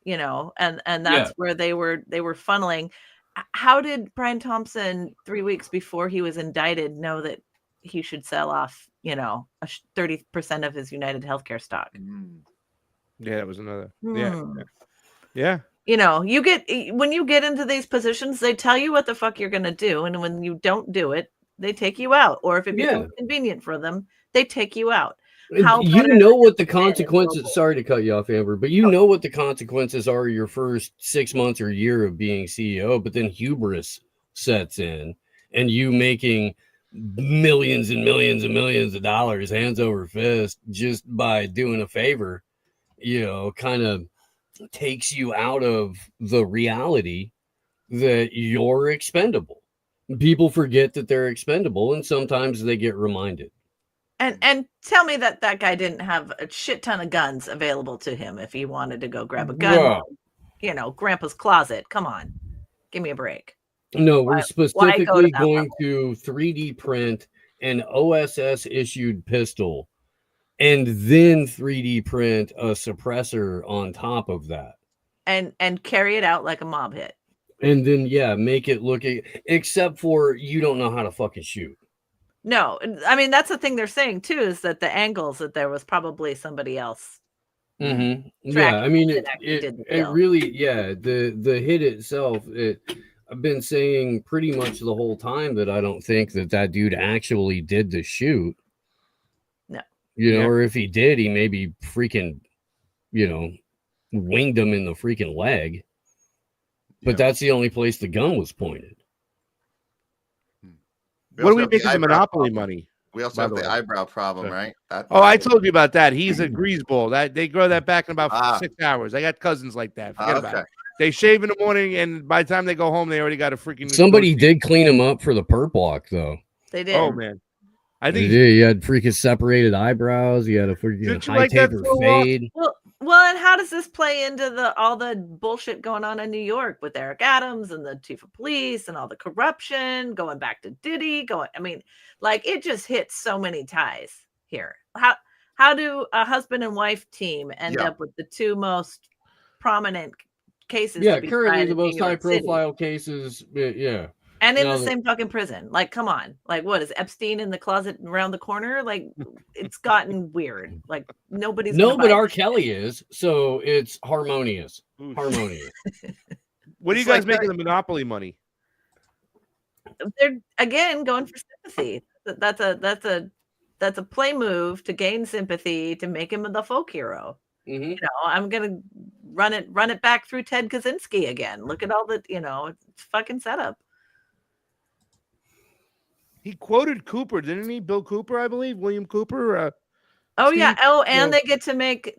you know, and that's where they were funneling. How did Brian Thompson 3 weeks before he was indicted know that he should sell off, you know, 30% of his United Healthcare stock? Yeah, that was another. Yeah. You know, when you get into these positions, they tell you what the fuck you're going to do. And when you don't do it, they take you out. Or if it becomes convenient for them, they take you out. You know what the consequences, sorry to cut you off, Amber, but you know what the consequences are your first 6 months or year of being CEO, but then hubris sets in and you making millions and millions and millions of dollars hands over fist just by doing a favor, you know, kind of takes you out of the reality that you're expendable. People forget that they're expendable, and sometimes they get reminded. And tell me that guy didn't have a shit ton of guns available to him if he wanted to go grab a gun. You know, Grandpa's closet. Come on, give me a break. No, we're specifically going to 3D print an OSS issued pistol, and then 3D print a suppressor on top of that, and carry it out like a mob hit. And then make it look except for you don't know how to fucking shoot. No, I mean that's the thing they're saying too, is that the angles that there was probably somebody else. Mm-hmm. Yeah, tracking I mean that actually did the it kill. really the hit itself. I've been saying pretty much the whole time that I don't think that dude actually did the shoot. No, or if he did, he maybe freaking winged him in the freaking leg. But that's the only place the gun was pointed. What do we think of the monopoly money? We also have the eyebrow problem, right? I told you about that. He's a greaseball. That they grow that back in about 6 hours. I got cousins like that. Forget about it. They shave in the morning, and by the time they go home, they already got a freaking. Somebody did clean him up for the perp walk, though. They did. Oh man, I think he had freaking separated eyebrows. He had a freaking high taper fade. Well, and how does this play into all the bullshit going on in New York with Eric Adams and the chief of police and all the corruption going back to Diddy? I mean, like it just hits so many ties here. How do a husband and wife team end up with the two most prominent cases? Yeah, currently the most high profile cases. Yeah. And in the same fucking prison. Like, come on. Like, what is Epstein in the closet around the corner? Like, it's gotten weird. Like, nobody's. No, but R. Kelly is. So it's harmonious. Harmonious. What do you guys make of the monopoly money? They're again going for sympathy. That's a play move to gain sympathy to make him the folk hero. Mm-hmm. I'm gonna run it back through Ted Kaczynski again. Look at all the it's fucking setup. He quoted Cooper, didn't he? Bill Cooper, I believe. William Cooper. Oh, Steve? Yeah. Oh, and they get to make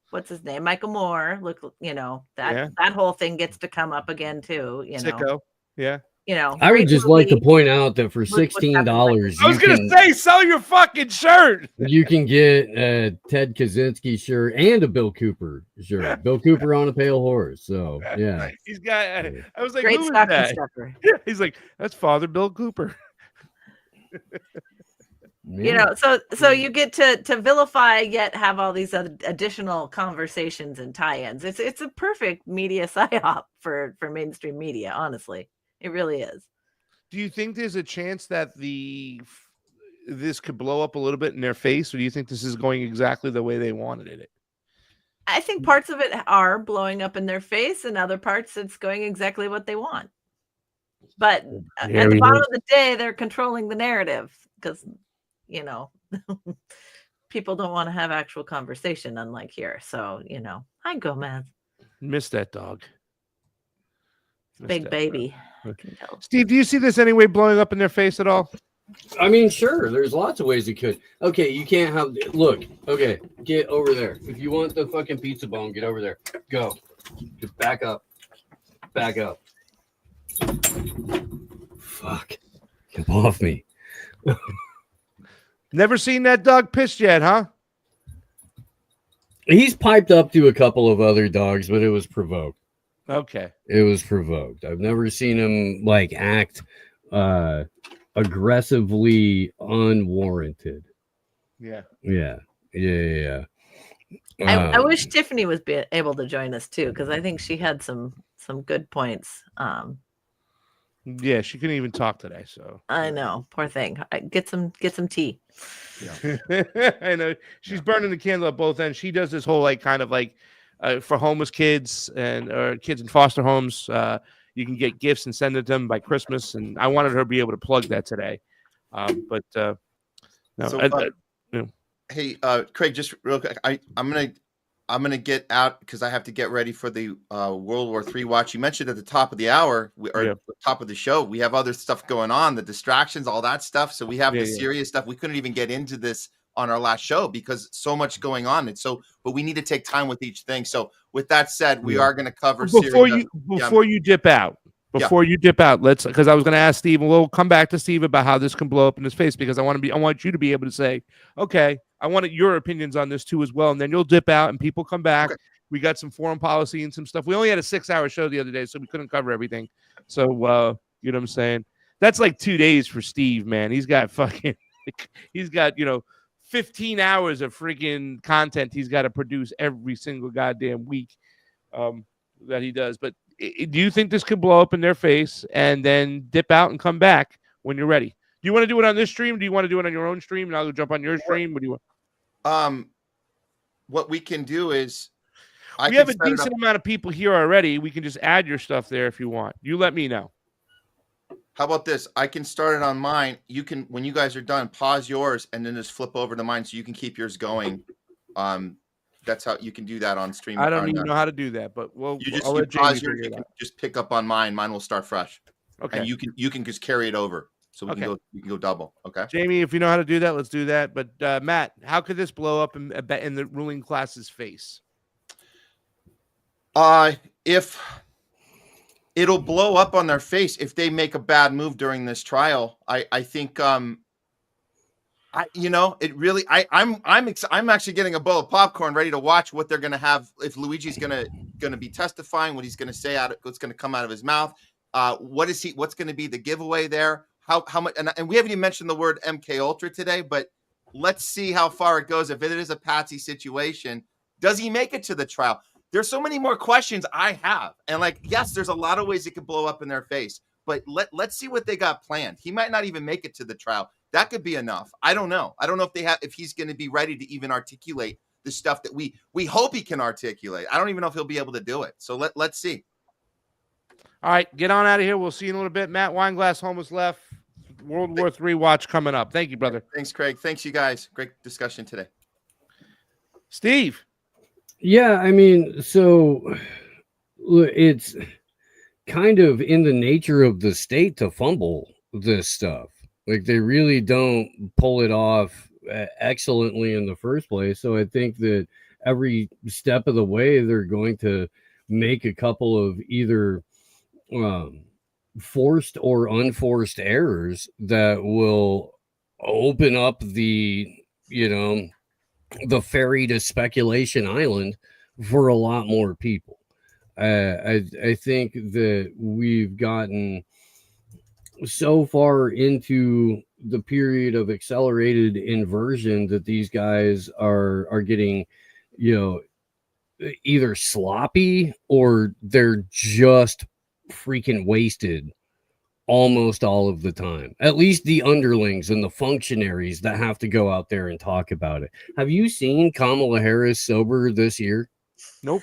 what's his name? Michael Moore. Look, that whole thing gets to come up again too. Sicko. Yeah. I would just like to point out that for $16, I was gonna say, sell your fucking shirt. You can get a Ted Kaczynski shirt and a Bill Cooper shirt. Bill Cooper on a pale horse. So yeah, he's got. I was like, great who is stocking that? stuffer. He's like, that's Father Bill Cooper. So you get to vilify yet have all these additional conversations and tie-ins. It's a perfect media psyop for mainstream media. Honestly. It really is. Do you think there's a chance that this could blow up a little bit in their face, or do you think this is going exactly the way they wanted it? I think parts of it are blowing up in their face, and other parts it's going exactly what they want. But at the bottom of the day, they're controlling the narrative because, people don't want to have actual conversation, unlike here. So, hi, Gomez. Miss that dog. Big baby. Steve, do you see this anyway blowing up in their face at all? I mean, sure. There's lots of ways it could. Okay, you can't have. Look. Okay, get over there. If you want the fucking pizza bone, get over there. Go. Just back up. Back up. Fuck. Get off me. Never seen that dog pissed yet, huh? He's piped up to a couple of other dogs, but it was provoked. Okay. It was provoked. I've never seen him act aggressively unwarranted. Yeah. I wish Tiffany was able to join us too, because I think she had some good points. Yeah, she couldn't even talk today. So I know, poor thing. Get some tea. Yeah. I know she's burning the candle at both ends. She does this whole for homeless kids or kids in foster homes. You can get gifts and send it to them by Christmas. And I wanted her to be able to plug that today. Hey, Craig, just real quick. I'm gonna get out because I have to get ready for the World War III watch. You mentioned at the top of the hour the top of the show, we have other stuff going on, the distractions, all that stuff. So we have the serious stuff. We couldn't even get into this on our last show because so much going on. But we need to take time with each thing. So with that said, we are going to cover before you dip out. Before you dip out, because I was going to ask Steve, and we'll come back to Steve about how this can blow up in his face, because I want you to be able to say, okay, I wanted your opinions on this too as well, and then you'll dip out and people come back. Okay. We got some foreign policy and some stuff. We only had a 6-hour show the other day, so we couldn't cover everything. So you know what I'm saying? That's like 2 days for Steve, man. He's got 15 hours of freaking content he's got to produce every single goddamn week that he does. But do you think this could blow up in their face and then dip out and come back when you're ready? Do you want to do it on this stream? Do you want to do it on your own stream? And I'll jump on your stream. What do you want? What we can do is we have a decent amount of people here already. We can just add your stuff there if you want. You let me know. How about this? I can start it on mine. You can, when you guys are done, pause yours and then just flip over to mine so you can keep yours going. That's how you can do that on stream. I don't even know how to do that, but I'll let pause yours. You can just pick up on mine. Mine will start fresh. Okay. And you can just carry it over. So we can go double. Okay. Jayme, if you know how to do that, let's do that. But Matt, how could this blow up in the ruling class's face? If it'll blow up on their face if they make a bad move during this trial, I think it really I'm actually getting a bowl of popcorn ready to watch what they're gonna have if Luigi's gonna be testifying, what he's gonna say what's gonna come out of his mouth. What's gonna be the giveaway there? How much, and we haven't even mentioned the word MK Ultra today, but let's see how far it goes. If it is a patsy situation, does he make it to the trial? There's so many more questions I have. And yes, there's a lot of ways it could blow up in their face, but let's see what they got planned. He might not even make it to the trial. That could be enough. I don't know. I don't know if he's going to be ready to even articulate the stuff that we hope he can articulate. I don't even know if he'll be able to do it. So let's see. All right, get on out of here. We'll see you in a little bit. Matt Weinglass, Homeless Left, World War III watch coming up. Thank you, brother. Thanks, Craig. Thanks, you guys. Great discussion today. Steve. Yeah, I mean, so it's kind of in the nature of the state to fumble this stuff. Like, they really don't pull it off excellently in the first place. So I think that every step of the way, they're going to make a couple of either forced or unforced errors that will open up the ferry to Speculation Island for a lot more people. I think that we've gotten so far into the period of accelerated inversion that these guys are getting, either sloppy or they're just freaking wasted almost all of the time. At least the underlings and the functionaries that have to go out there and talk about it. Have you seen Kamala Harris sober this year? Nope.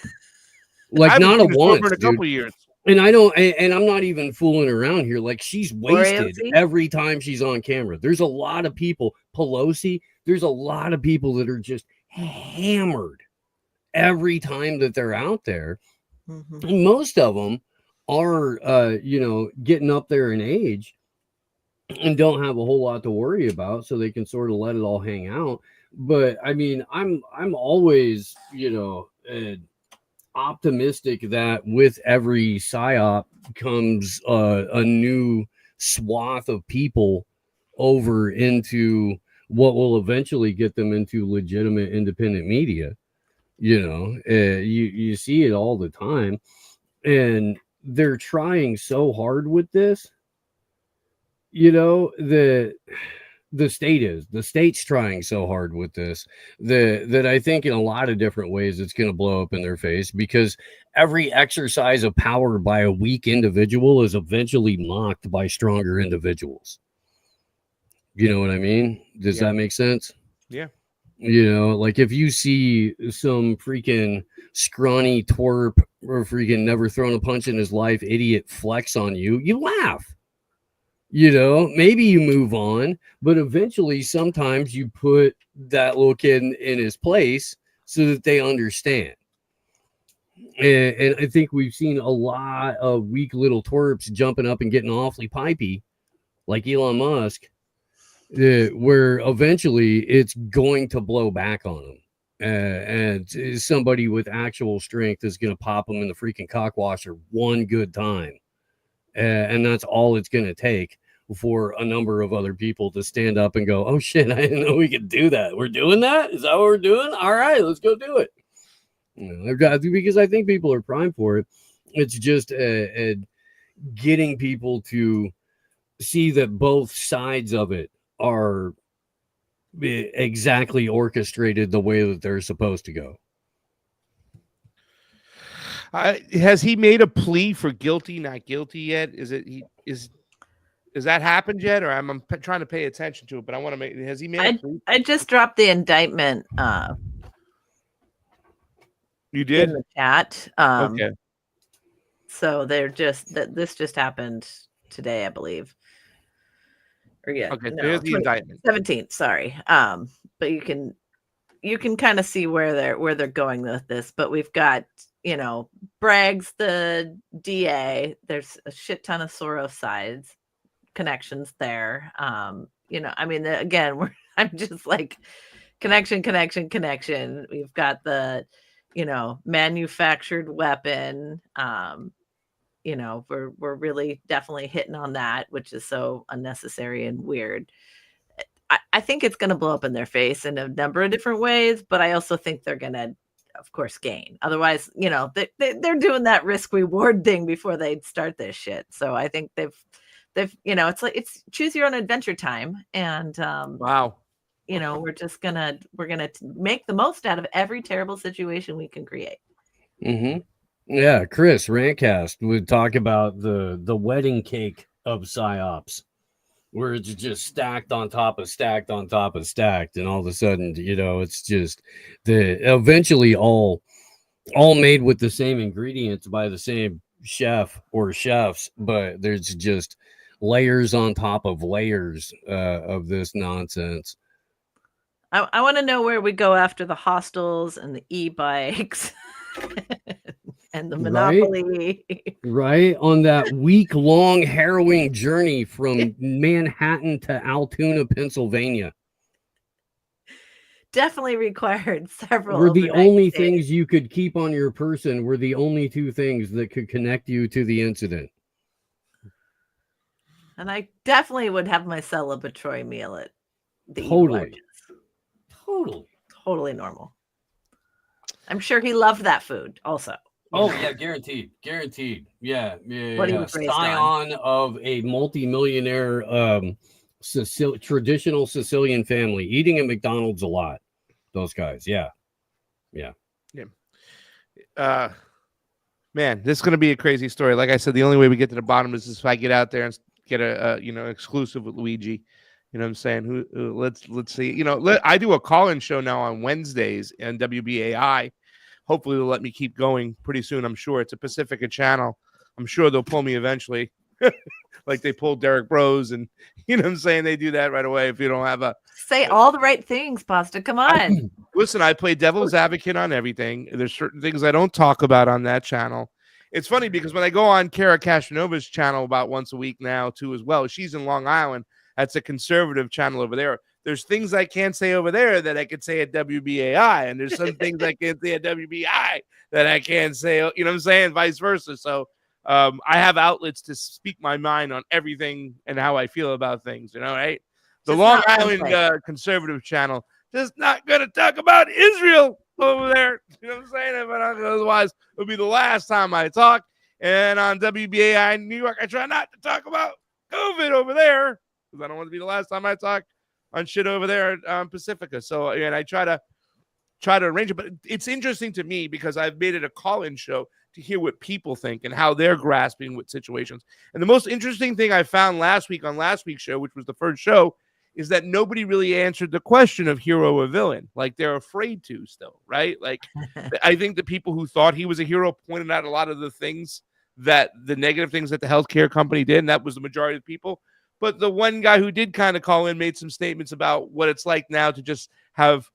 Like, not a once, in a couple years. And I'm not even fooling around here. Like, she's wasted every time she's on camera. There's a lot of people, Pelosi, there's a lot of people that are just hammered every time that they're out there. Mm-hmm. And most of them are, getting up there in age and don't have a whole lot to worry about, so they can sort of let it all hang out. But I mean, I'm always, optimistic that with every psyop comes a new swath of people over into what will eventually get them into legitimate independent media. You see it all the time, and they're trying so hard with this. The state's trying so hard with this that I think in a lot of different ways it's going to blow up in their face, because every exercise of power by a weak individual is eventually mocked by stronger individuals. You know what I mean? Does that make sense? Yeah. Like, if you see some freaking scrawny twerp or freaking never thrown a punch in his life idiot flex on you, you laugh. Maybe you move on, but eventually sometimes you put that little kid in his place so that they understand. And I think we've seen a lot of weak little twerps jumping up and getting awfully pipey, like Elon Musk, where eventually it's going to blow back on them. And somebody with actual strength is going to pop them in the freaking cockwasher one good time. And that's all it's going to take for a number of other people to stand up and go, oh shit, I didn't know we could do that. We're doing that? Is that what we're doing? All right, let's go do it. Because I think people are primed for it. It's just getting people to see that both sides of it are exactly orchestrated the way that they're supposed to go. Has he made a plea for guilty, not guilty yet? Has that happened yet, or I'm trying to pay attention to it? But I want to make. Has he made a plea? I just dropped the indictment. You did in the chat. okay. So they're just that this just happened today, I believe. Or yeah, Okay, so no, here's the indictment. 17th, sorry. But you can kind of see where they're going with this. But we've got, Bragg's the DA. There's a shit ton of Soros sides connections there. Again, I'm just like connection. We've got the, manufactured weapon. We're really definitely hitting on that, which is so unnecessary and weird. I think it's going to blow up in their face in a number of different ways, but I also think they're going to, of course, gain. Otherwise, they're doing that risk reward thing before they start this shit. So I think they've, it's choose your own adventure time. And, wow. We're going to make the most out of every terrible situation we can create. Mm-hmm. Yeah. Chris Rantcast would talk about the wedding cake of PsyOps, where it's just stacked on top of stacked on top of stacked. And all of a sudden, it's just eventually all made with the same ingredients by the same chef or chefs, but there's just layers on top of layers of this nonsense. I want to know where we go after the hostels and the e-bikes and the Monopoly. Right? On that week-long harrowing journey from Manhattan to Altoona, Pennsylvania. Definitely required several. Were the only days. things you could keep on your person were the only two things that could connect you to the incident. And I definitely would have my celebratory meal at the Totally normal. I'm sure he loved that food also. Oh yeah, guaranteed. Yeah. What he was raised scion of a multi-millionaire traditional Sicilian family, eating at McDonald's a lot. Those guys, yeah. Man, this is going to be a crazy story. Like I said, the only way we get to the bottom is if I get out there and get a exclusive with Luigi. You know what I'm saying? Let's see. I do a call-in show now on Wednesdays on WBAI. Hopefully they'll let me keep going pretty soon. I'm sure it's a Pacifica channel. I'm sure they'll pull me eventually. Like they pulled Derek Bros, and you know what I'm saying? They do that right away if you don't have say all the right things, Pasta. Come on. Listen, I play devil's advocate on everything. There's certain things I don't talk about on that channel. It's funny because when I go on Kara Cashanova's channel about once a week now too as well, she's in Long Island. That's a conservative channel over there. There's things I can't say over there that I could say at WBAI, and there's some things I can't say at WBI that I can't say, you know what I'm saying, vice versa. So I have outlets to speak my mind on everything and how I feel about things, right? The Long Island conservative channel just not going to talk about Israel over there. You know what I'm saying? But otherwise, it'll be the last time I talk. And on WBAI in New York, I try not to talk about COVID over there, because I don't want to be the last time I talk on shit over there on Pacifica. So, and I try to arrange it. But it's interesting to me because I've made it a call-in show to hear what people think and how they're grasping with situations. And the most interesting thing I found last week on last week's show, which was the first show, is that nobody really answered the question of hero or villain. Like they're afraid to still, right? Like I think the people who thought he was a hero pointed out a lot of the things the negative things that the healthcare company did. And that was the majority of the people. But the one guy who did kind of call in made some statements about what it's like now to just have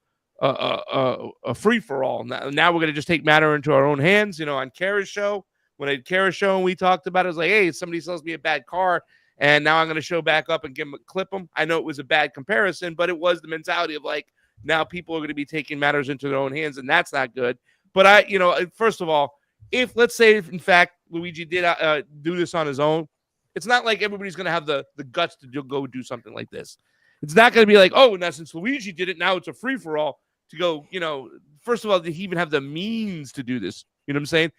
a free-for-all. Now we're going to just take matter into our own hands. On Kara's show, when I did Kara's show and we talked about it, it was like, hey, somebody sells me a bad car, and now I'm going to show back up and clip them. I know it was a bad comparison, but it was the mentality of like, now people are going to be taking matters into their own hands, and that's not good. But first of all, if let's say, in fact, Luigi did do this on his own, it's not like everybody's going to have the guts to go do something like this. It's not going to be like, oh, now since Luigi did it, now it's a free-for-all to go, first of all, did he even have the means to do this? You know what I'm saying?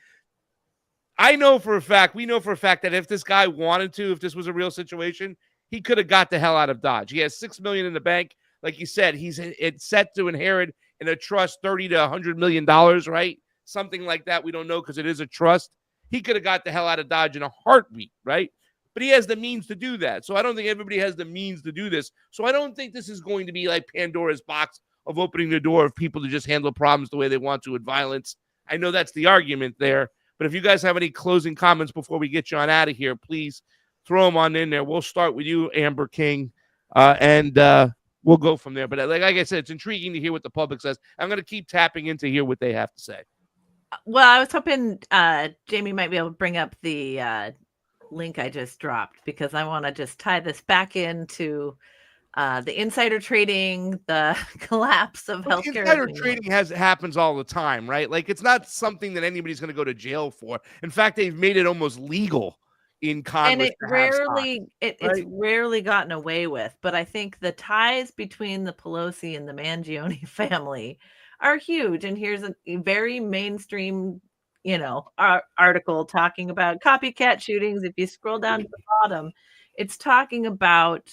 we know for a fact that if this guy wanted to, if this was a real situation, he could have got the hell out of Dodge. He has $6 million in the bank. Like you said, it's set to inherit in a trust $30 to $100 million, right? something like that. We don't know because it is a trust. He could have got the hell out of Dodge in a heartbeat, right? But he has the means to do that. So I don't think everybody has the means to do this. So I don't think this is going to be like Pandora's box of opening the door of people to just handle problems the way they want to with violence. I know that's the argument there. But if you guys have any closing comments before we get you on out of here, please throw them on in there. We'll start with you, Amber King, and we'll go from there. But like I said, it's intriguing to hear what the public says. I'm going to keep tapping in to hear what they have to say. Well, I was hoping Jayme might be able to bring up the link I just dropped, because I want to just tie this back into the insider trading, the collapse of healthcare. Insider trading happens all the time, right? Like, it's not something that anybody's going to go to jail for. In fact, they've made it almost legal in Congress. And it's rarely gotten away with. But I think the ties between the Pelosi and the Mangione family are huge. And here's a very mainstream, article talking about copycat shootings. If you scroll down to the bottom, it's talking about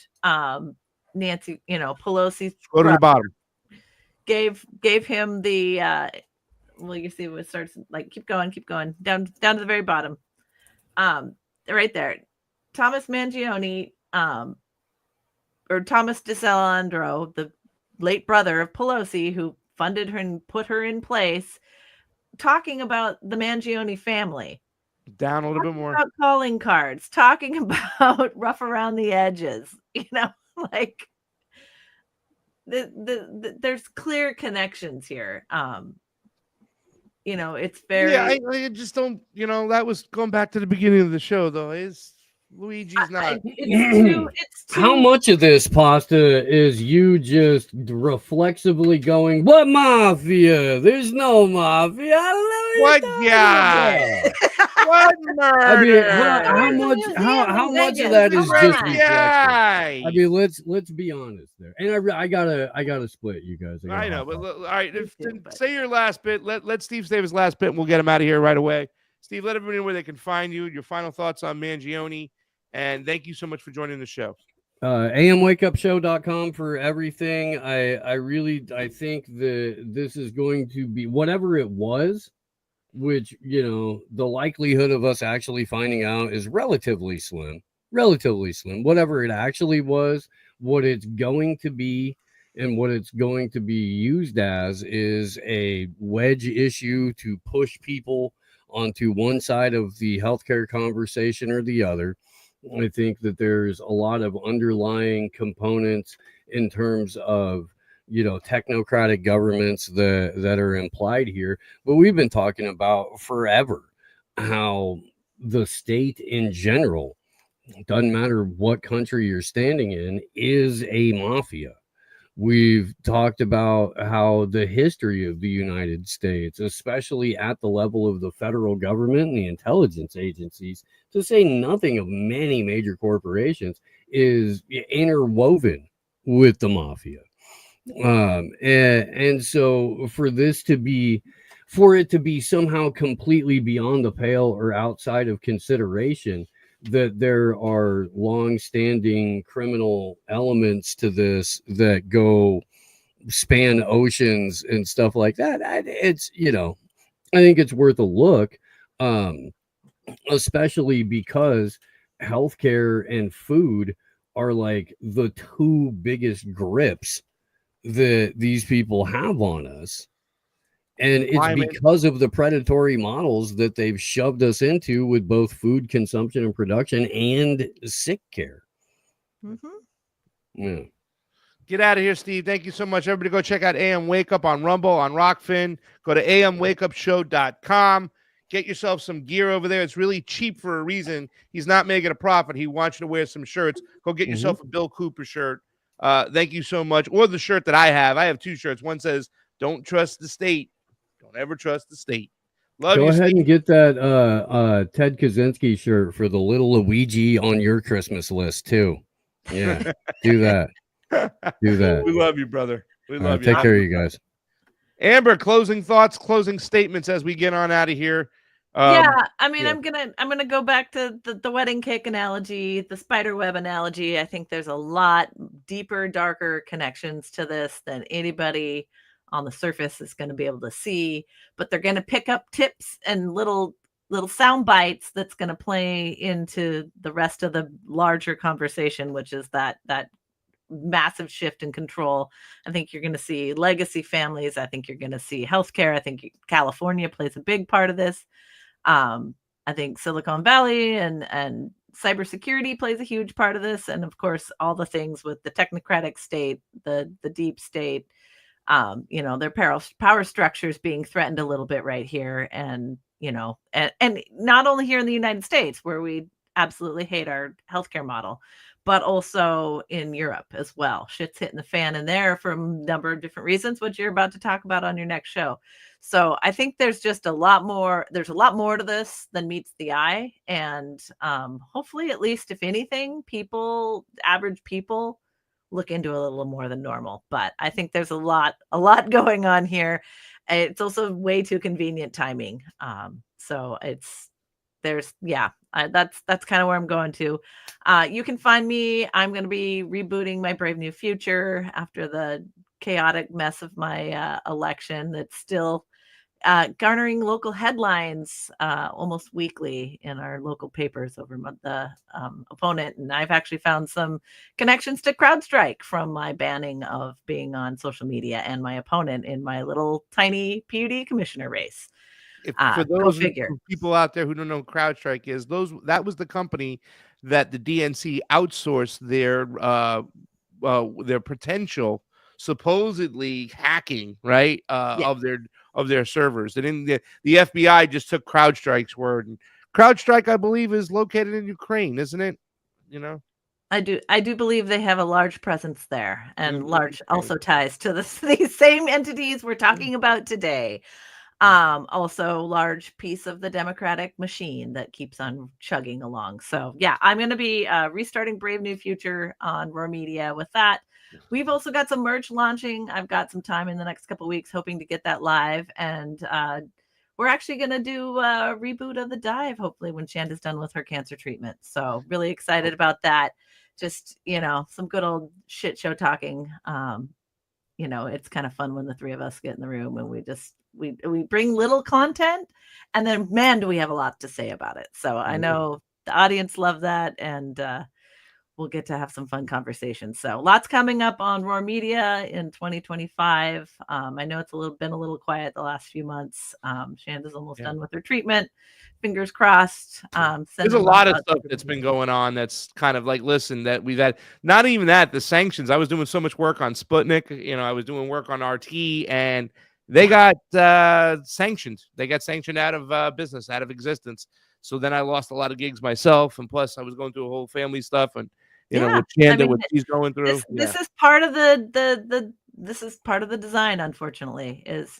Nancy, Pelosi's go to the bottom. Gave him the well, you see what starts like keep going down to the very bottom. Right there. Thomas Mangione, or Thomas DeSalandro, the late brother of Pelosi, who funded her and put her in place, talking about the Mangione family. Down a little bit more. About calling cards, talking about rough around the edges, like there's clear connections here. It's very. Yeah, I just don't. That was going back to the beginning of the show, though. Luigi's not. It's too. How much of this pasta is you just reflexively going, "What mafia? There's no mafia." I don't know what guy? What murder? I mean, how much of that is just reflexive? I mean, let's be honest there. And I gotta split you guys. I know, but all right. Say your last bit. Let Steve say his last bit, and we'll get him out of here right away. Steve, let everybody know where they can find you. Your final thoughts on Mangione, and thank you so much for joining the show. amwakeupshow.com for everything. I think this is going to be whatever it was, which, the likelihood of us actually finding out is relatively slim, whatever it actually was, what it's going to be and what it's going to be used as is a wedge issue to push people onto one side of the healthcare conversation or the other. I think that there's a lot of underlying components in terms of, technocratic governments that are implied here. But we've been talking about forever how the state in general, doesn't matter what country you're standing in, is a mafia. We've talked about how the history of the United States, especially at the level of the federal government and the intelligence agencies, to say nothing of many major corporations, is interwoven with the mafia. And so for it to be somehow completely beyond the pale or outside of consideration that there are long-standing criminal elements to this that span oceans and stuff like that, it's, I think it's worth a look, especially because healthcare and food are like the two biggest grips that these people have on us. And it's because of the predatory models that they've shoved us into with both food consumption and production and sick care. Mm-hmm. Yeah. Get out of here, Steve. Thank you so much. Everybody go check out AM Wake Up on Rumble, on Rockfin. Go to amwakeupshow.com. Get yourself some gear over there. It's really cheap for a reason. He's not making a profit. He wants you to wear some shirts. Go get yourself a Bill Cooper shirt. Thank you so much. Or the shirt that I have. I have two shirts. One says, "Don't trust the state. Don't ever trust the state." Love you. Go ahead and get that Ted Kaczynski shirt for the little Luigi on your Christmas list too. Yeah, do that. Do that. We love you, brother. We love you. Take care of you guys. Amber, closing thoughts, closing statements as we get on out of here. I'm gonna go back to the wedding cake analogy, the spider web analogy. I think there's a lot deeper, darker connections to this than anybody on the surface is going to be able to see, but they're going to pick up tips and little sound bites that's going to play into the rest of the larger conversation, which is that massive shift in control. I think you're going to see legacy families. I think you're going to see healthcare. I think California plays a big part of this. I think Silicon Valley and cybersecurity plays a huge part of this. And of course, all the things with the technocratic state, the deep state, their power structures being threatened a little bit right here. And, and not only here in the United States, where we absolutely hate our healthcare model, but also in Europe as well. Shit's hitting the fan in there for a number of different reasons, which you're about to talk about on your next show. So I think there's just a lot more to this than meets the eye. And hopefully, at least if anything, average people look into a little more than normal. But I think there's a lot going on here. It's also way too convenient timing. That's kind of where I'm going to. You can find me. I'm going to be rebooting my Brave New Future after the chaotic mess of my election that's still garnering local headlines almost weekly in our local papers over the opponent. And I've actually found some connections to CrowdStrike from my banning of being on social media and my opponent in my little tiny PUD commissioner race. For those people out there who don't know what CrowdStrike is, that was the company that the DNC outsourced their potential supposedly hacking, right? Of their servers. And the FBI just took CrowdStrike's word. And CrowdStrike, I believe, is located in Ukraine, isn't it? I do believe they have a large presence there, and large also ties to these same entities we're talking about today. Also large piece of the Democratic machine that keeps on chugging along. So yeah, I'm going to be restarting Brave New Future on Roar Media with that. We've also got some merch launching. I've got some time in the next couple of weeks hoping to get that live. And we're actually going to do a reboot of The Dive, hopefully when Shanda's done with her cancer treatment. So really excited about that. Just, some good old shit show talking. It's kind of fun when the three of us get in the room and we bring little content, and then, man, do we have a lot to say about it. So I know the audience love that, and we'll get to have some fun conversations. So lots coming up on Roar Media in 2025. I know it's been a little quiet the last few months. Shanda's almost done with her treatment. Fingers crossed. There's a lot of stuff that's been going on that's kind of like, listen, that we've had, not even that, the sanctions. I was doing so much work on Sputnik. I was doing work on RT, and they got sanctioned. They got sanctioned out of business, out of existence. So then I lost a lot of gigs myself, and plus I was going through a whole family stuff, and with Shanda, what she's going through. This is part of this is part of the design, unfortunately, is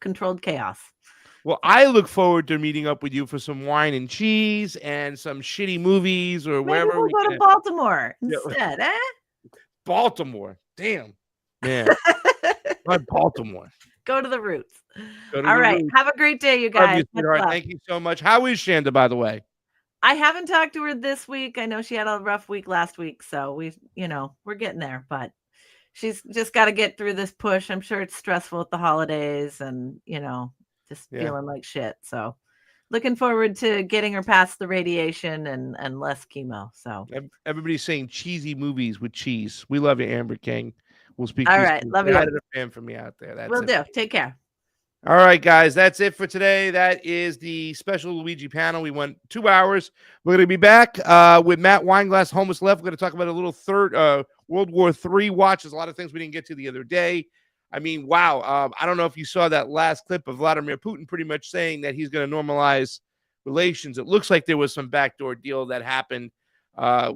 controlled chaos. Well, I look forward to meeting up with you for some wine and cheese and some shitty movies or wherever. We'll go to Baltimore instead, Baltimore, damn, man. Baltimore. Go to the roots. All right. Roots. Have a great day, you guys. Thank you so much. How is Shanda, by the way? I haven't talked to her this week. I know she had a rough week last week, so we're getting there, but she's just got to get through this push. I'm sure it's stressful at the holidays and, just feeling like shit. So looking forward to getting her past the radiation and less chemo. So everybody's saying cheesy movies with cheese. We love you, Amber King. We'll speak. All right. Love you. A fan from me out there. Will do. Take care. All right, guys. That's it for today. That is the special Luigi panel. We went 2 hours. We're going to be back with Matt Weinglass, Homeless Left. We're going to talk about a little World War III watch. There's a lot of things we didn't get to the other day. I mean, wow. I don't know if you saw that last clip of Vladimir Putin pretty much saying that he's going to normalize relations. It looks like there was some backdoor deal that happened,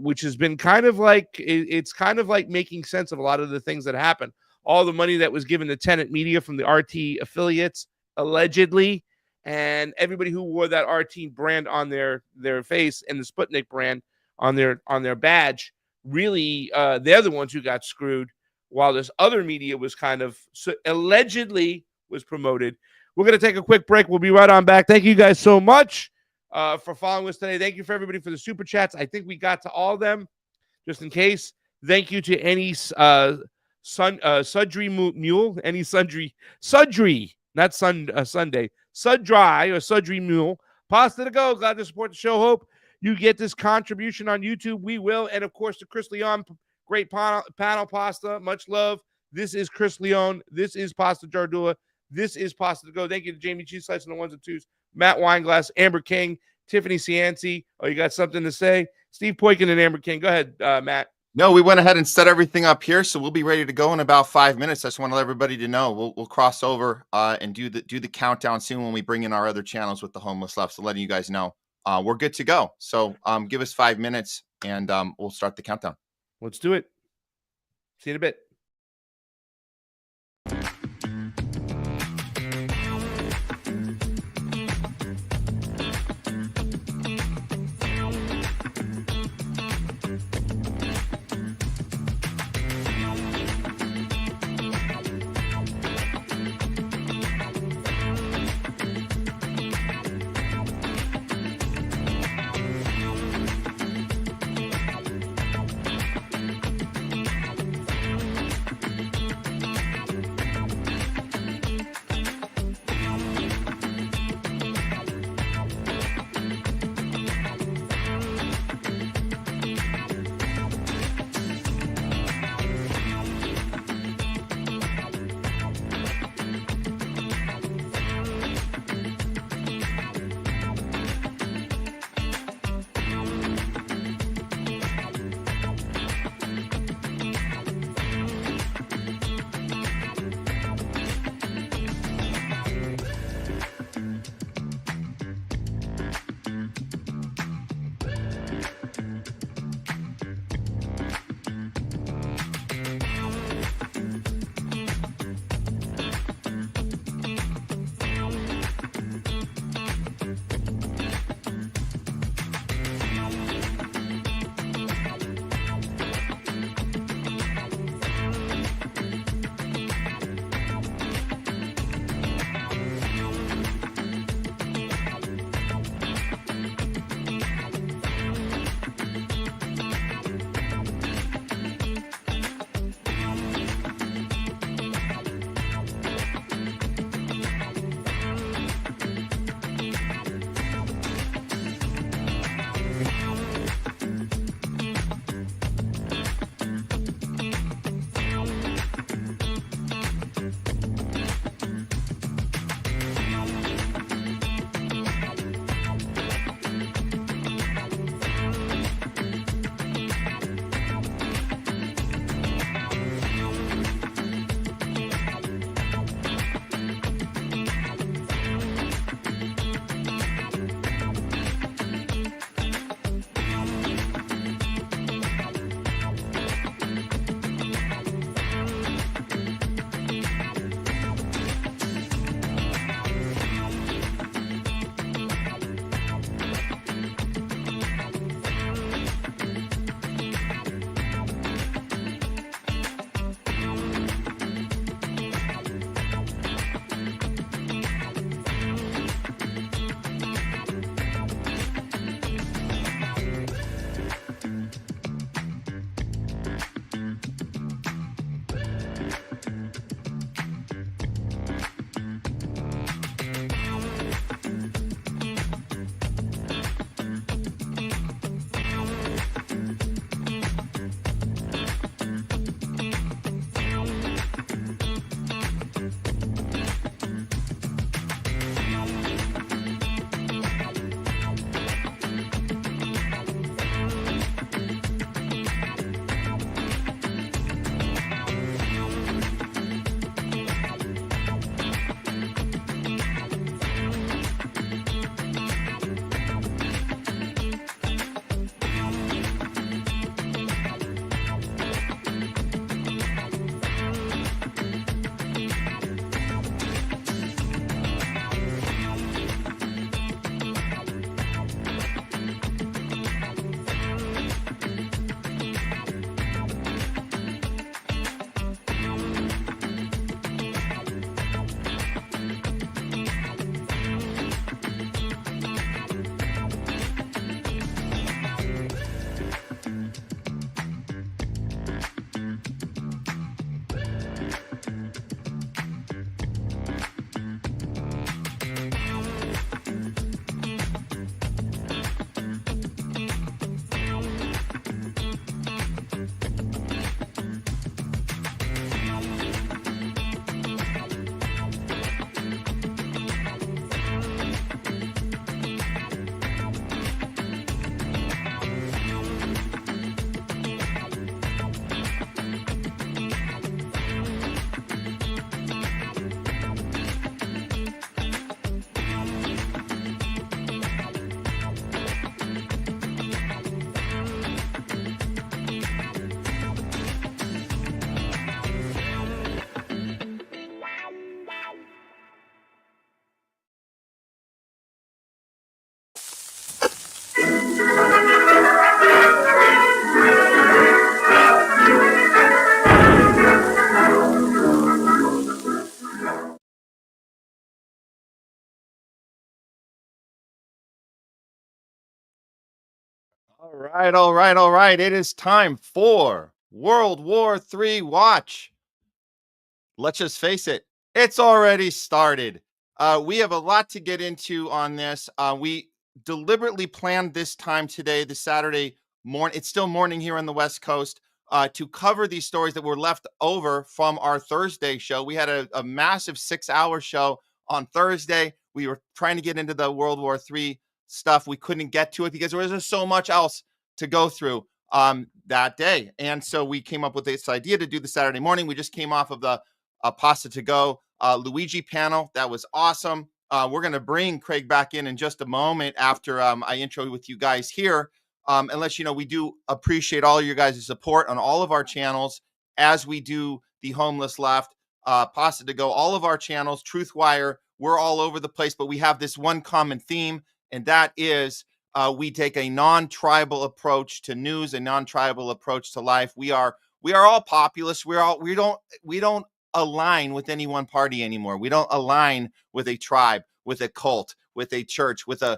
which has been kind of like, it's kind of like making sense of a lot of the things that happened. All the money that was given to Tenet Media from the RT affiliates, allegedly, and everybody who wore that RT brand on their face and the Sputnik brand on their badge, really, they're the ones who got screwed, while this other media was kind of allegedly was promoted. We're going to take a quick break. We'll be right on back. Thank you guys so much for following us today. Thank you for everybody for the super chats. I think we got to all of them, just in case. Thank you to any Sudry Mule, any Sudry, not Sunday, Sudry or Sudry Mule, pasta to go. Glad to support the show. Hope you get this contribution on YouTube. We will. And of course, the Chris Leon, great panel pasta. Much love. This is Chris Leon. This is Pasta Jardula. This is Pasta to Go. Thank you to Jayme CheeseSlice on the ones and twos, Matt Weinglass, Amber King, Tiffany Cianci. Oh, you got something to say? Steve Poikonen and Amber King. Go ahead, Matt. No, we went ahead and set everything up here, so we'll be ready to go in about 5 minutes. I just want to let everybody to know we'll cross over and do the countdown soon when we bring in our other channels with the homeless left. So letting you guys know we're good to go. So give us 5 minutes and we'll start the countdown. Let's do it. See you in a bit. All right. It is time for World War III Watch. Let's just face it, it's already started. We have a lot to get into on this. We deliberately planned this time today, the Saturday morning. It's still morning here on the West Coast, to cover these stories that were left over from our Thursday show. We had a massive 6-hour show on Thursday. We were trying to get into the World War III stuff. We couldn't get to it because there was just so much else to go through that day. And so we came up with this idea to do the Saturday morning. We just came off of the Pasta to Go Luigi panel. That was awesome. We're going to bring Craig back in just a moment after I intro with you guys here. And let you know, we do appreciate all of your guys' support on all of our channels as we do the Homeless Left, Pasta to Go, all of our channels, Truthwire. We're all over the place, but we have this one common theme, and that is we take a non-tribal approach to news, a non-tribal approach to life. We are all populists. We don't align with any one party anymore. We don't align with a tribe, with a cult, with a church, with an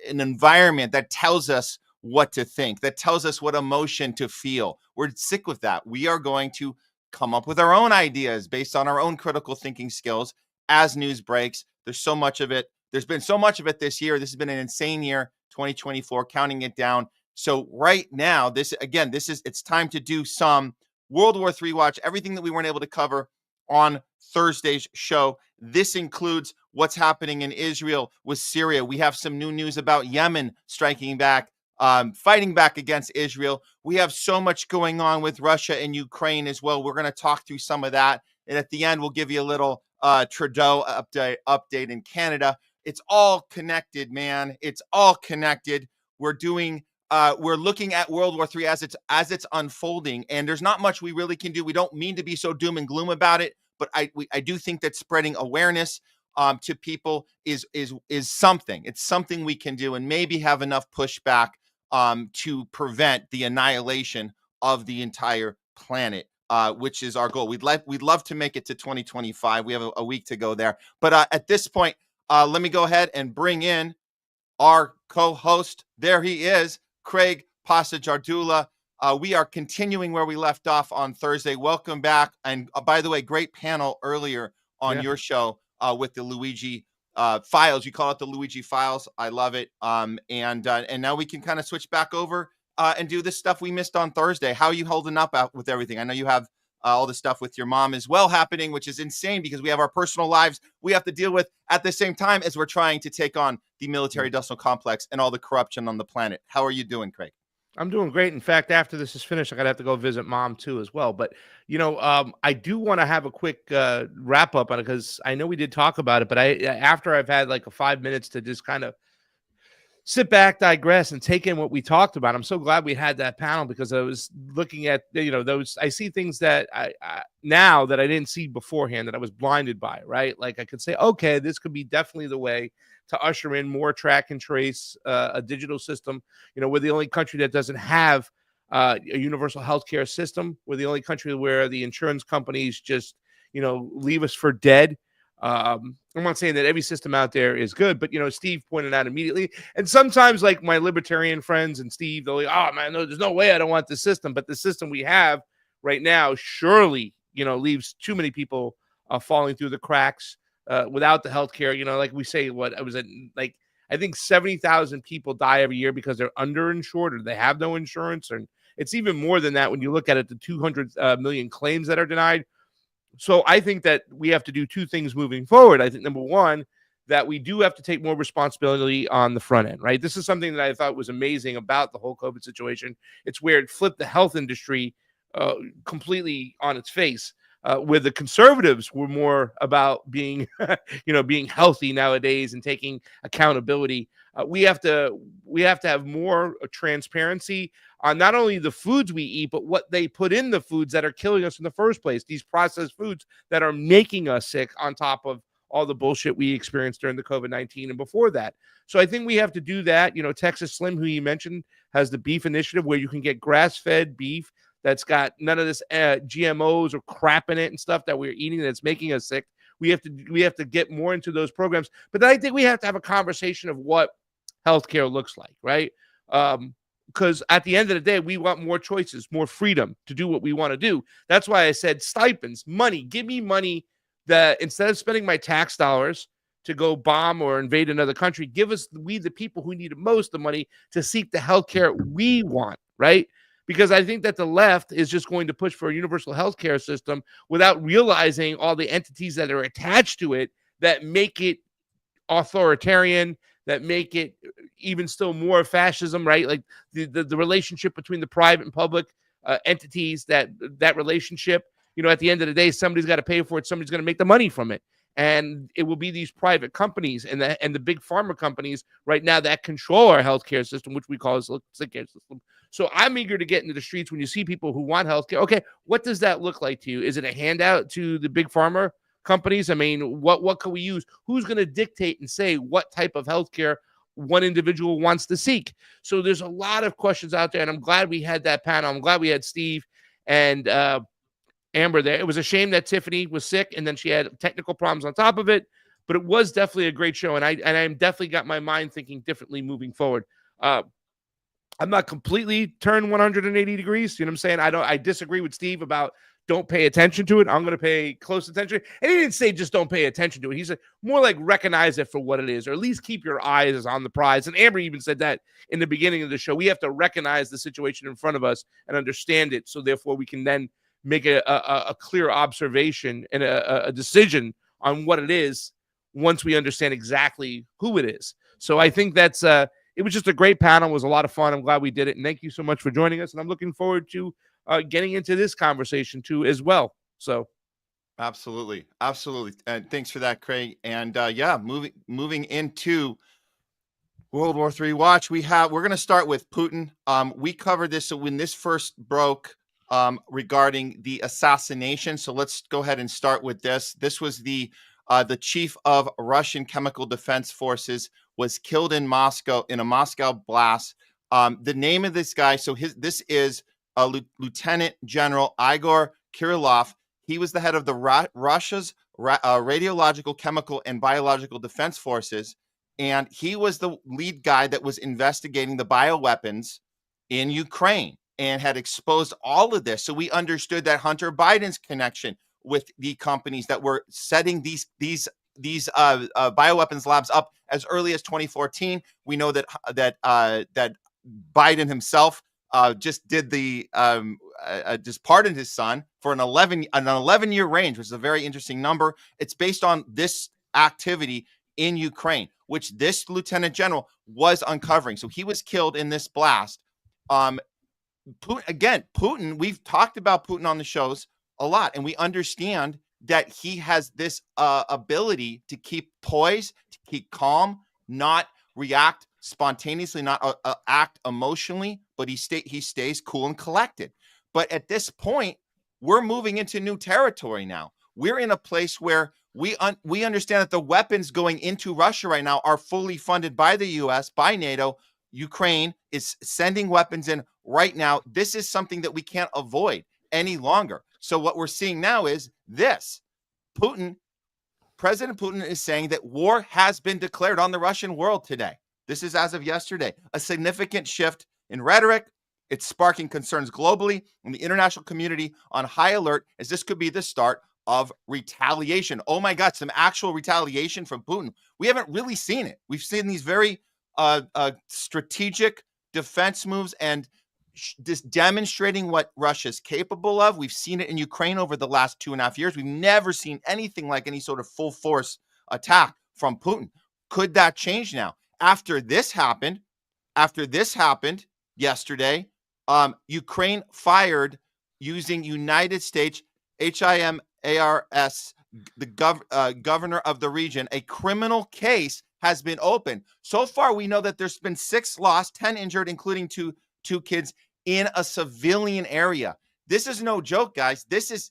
environment that tells us what to think, that tells us what emotion to feel. We're sick with that. We are going to come up with our own ideas based on our own critical thinking skills as news breaks. There's so much of it. There's been so much of it this year. This has been an insane year, 2024, counting it down. So right now, it's time to do some World War III watch, everything that we weren't able to cover on Thursday's show. This includes what's happening in Israel with Syria. We have some new news about Yemen striking back, fighting back against Israel. We have so much going on with Russia and Ukraine as well. We're going to talk through some of that. And at the end, we'll give you a little Trudeau update in Canada. It's all connected, man. It's all connected. We're looking at World War III as it's unfolding, and there's not much we really can do. We don't mean to be so doom and gloom about it, but I do think that spreading awareness to people is something. It's something we can do, and maybe have enough pushback to prevent the annihilation of the entire planet, which is our goal. We'd love to make it to 2025. We have a week to go there, but at this point, let me go ahead and bring in our co-host. There he is, Craig Pasta Jardula. We are continuing where we left off on Thursday. Welcome back. And by the way, great panel earlier on your show with the Luigi files. You call it the Luigi files. I love it. And now we can kind of switch back over and do this stuff we missed on Thursday. How are you holding up with everything? I know you have all the stuff with your mom as well happening, which is insane because we have our personal lives we have to deal with at the same time as we're trying to take on the military-industrial complex and all the corruption on the planet. How are you doing, Craig? I'm doing great. In fact, after this is finished, I gotta have to go visit mom too as well. But I do want to have a quick wrap up on it because I know we did talk about it. But after I've had like 5 minutes to just kind of sit back, digress, and take in what we talked about. I'm so glad we had that panel because I was looking at, those, I see things that I now that I didn't see beforehand that I was blinded by, right? Like I could say, okay, this could be definitely the way to usher in more track and trace, a digital system. We're the only country that doesn't have a universal healthcare system. We're the only country where the insurance companies just, leave us for dead. I'm not saying that every system out there is good, but Steve pointed out immediately, and sometimes like my libertarian friends and Steve, they're like, oh man, no, there's no way I don't want this system, but the system we have right now surely leaves too many people falling through the cracks without the healthcare. Like we say, I think 70,000 people die every year because they're underinsured or they have no insurance, and it's even more than that when you look at it, the 200 million claims that are denied. So I think that we have to do two things moving forward. I think number one, that we do have to take more responsibility on the front end, right? This is something that I thought was amazing about the whole COVID situation. It's where it flipped the health industry completely on its face, where the conservatives were more about being, being healthy nowadays and taking accountability. We have to have more transparency on not only the foods we eat, but what they put in the foods that are killing us in the first place. These processed foods that are making us sick on top of all the bullshit we experienced during the COVID-19 and before that. So I think we have to do that. Texas Slim, who you mentioned, has the beef initiative where you can get grass-fed beef that's got none of this GMOs or crap in it and stuff that we're eating that's making us sick. We have to get more into those programs. But then I think we have to have a conversation of what healthcare looks like, right? Because at the end of the day, we want more choices, more freedom to do what we want to do. That's why I said stipends, money. Give me money that instead of spending my tax dollars to go bomb or invade another country, give us, we the people who need it most, the money to seek the healthcare we want, right? Because I think that the left is just going to push for a universal healthcare system without realizing all the entities that are attached to it that make it authoritarian, that make it even still more fascism, right? Like the relationship between the private and public entities, that relationship, at the end of the day, somebody's got to pay for it. Somebody's going to make the money from it. And it will be these private companies and the big pharma companies right now that control our healthcare system, which we call the sick care system. So I'm eager to get into the streets when you see people who want healthcare. Okay, what does that look like to you? Is it a handout to the big pharma companies? I mean, what can we use? Who's going to dictate and say what type of healthcare one individual wants to seek? So there's a lot of questions out there, and I'm glad we had that panel. I'm glad we had Steve and Amber there. It was a shame that Tiffany was sick and then she had technical problems on top of it, but it was definitely a great show, and I'm definitely got my mind thinking differently moving forward. I'm not completely turned 180 degrees. You know what I'm saying? I disagree with Steve about don't pay attention to it. I'm going to pay close attention. And he didn't say just don't pay attention to it. He said more like recognize it for what it is, or at least keep your eyes on the prize. And Amber even said that in the beginning of the show. We have to recognize the situation in front of us and understand it, so therefore we can then make a clear observation and a decision on what it is once we understand exactly who it is. So I think that's it was just a great panel. It was a lot of fun. I'm glad we did it. And thank you so much for joining us. And I'm looking forward to getting into this conversation too as well. So absolutely. And thanks for that, Craig. And moving into World War III watch, we're going to start with Putin. We covered this. So when this first broke, regarding the assassination. So let's go ahead and start with this. This was the chief of Russian Chemical Defense Forces was killed in Moscow in a Moscow blast. The name of this guy, this is Lieutenant General Igor Kirillov. He was the head of the Russia's Radiological, Chemical, and Biological Defense Forces, and he was the lead guy that was investigating the bioweapons in Ukraine and had exposed all of this. So we understood that Hunter Biden's connection with the companies that were setting these bioweapons labs up as early as 2014. We know that Biden himself just did just pardoned his son for an 11-year range, which is a very interesting number. It's based on this activity in Ukraine, which this lieutenant general was uncovering. So he was killed in this blast. Putin, we've talked about Putin on the shows a lot, and we understand that he has this ability to keep poise, to keep calm, not react spontaneously, not act emotionally, but he stays cool and collected. But at this point, we're moving into new territory now. We're in a place where we understand that the weapons going into Russia right now are fully funded by the U.S., by NATO. Ukraine is sending weapons in right now. This is something that we can't avoid any longer. So what we're seeing now is this. President Putin is saying that war has been declared on the Russian world today. This is as of yesterday, a significant shift in rhetoric. It's sparking concerns globally and the international community on high alert, as this could be the start of retaliation. Oh my God, some actual retaliation from Putin. We haven't really seen it. We've seen these very strategic defense moves and just demonstrating what Russia's capable of. We've seen it in Ukraine over the last 2.5 years. We've never seen anything like any sort of full force attack from Putin. Could that change now? After this happened yesterday, Ukraine fired using United States HIMARS, the governor of the region. A criminal case has been opened. So far, we know that there's been 6 lost, 10 injured, including two kids in a civilian area. This is no joke, guys. This is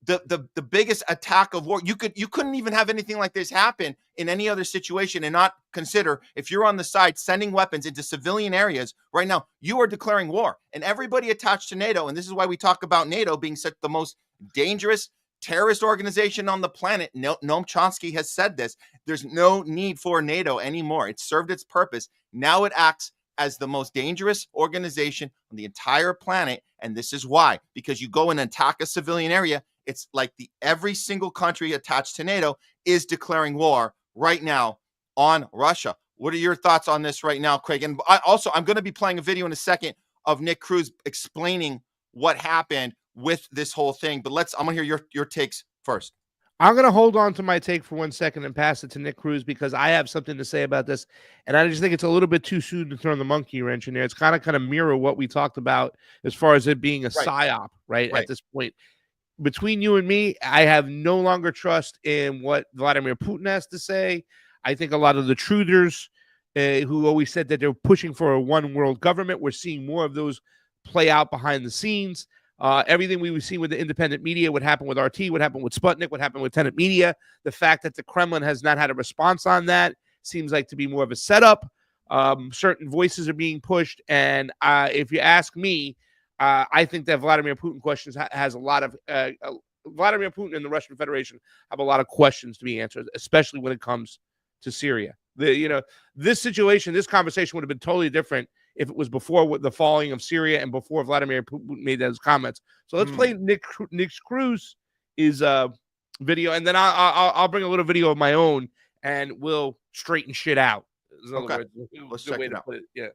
the biggest attack of war. You couldn't even have anything like this happen in any other situation and not consider, if you're on the side sending weapons into civilian areas right now, you are declaring war. And everybody attached to NATO, and this is why we talk about NATO being such the most dangerous terrorist organization on the planet. Noam Chomsky has said this. There's no need for NATO anymore. It's served its purpose. Now it acts as the most dangerous organization on the entire planet. And this is why, because you go and attack a civilian area, it's like every single country attached to NATO is declaring war right now on Russia. What are your thoughts on this right now, Craig? And I'm going to be playing a video in a second of Nick Cruz explaining what happened with this whole thing. But I'm going to hear your takes first. I'm going to hold on to my take for 1 second and pass it to Nick Cruz because I have something to say about this. And I just think it's a little bit too soon to throw the monkey wrench in there. It's kind of mirror what we talked about as far as it being a psyop, right? At this point. Between you and me, I have no longer trust in what Vladimir Putin has to say. I think a lot of the truthers who always said that they're pushing for a one world government, we're seeing more of those play out behind the scenes. Everything we were seeing with the independent media, what happened with RT, what happened with Sputnik, what happened with Tenet Media, the fact that the Kremlin has not had a response on that seems like to be more of a setup. Certain voices are being pushed. And if you ask me, I think that Vladimir Putin has a lot of Vladimir Putin and the Russian Federation have a lot of questions to be answered, especially when it comes to Syria. This situation, this conversation would have been totally different if it was before the falling of Syria and before Vladimir Putin made those comments. So let's play Nick Cruz video, and then I'll bring a little video of my own, and we'll straighten shit out. Okay. Let's check it out. Yeah.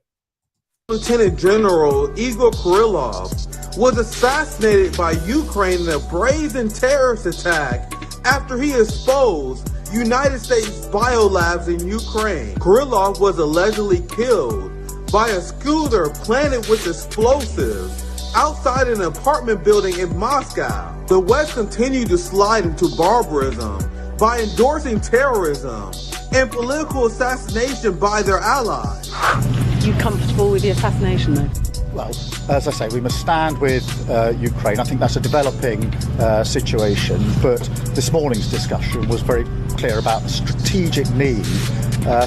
Lieutenant General Igor Kirillov was assassinated by Ukraine in a brazen terrorist attack after he exposed United States biolabs in Ukraine. Kirillov was allegedly killed by a scooter planted with explosives outside an apartment building in Moscow. The West continued to slide into barbarism by endorsing terrorism and political assassination by their allies. Are you comfortable with the assassination, though? Well, as I say, we must stand with Ukraine. I think that's a developing situation, but this morning's discussion was very clear about the strategic need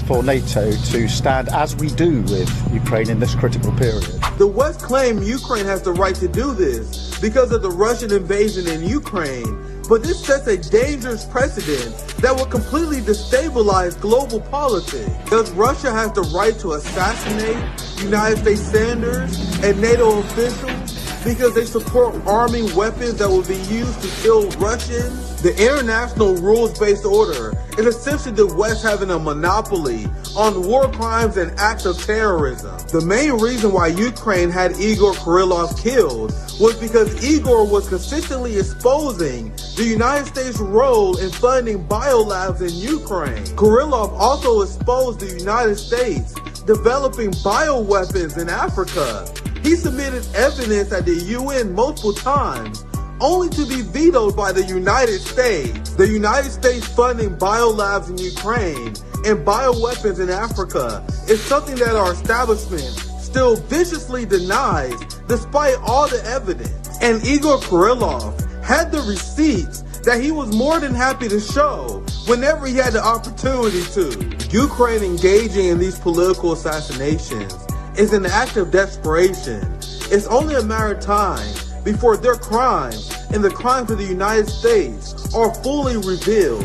for NATO to stand as we do with Ukraine in this critical period. The West claimed Ukraine has the right to do this because of the Russian invasion in Ukraine, but this sets a dangerous precedent that will completely destabilize global politics. Does Russia have the right to assassinate United States senators and NATO officials because they support arming weapons that will be used to kill Russians? The international rules-based order is essentially the West having a monopoly on war crimes and acts of terrorism. The main reason why Ukraine had Igor Kirillov killed was because Igor was consistently exposing the United States' role in funding biolabs in Ukraine. Kirillov also exposed the United States developing bioweapons in Africa. He submitted evidence at the UN multiple times, only to be vetoed by the United States. The United States funding biolabs in Ukraine and bioweapons in Africa is something that our establishment still viciously denies despite all the evidence. And Igor Kirillov had the receipts that he was more than happy to show whenever he had the opportunity to. Ukraine engaging in these political assassinations is an act of desperation. It's only a matter of time before their crimes and the crimes of the United States are fully revealed.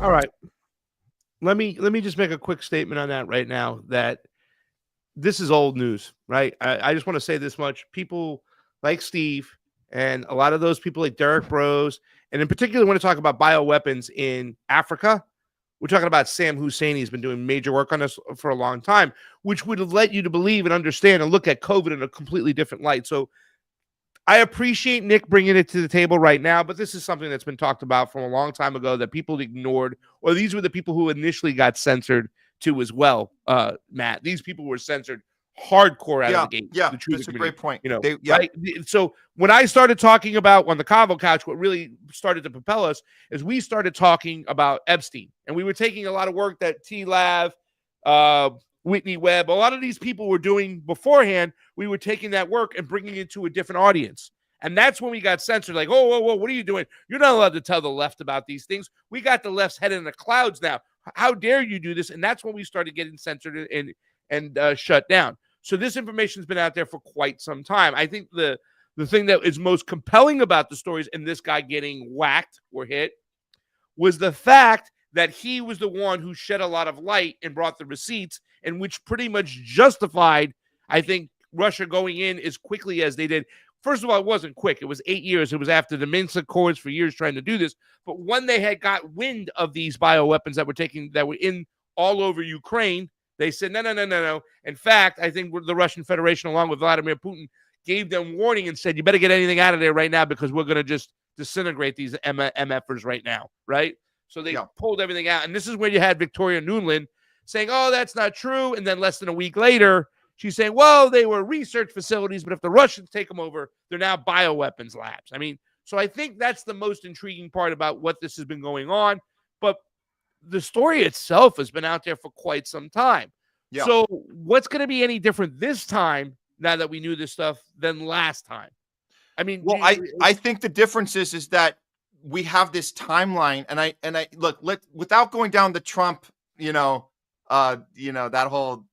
All right. Let me just make a quick statement on that right now, that this is old news, right? I just want to say this much. People like Steve and a lot of those people like Derek Bros, and in particular, when to talk about bioweapons in Africa, we're talking about Sam Husseini has been doing major work on this for a long time, which would have led you to believe and understand and look at COVID in a completely different light. So I appreciate Nick bringing it to the table right now, but this is something that's been talked about from a long time ago that people ignored, or these were the people who initially got censored too as well, Matt. These people were censored hardcore out of the gate. Yeah, that's a great point. You know, right? So when I started talking about on the Convo Couch, what really started to propel us is we started talking about Epstein, and we were taking a lot of work that T-Lav, Whitney Webb, a lot of these people were doing beforehand. We were taking that work and bringing it to a different audience. And that's when we got censored. Like, whoa, what are you doing? You're not allowed to tell the left about these things. We got the left's head in the clouds now. How dare you do this? And that's when we started getting censored and shut down. So this information has been out there for quite some time. I think the the thing that is most compelling about the stories and this guy getting whacked or hit was the fact that he was the one who shed a lot of light and brought the receipts, and which pretty much justified, I think, Russia going in as quickly as they did. First of all, it wasn't quick. It was 8 years. It was after the Minsk Accords for years trying to do this. But when they had got wind of these bioweapons that were in all over Ukraine, they said, no. In fact, I think the Russian Federation, along with Vladimir Putin, gave them warning and said, you better get anything out of there right now because we're going to just disintegrate these MFers right now, right? So they pulled everything out. And this is where you had Victoria Nuland saying, oh, that's not true. And then less than a week later, she's saying, well, they were research facilities, but if the Russians take them over, they're now bioweapons labs. I mean, so I think that's the most intriguing part about what this has been going on. But the story itself has been out there for quite some time. Yeah. So what's going to be any different this time now that we knew this stuff than last time? I mean, well, I think the difference is that we have this timeline, and I look, without going down the Trump, that whole,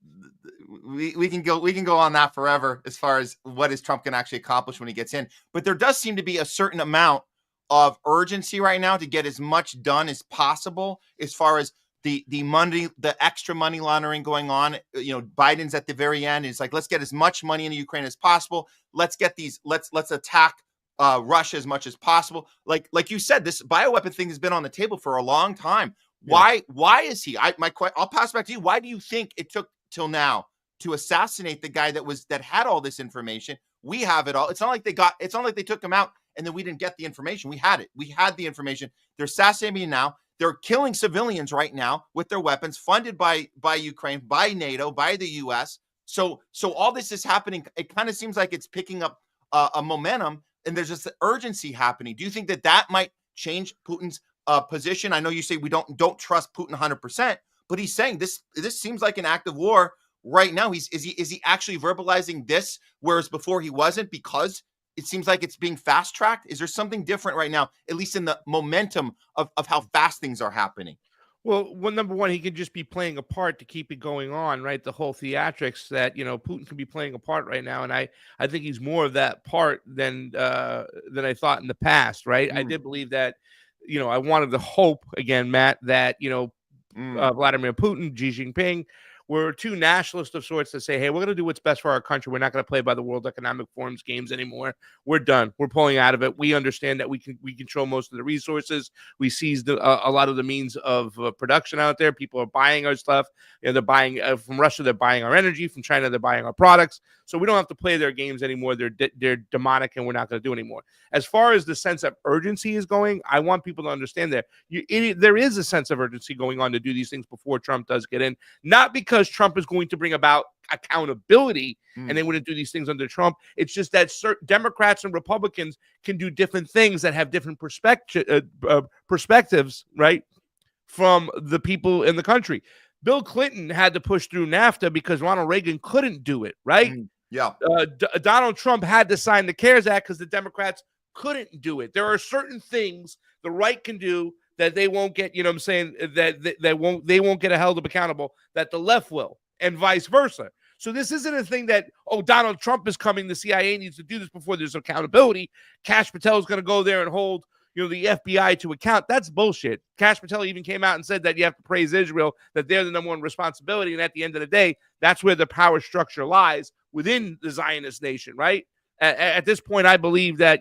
we can go on that forever as far as what is Trump going to actually accomplish when he gets in. But there does seem to be a certain amount of urgency right now to get as much done as possible as far as the money, the extra money laundering going on. Biden's at the very end. It's like, let's get as much money into Ukraine as possible. Let's get these, let's attack Russia as much as possible. Like you said, this bioweapon thing has been on the table for a long time. Yeah. Why is he? I'll pass back to you. Why do you think it took till now to assassinate the guy that had all this information? We have it all. It's not like they took him out and then we didn't get the information. We had it. We had the information. They're assassinating now. They're killing civilians right now with their weapons funded by Ukraine, by NATO, by the US. So all this is happening. It kind of seems like it's picking up a momentum, and there's just the urgency happening. Do you think that might change Putin's position? I know you say we don't trust Putin 100%, but he's saying this seems like an act of war right now. Is he actually verbalizing this, whereas before he wasn't, because it seems like it's being fast tracked? Is there something different right now, at least in the momentum of how fast things are happening? Well, number one, he could just be playing a part to keep it going on, right? The whole theatrics that, Putin can be playing a part right now. And I think he's more of that part than I thought in the past, right? I did believe that, I wanted to hope again, Matt, that, Vladimir Putin, Xi Jinping were two nationalists of sorts that say, hey, we're going to do what's best for our country. We're not going to play by the World Economic Forum's games anymore. We're done. We're pulling out of it. We understand that we control most of the resources. We seized a lot of the means of production out there. People are buying our stuff. They're buying from Russia. They're buying our energy. From China, they're buying our products. So we don't have to play their games anymore. They're demonic, and we're not going to do anymore. As far as the sense of urgency is going, I want people to understand that there is a sense of urgency going on to do these things before Trump does get in. Not because Trump is going to bring about accountability and they wouldn't do these things under Trump. It's just that certain Democrats and Republicans can do different things that have different perspectives, right, from the people in the country. Bill Clinton had to push through NAFTA because Ronald Reagan couldn't do it, right? Yeah. Donald Trump had to sign the CARES Act because the Democrats couldn't do it. There are certain things the right can do that they won't get, you know what I'm saying, that they won't get held accountable, that the left will, and vice versa. So this isn't a thing that, Donald Trump is coming, the CIA needs to do this before there's accountability. Kash Patel is going to go there and hold, the FBI to account. That's bullshit. Kash Patel even came out and said that you have to praise Israel, that they're the number one responsibility. And at the end of the day, that's where the power structure lies within the Zionist nation, right? At this point, I believe that,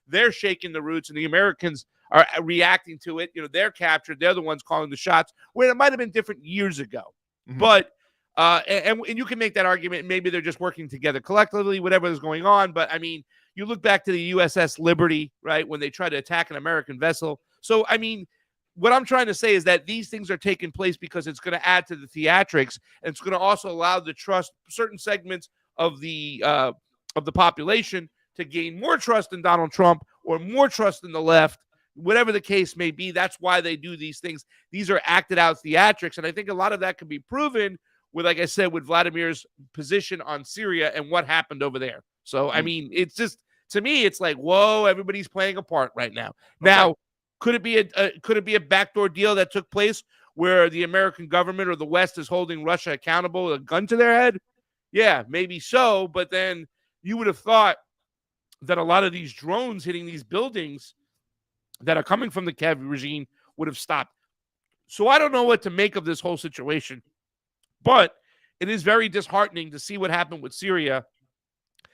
they're shaking the roots and the Americans are reacting to it. They're captured. They're the ones calling the shots, where it might have been different years ago. But and you can make that argument. Maybe they're just working together collectively, whatever is going on. But I mean, you look back to the USS Liberty, right, when they tried to attack an American vessel. So, I mean, what I'm trying to say is that these things are taking place because it's going to add to the theatrics, and it's going to also allow the trust certain segments of the population to gain more trust in Donald Trump or more trust in the left. Whatever the case may be, that's why they do these things. These are acted out theatrics, and I think a lot of that can be proven with, like I said, with Vladimir's position on Syria and what happened over there. So, I mean, it's just, to me, it's like, whoa, everybody's playing a part right now. Now, could it be a backdoor deal that took place where the American government or the West is holding Russia accountable, a gun to their head? Yeah, maybe so. But then you would have thought that a lot of these drones hitting these buildings that are coming from the Kiev regime would have stopped. So I don't know what to make of this whole situation, but it is very disheartening to see what happened with Syria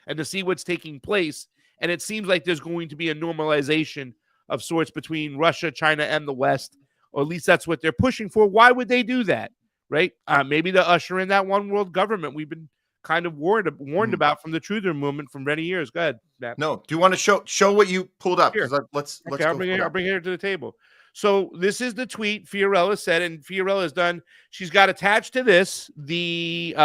and to see what's taking place. And it seems like there's going to be a normalization of sorts between Russia, China, and the West, or at least that's what they're pushing for. Why would they do that, right? Maybe to usher in that one world government we've been kind of warned about from the Truther movement for many years. Go ahead, Matt. No, do you want to show what you pulled up? Because let's I'll bring it to the table. So this is the tweet Fiorella said, and Fiorella has done. She's got attached to this the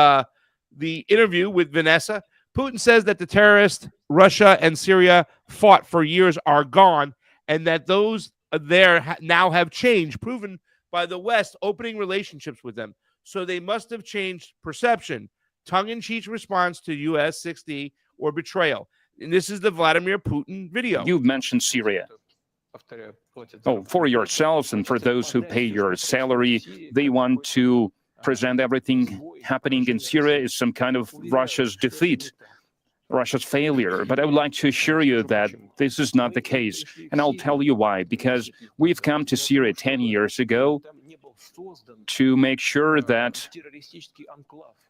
interview with Vanessa. Putin says that the terrorists Russia and Syria fought for years are gone, and that those there now have changed, proven by the West opening relationships with them. So they must have changed perception. Tongue-in-cheek response to U.S. 60 or betrayal. And this is the Vladimir Putin video. You've mentioned Syria. Oh, for yourselves and for those who pay your salary, they want to present everything happening in Syria as some kind of Russia's defeat, Russia's failure. But I would like to assure you that this is not the case. And I'll tell you why. Because we've come to Syria 10 years ago to make sure that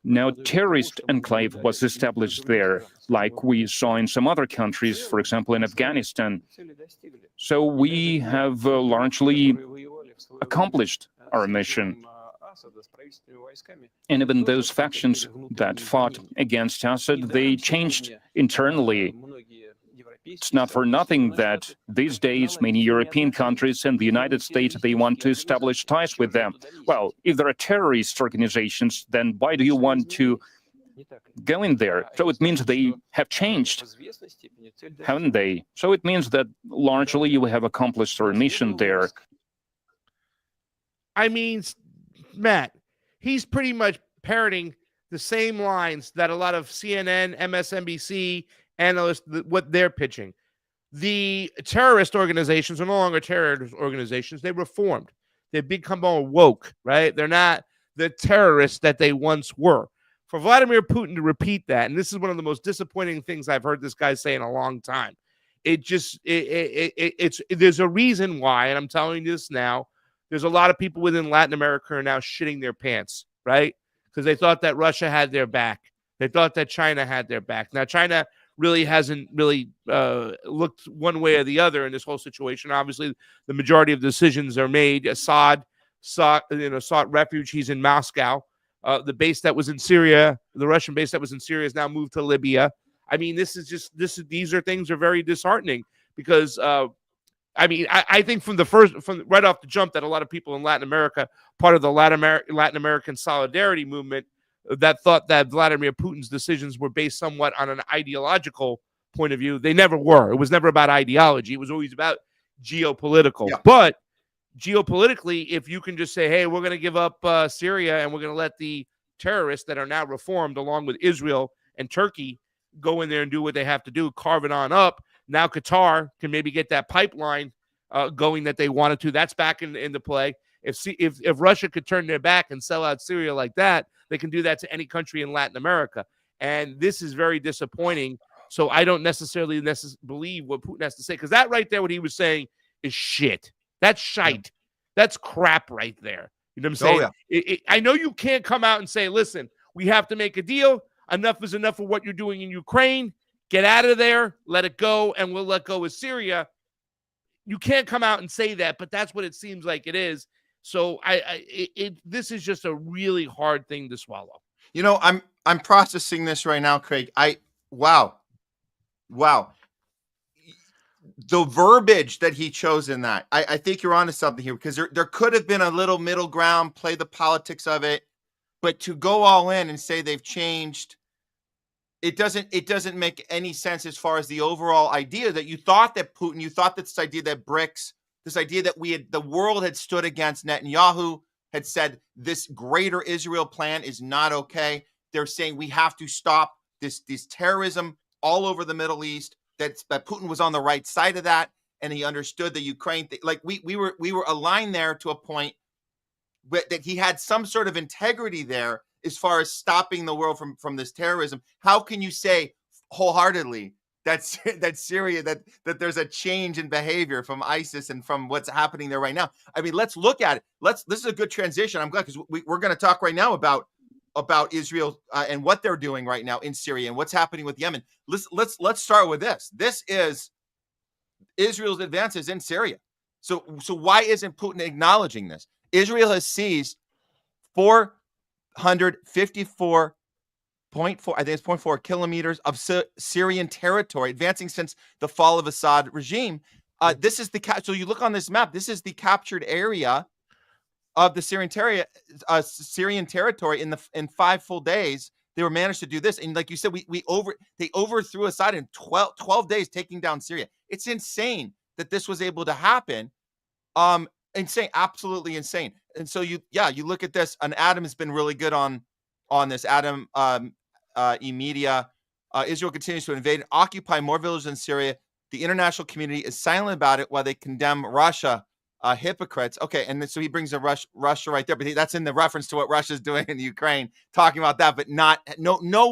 no terrorist enclave was established there, like we saw in some other countries, for example, in Afghanistan. So we have largely accomplished our mission. And even those factions that fought against Assad, they changed internally. It's not for nothing that these days many European countries and the United States, they want to establish ties with them. Well, if there are terrorist organizations, then why do you want to go in there? So it means they have changed, haven't they? So it means that largely you have accomplished our mission there. I mean, Matt, he's pretty much parroting the same lines that a lot of CNN, MSNBC analysts, what they're pitching. The terrorist organizations are no longer terrorist organizations. They reformed. They've become more woke, right? They're not the terrorists that they once were. For Vladimir Putin to repeat that, and this is one of the most disappointing things I've heard this guy say in a long time. It's there's a reason why, and I'm telling you this now. There's a lot of people within Latin America who are now shitting their pants, right? Because they thought that Russia had their back. They thought that China had their back. Now, China really hasn't looked one way or the other in this whole situation. Obviously, the majority of decisions are made. Assad sought refuge. He's in Moscow. The base that was in Syria, the Russian base that was in Syria, has now moved to Libya. I mean, these are things that are very disheartening because I think from right off the jump that a lot of people in Latin America, part of the Latin American solidarity movement, that thought that Vladimir Putin's decisions were based somewhat on an ideological point of view. They never were. It was never about ideology. It was always about geopolitical. Yeah. But geopolitically, if you can just say, hey, we're going to give up Syria and we're going to let the terrorists that are now reformed along with Israel and Turkey go in there and do what they have to do, carve it on up. Now Qatar can maybe get that pipeline going that they wanted to. That's back into play. If Russia could turn their back and sell out Syria like that, they can do that to any country in Latin America. And this is very disappointing. So I don't necessarily believe what Putin has to say, because that right there, what he was saying is shit. That's shite. That's crap right there. You know what I'm saying? Yeah. I know you can't come out and say, listen, we have to make a deal. Enough is enough of what you're doing in Ukraine. Get out of there, let it go, and we'll let go of Syria. You can't come out and say that, but that's what it seems like it is. So this is just a really hard thing to swallow. You know, I'm processing this right now, Craig. Wow. The verbiage that he chose in that, I think you're onto something here, because there could have been a little middle ground, play the politics of it, but to go all in and say they've changed, it doesn't make any sense as far as the overall idea that you thought that Putin, you thought that this idea that BRICS, this idea that the world had stood against Netanyahu, had said this greater Israel plan is not okay. They're saying we have to stop this terrorism all over the Middle East. That Putin was on the right side of that, and he understood the Ukraine thing. Like we were aligned there to a point that he had some sort of integrity there as far as stopping the world from this terrorism. How can you say wholeheartedly that Syria, that there's a change in behavior from ISIS and from what's happening there right now. I mean, let's look at it. This is a good transition. I'm glad, because we're going to talk right now about Israel and what they're doing right now in Syria and what's happening with Yemen. Let's start with this. This is Israel's advances in Syria. So why isn't Putin acknowledging this? Israel has seized 454.4, I think it's 0.4 kilometers of Syrian territory, advancing since the fall of Assad regime. This is so you look on this map, this is the captured area of the Syrian territory in 5 full days. They were managed to do this. And like you said, they overthrew Assad in 12 days, taking down Syria. It's insane that this was able to happen. Insane, absolutely insane. And so you look at this, and Adam has been really good on this. Adam E-Media, Israel continues to invade and occupy more villages in Syria. The international community is silent about it while they condemn Russia, hypocrites. Okay, and so he brings a Russia right there, but that's in the reference to what Russia's doing in Ukraine, talking about that, but no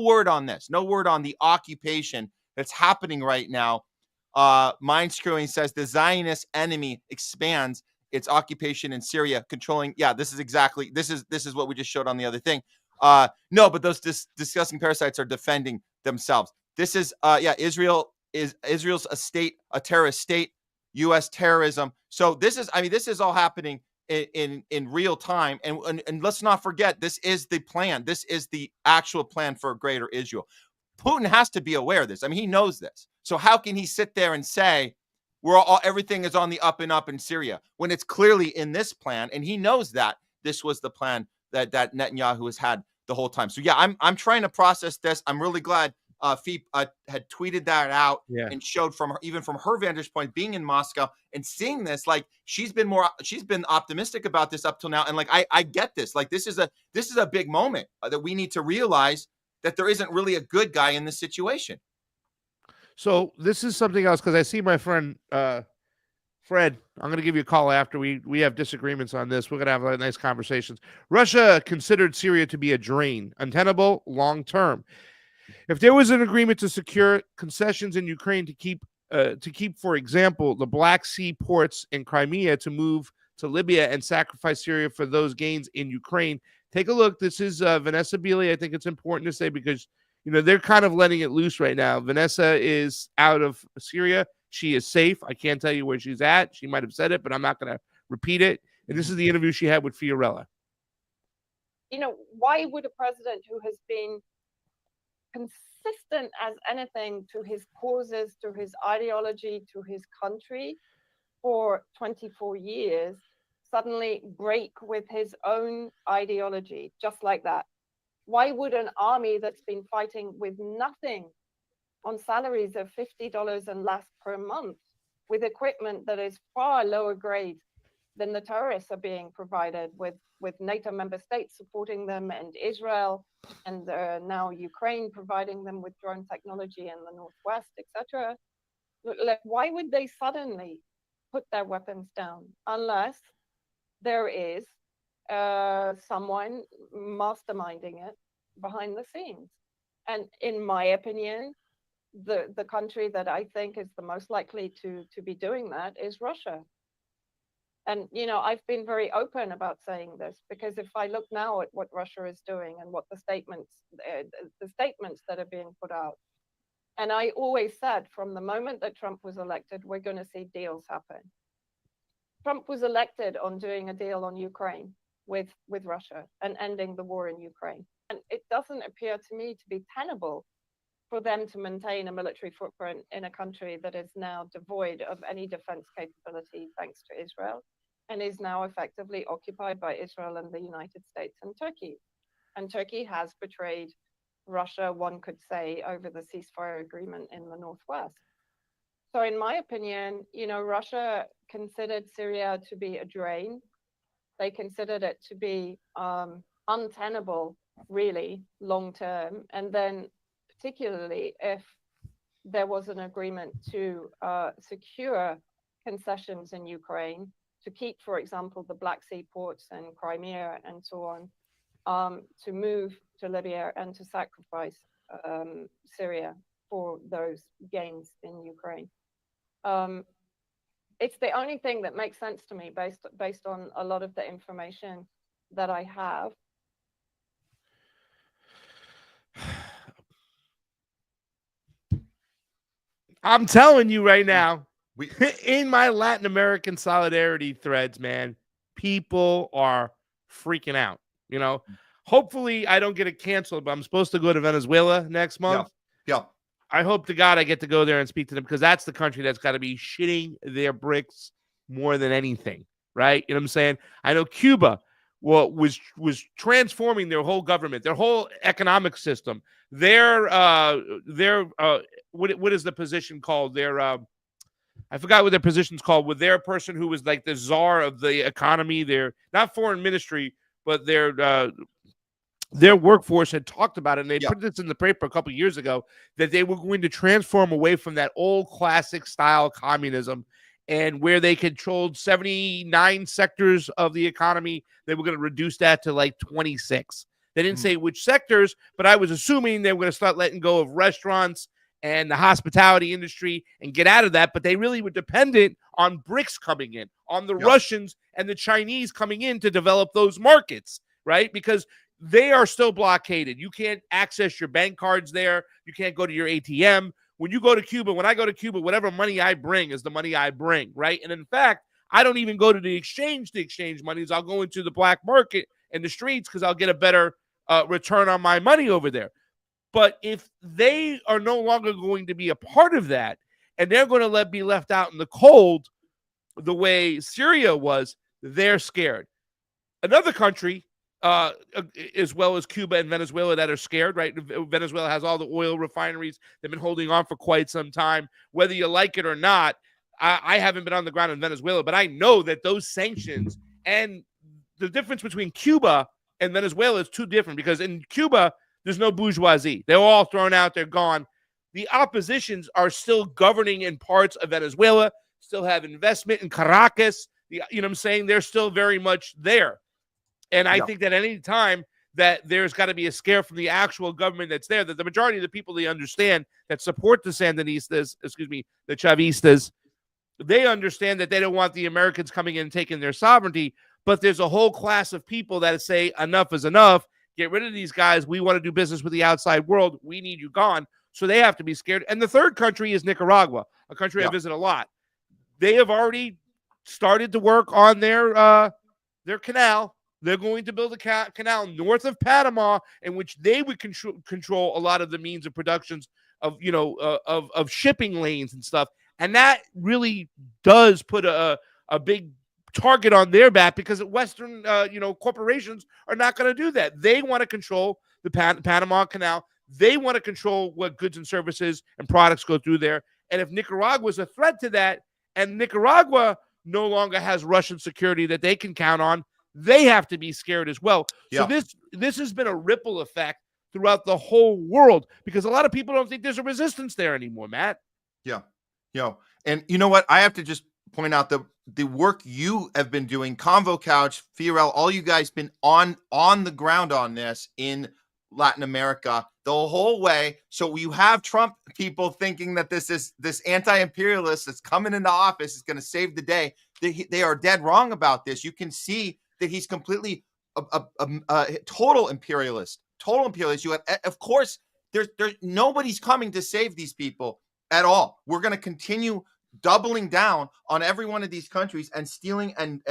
word on this, no word on the occupation that's happening right now. Mind Screwing says the Zionist enemy expands its occupation in Syria, controlling. Yeah, this is what we just showed on the other thing. No, but those disgusting parasites are defending themselves. This is Israel's a terrorist state, U.S. terrorism. So this is all happening in real time. And let's not forget, this is the plan. This is the actual plan for greater Israel. Putin has to be aware of this. I mean, he knows this. So how can he sit there and say everything is on the up and up in Syria when it's clearly in this plan? And he knows that this was the plan that Netanyahu has had the whole time. So yeah, I'm trying to process this. I'm really glad Feep had tweeted that out and showed even from her vantage point, being in Moscow and seeing this, like she's been optimistic about this up till now. And like, I get this, like, this is a big moment that we need to realize that there isn't really a good guy in this situation. So this is something else, because I see my friend Fred. I'm going to give you a call after we have disagreements on this. We're going to have nice conversations. Russia considered Syria to be a drain, untenable long term. If there was an agreement to secure concessions in Ukraine to keep, for example, the Black Sea ports in Crimea, to move to Libya and sacrifice Syria for those gains in Ukraine. Take a look. This is Vanessa Beeley. I think it's important to say, because they're kind of letting it loose right now. Vanessa is out of Syria. She is safe. I can't tell you where she's at. She might have said it, but I'm not going to repeat it. And this is the interview she had with Fiorella. Why would a president who has been consistent as anything to his causes, to his ideology, to his country for 24 years, suddenly break with his own ideology just like that? Why would an army that's been fighting with nothing, on salaries of $50 and less per month, with equipment that is far lower grade than the terrorists are being provided, with NATO member states supporting them, and Israel and now Ukraine providing them with drone technology in the Northwest, etc. Why would they suddenly put their weapons down unless there is someone masterminding it behind the scenes? And in my opinion, the country that I think is the most likely to be doing that is Russia. And I've been very open about saying this, because if I look now at what Russia is doing and what the statements that are being put out, and I always said from the moment that Trump was elected, we're going to see deals happen. Trump was elected on doing a deal on Ukraine with Russia and ending the war in Ukraine. And it doesn't appear to me to be tenable for them to maintain a military footprint in a country that is now devoid of any defense capability thanks to Israel, and is now effectively occupied by Israel and the United States and Turkey. And Turkey has betrayed Russia, one could say, over the ceasefire agreement in the Northwest. So in my opinion, Russia considered Syria to be a drain. They considered it to be untenable, really, long term. And then particularly if there was an agreement to secure concessions in Ukraine, to keep, for example, the Black Sea ports and Crimea and so on, to move to Libya and to sacrifice Syria for those gains in Ukraine. It's the only thing that makes sense to me based on a lot of the information that I have. I'm telling you right now, in my Latin American solidarity threads, man, people are freaking out. You know, hopefully I don't get it canceled, but I'm supposed to go to Venezuela next month. Yeah. I hope to God I get to go there and speak to them, because that's the country that's got to be shitting their bricks more than anything, right? You know what I'm saying? I know Cuba was transforming their whole government, their whole economic system. What is the position called? I forgot what their position's called. With their person who was like the czar of the economy, their not foreign ministry, but their workforce had talked about it, and they put this in the paper a couple of years ago, that they were going to transform away from that old classic style communism, and where they controlled 79 sectors of the economy, they were going to reduce that to like 26. They didn't say which sectors, but I was assuming they were going to start letting go of restaurants and the hospitality industry and get out of that. But they really were dependent on BRICS coming in, on the Russians and the Chinese coming in to develop those markets, right? Because they are still blockaded. You can't access your bank cards there. You can't go to your ATM. When you go to Cuba, when I go to Cuba, whatever money I bring is the money I bring, right? And in fact, I don't even go to the exchange to exchange monies. I'll go into the black market in the streets because I'll get a better return on my money over there. But if they are no longer going to be a part of that, and they're going to be left out in the cold the way Syria was, they're scared. Another country, as well as Cuba and Venezuela, that are scared, right? Venezuela has all the oil refineries. They've been holding on for quite some time. Whether you like it or not, I haven't been on the ground in Venezuela, but I know that those sanctions, and the difference between Cuba and Venezuela is too different, because in Cuba, there's no bourgeoisie. They're all thrown out. They're gone. The oppositions are still governing in parts of Venezuela, still have investment in Caracas. You know what I'm saying? They're still very much there. And I think that any time that there's got to be a scare from the actual government that's there, that the majority of the people they understand that support the Sandinistas, the Chavistas, they understand that they don't want the Americans coming in and taking their sovereignty. But there's a whole class of people that say enough is enough. Get rid of these guys. We want to do business with the outside world. We need you gone. So they have to be scared. And the third country is Nicaragua, a country I visit a lot. They have already started to work on their canal. They're going to build a canal north of Panama, in which they would control a lot of the means of productions of, of shipping lanes and stuff. And that really does put a big target on their back, because Western, corporations are not going to do that. They want to control the Panama Canal. They want to control what goods and services and products go through there. And if Nicaragua is a threat to that, and Nicaragua no longer has Russian security that they can count on, they have to be scared as well. So this has been a ripple effect throughout the whole world, because a lot of people don't think there's a resistance there anymore, Matt. Yeah. And you know what? I have to just point out the work you have been doing, Convo Couch, Fiorel, all you guys been on the ground on this in Latin America the whole way. So you have Trump people thinking that this anti-imperialist that's coming into office is going to save the day. They are dead wrong about this. You can see that he's completely a total imperialist. You have, of course, there's nobody's coming to save these people at all. We're going to continue doubling down on every one of these countries and stealing and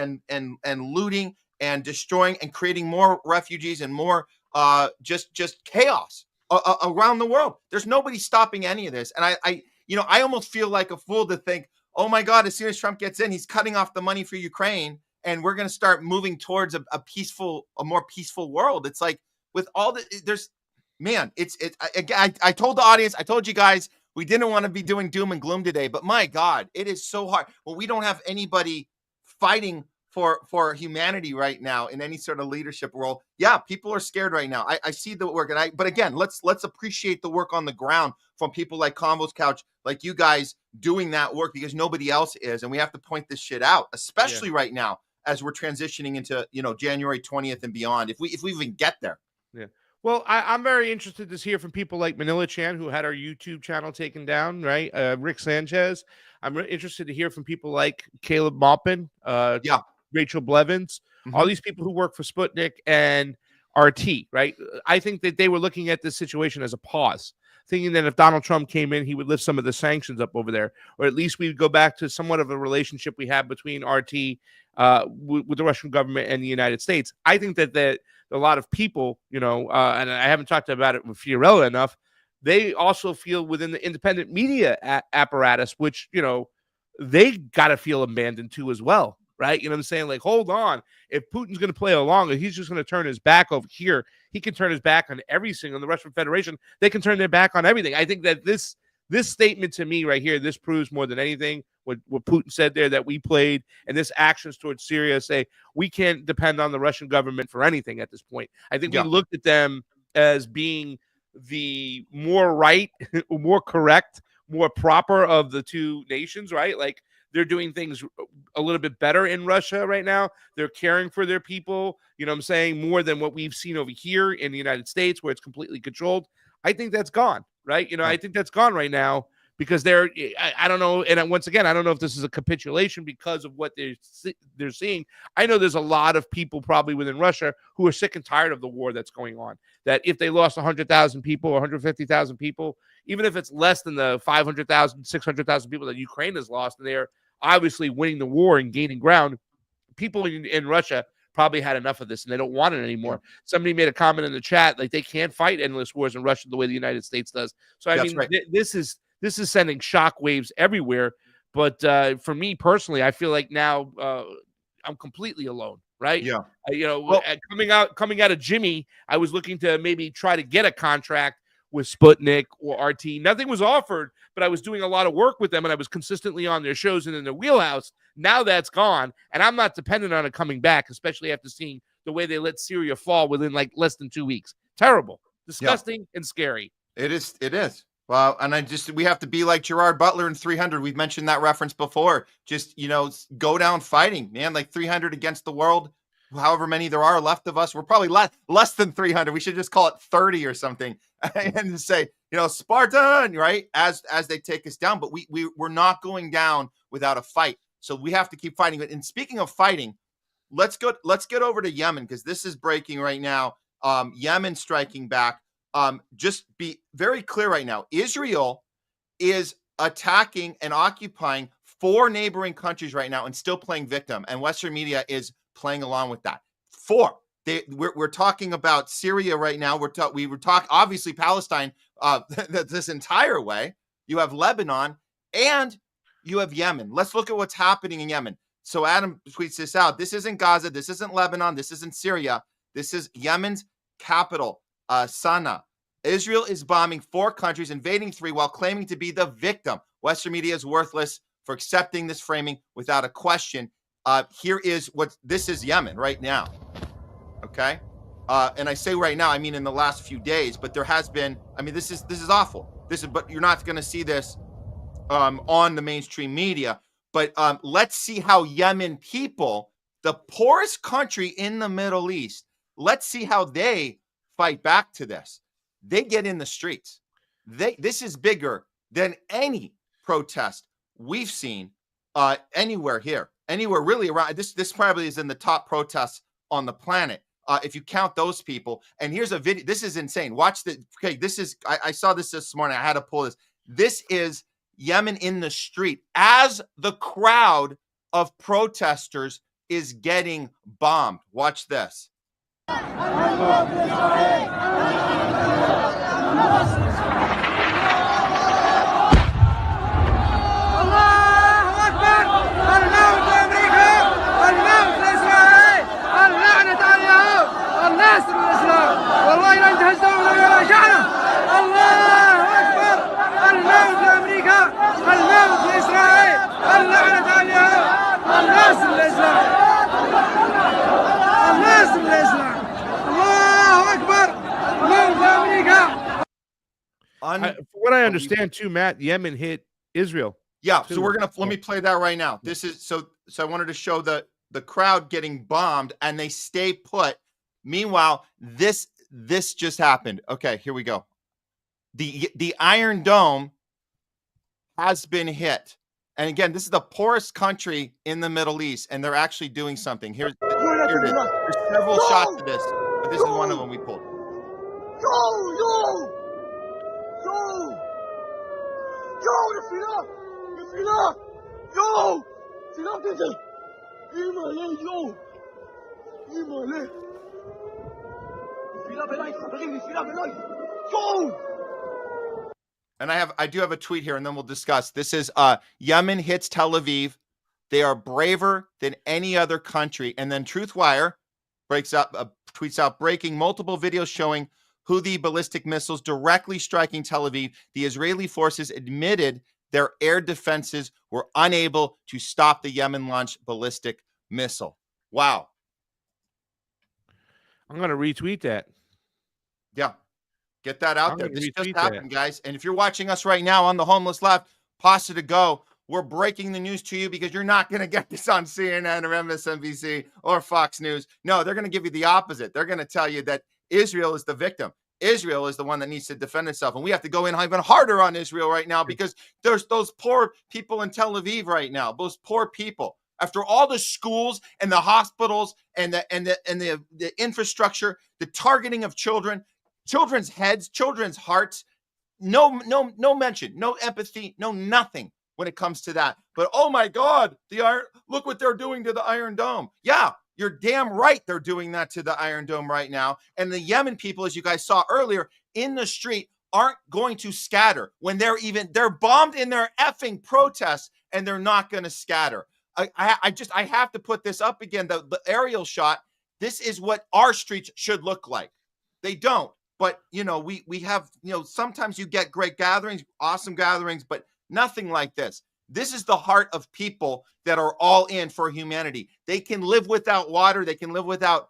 looting and destroying and creating more refugees and more just chaos around the world. There's nobody stopping any of this. And I almost feel like a fool to think, oh my God, as soon as Trump gets in, he's cutting off the money for Ukraine, and we're going to start moving towards a more peaceful world. It's like, with all the, I told the audience, I told you guys, we didn't want to be doing doom and gloom today, but my God, it is so hard. Well, we don't have anybody fighting for humanity right now in any sort of leadership role. Yeah, people are scared right now. I see the work, but again, let's appreciate the work on the ground from people like Convo's Couch, like you guys doing that work, because nobody else is, and we have to point this shit out, especially right now as we're transitioning into January 20th and beyond. If we even get there. Yeah. Well, I'm very interested to hear from people like Manila Chan, who had our YouTube channel taken down, right? Rick Sanchez. I'm interested to hear from people like Caleb Maupin, Rachel Blevins, all these people who work for Sputnik and RT, right? I think that they were looking at this situation as a pause, thinking that if Donald Trump came in, he would lift some of the sanctions up over there, or at least we would go back to somewhat of a relationship we had between RT with the Russian government and the United States. I think that a lot of people, and I haven't talked about it with Fiorella enough, they also feel within the independent media apparatus, which, they got to feel abandoned too as well, right? You know what I'm saying? Like, hold on. If Putin's going to play along, he's just going to turn his back over here. He can turn his back on everything. On the Russian Federation, they can turn their back on everything. I think that this statement to me right here, this proves more than anything what Putin said there that we played, and this actions towards Syria say we can't depend on the Russian government for anything at this point. I think we looked at them as being the more right, more correct, more proper of the two nations, right? Like, they're doing things a little bit better in Russia right now. They're caring for their people, you know what I'm saying, more than what we've seen over here in the United States where it's completely controlled. I think that's gone, right? I think that's gone right now because I don't know. And once again, I don't know if this is a capitulation because of what they're seeing. I know there's a lot of people probably within Russia who are sick and tired of the war that's going on, that if they lost 100,000 people or 150,000 people, even if it's less than the 500,000, 600,000 people that Ukraine has lost, and they're obviously winning the war and gaining ground, people in Russia probably had enough of this and they don't want it anymore. Somebody made a comment in the chat, like, they can't fight endless wars in Russia the way the United States does. So I mean, this is sending shockwaves everywhere. But for me personally, I feel like now I'm completely alone, right? Yeah. Coming out of Jimmy, I was looking to maybe try to get a contract with Sputnik or RT. Nothing was offered, but I was doing a lot of work with them and I was consistently on their shows and in their wheelhouse. Now that's gone, and I'm not dependent on it coming back, especially after seeing the way they let Syria fall within like less than 2 weeks. Terrible, disgusting, and scary. It is. Well, and we have to be like Gerard Butler in 300. We've mentioned that reference before. Just, go down fighting, man, like 300 against the world. However many there are left of us, we're probably less than 300. We should just call it 30 or something and say, Spartan, right? As they take us down, but we're not going down without a fight. So we have to keep fighting. And speaking of fighting, let's get over to Yemen, because this is breaking right now. Yemen striking back. Just be very clear right now. Israel is attacking and occupying 4 neighboring countries right now and still playing victim. And Western media is playing along with that. 4. We're talking about Syria right now. We were talking obviously Palestine this entire way. You have Lebanon and you have Yemen. Let's look at what's happening in Yemen. So Adam tweets this out. This isn't Gaza. This isn't Lebanon. This isn't Syria. This is Yemen's capital, Sana'a. Israel is bombing 4 countries, invading 3 while claiming to be the victim. Western media is worthless for accepting this framing without a question. Here is this is Yemen right now. Okay. And I say right now, I mean in the last few days, but there has been, this is awful. But you're not going to see this on the mainstream media. But let's see how Yemen people, the poorest country in the Middle East, let's see how they fight back to this. They get in the streets. This is bigger than any protest we've seen anywhere really around. This probably is in the top protests on the planet if you count those people. And here's a video. This is insane. Watch the. Okay, this is. I saw this morning. I had to pull this. This is Yemen in the street as the crowd of protesters is getting bombed. Watch this. From what I understand too, Matt, Yemen hit Israel. Yeah, so let me play that right now. This is so I wanted to show the crowd getting bombed and they stay put. Meanwhile, this this just happened. Okay, here we go. The Iron Dome has been hit. And again, this is the poorest country in the Middle East, and they're actually doing something. Here it is. There's several shots of this, but this is one of them we pulled. And I do have a tweet here, and then we'll discuss. This is Yemen hits Tel Aviv. They are braver than any other country. And then Truthwire tweets out breaking multiple videos showing Houthi ballistic missiles directly striking Tel Aviv. The Israeli forces admitted their air defenses were unable to stop the Yemen-launched ballistic missile. Wow. I'm going to retweet that. Yeah. Get that out I'm there. gonna This just retweet happened, that. guys. And if you're watching us right now on the Homeless Left, pause it to go. We're breaking the news to you because you're not going to get this on CNN or MSNBC or Fox News. No, they're going to give you the opposite. They're going to tell you that Israel is the victim. Israel is the one that needs to defend itself. And we have to go in even harder on Israel right now because there's those poor people in Tel Aviv right now, those poor people. After all the schools and the hospitals and the infrastructure, the targeting of children, children's heads, children's hearts, no mention, no empathy, no nothing when it comes to that. But oh my God, look what they're doing to the Iron Dome. Yeah, you're damn right they're doing that to the Iron Dome right now. And the Yemen people, as you guys saw earlier, in the street aren't going to scatter when they're bombed in their effing protests, and they're not going to scatter. I have to put this up again, the aerial shot. This is what our streets should look like. They don't. But, we have, sometimes you get great gatherings, awesome gatherings, but nothing like this. This is the heart of people that are all in for humanity. They can live without water. They can live without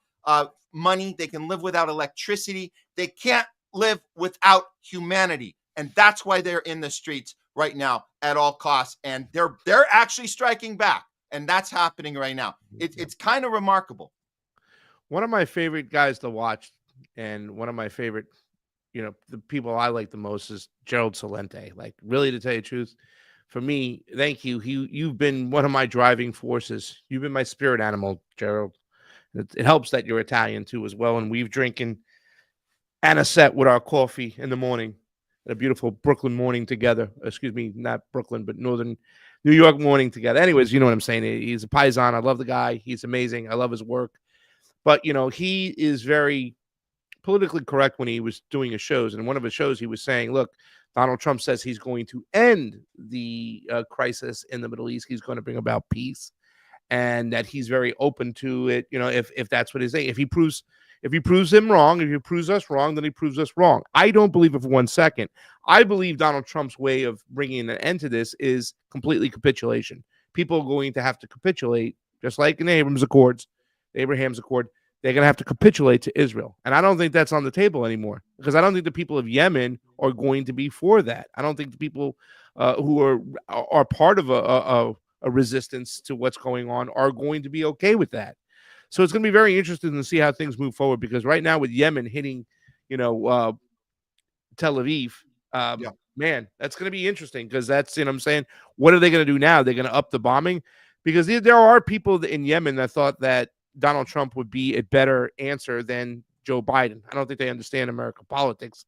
money. They can live without electricity. They can't live without humanity. And that's why they're in the streets right now at all costs. And they're actually striking back. And that's happening right now. It's kind of remarkable. One of my favorite guys to watch, and one of my favorite, the people I like the most is Gerald Celente. Like, really, to tell you the truth, for me, thank you. You've been one of my driving forces. You've been my spirit animal, Gerald. It helps that you're Italian too, as well. And we've drinking anisette with our coffee in the morning, a beautiful Brooklyn morning together. Excuse me, not Brooklyn, but Northern New York morning together. Anyways, you know what I'm saying. He's a paisan. I love the guy. He's amazing. I love his work. But, he is very politically correct when he was doing his shows. And in one of his shows, he was saying, look, Donald Trump says he's going to end the crisis in the Middle East. He's going to bring about peace, and that he's very open to it. If that's what he's saying, if he proves him wrong, if he proves us wrong, then he proves us wrong. I don't believe it for 1 second. I believe Donald Trump's way of bringing an end to this is completely capitulation. People are going to have to capitulate, just like in the Abraham's Accord. They're going to have to capitulate to Israel. And I don't think that's on the table anymore, because I don't think the people of Yemen are going to be for that. I don't think the people who are part of a resistance to what's going on are going to be okay with that. So it's going to be very interesting to see how things move forward, because right now with Yemen hitting, Tel Aviv, man, that's going to be interesting, because that's, what I'm saying, what are they going to do now? They're going to up the bombing, because there are people in Yemen that thought that Donald Trump would be a better answer than Joe Biden. I don't think they understand American politics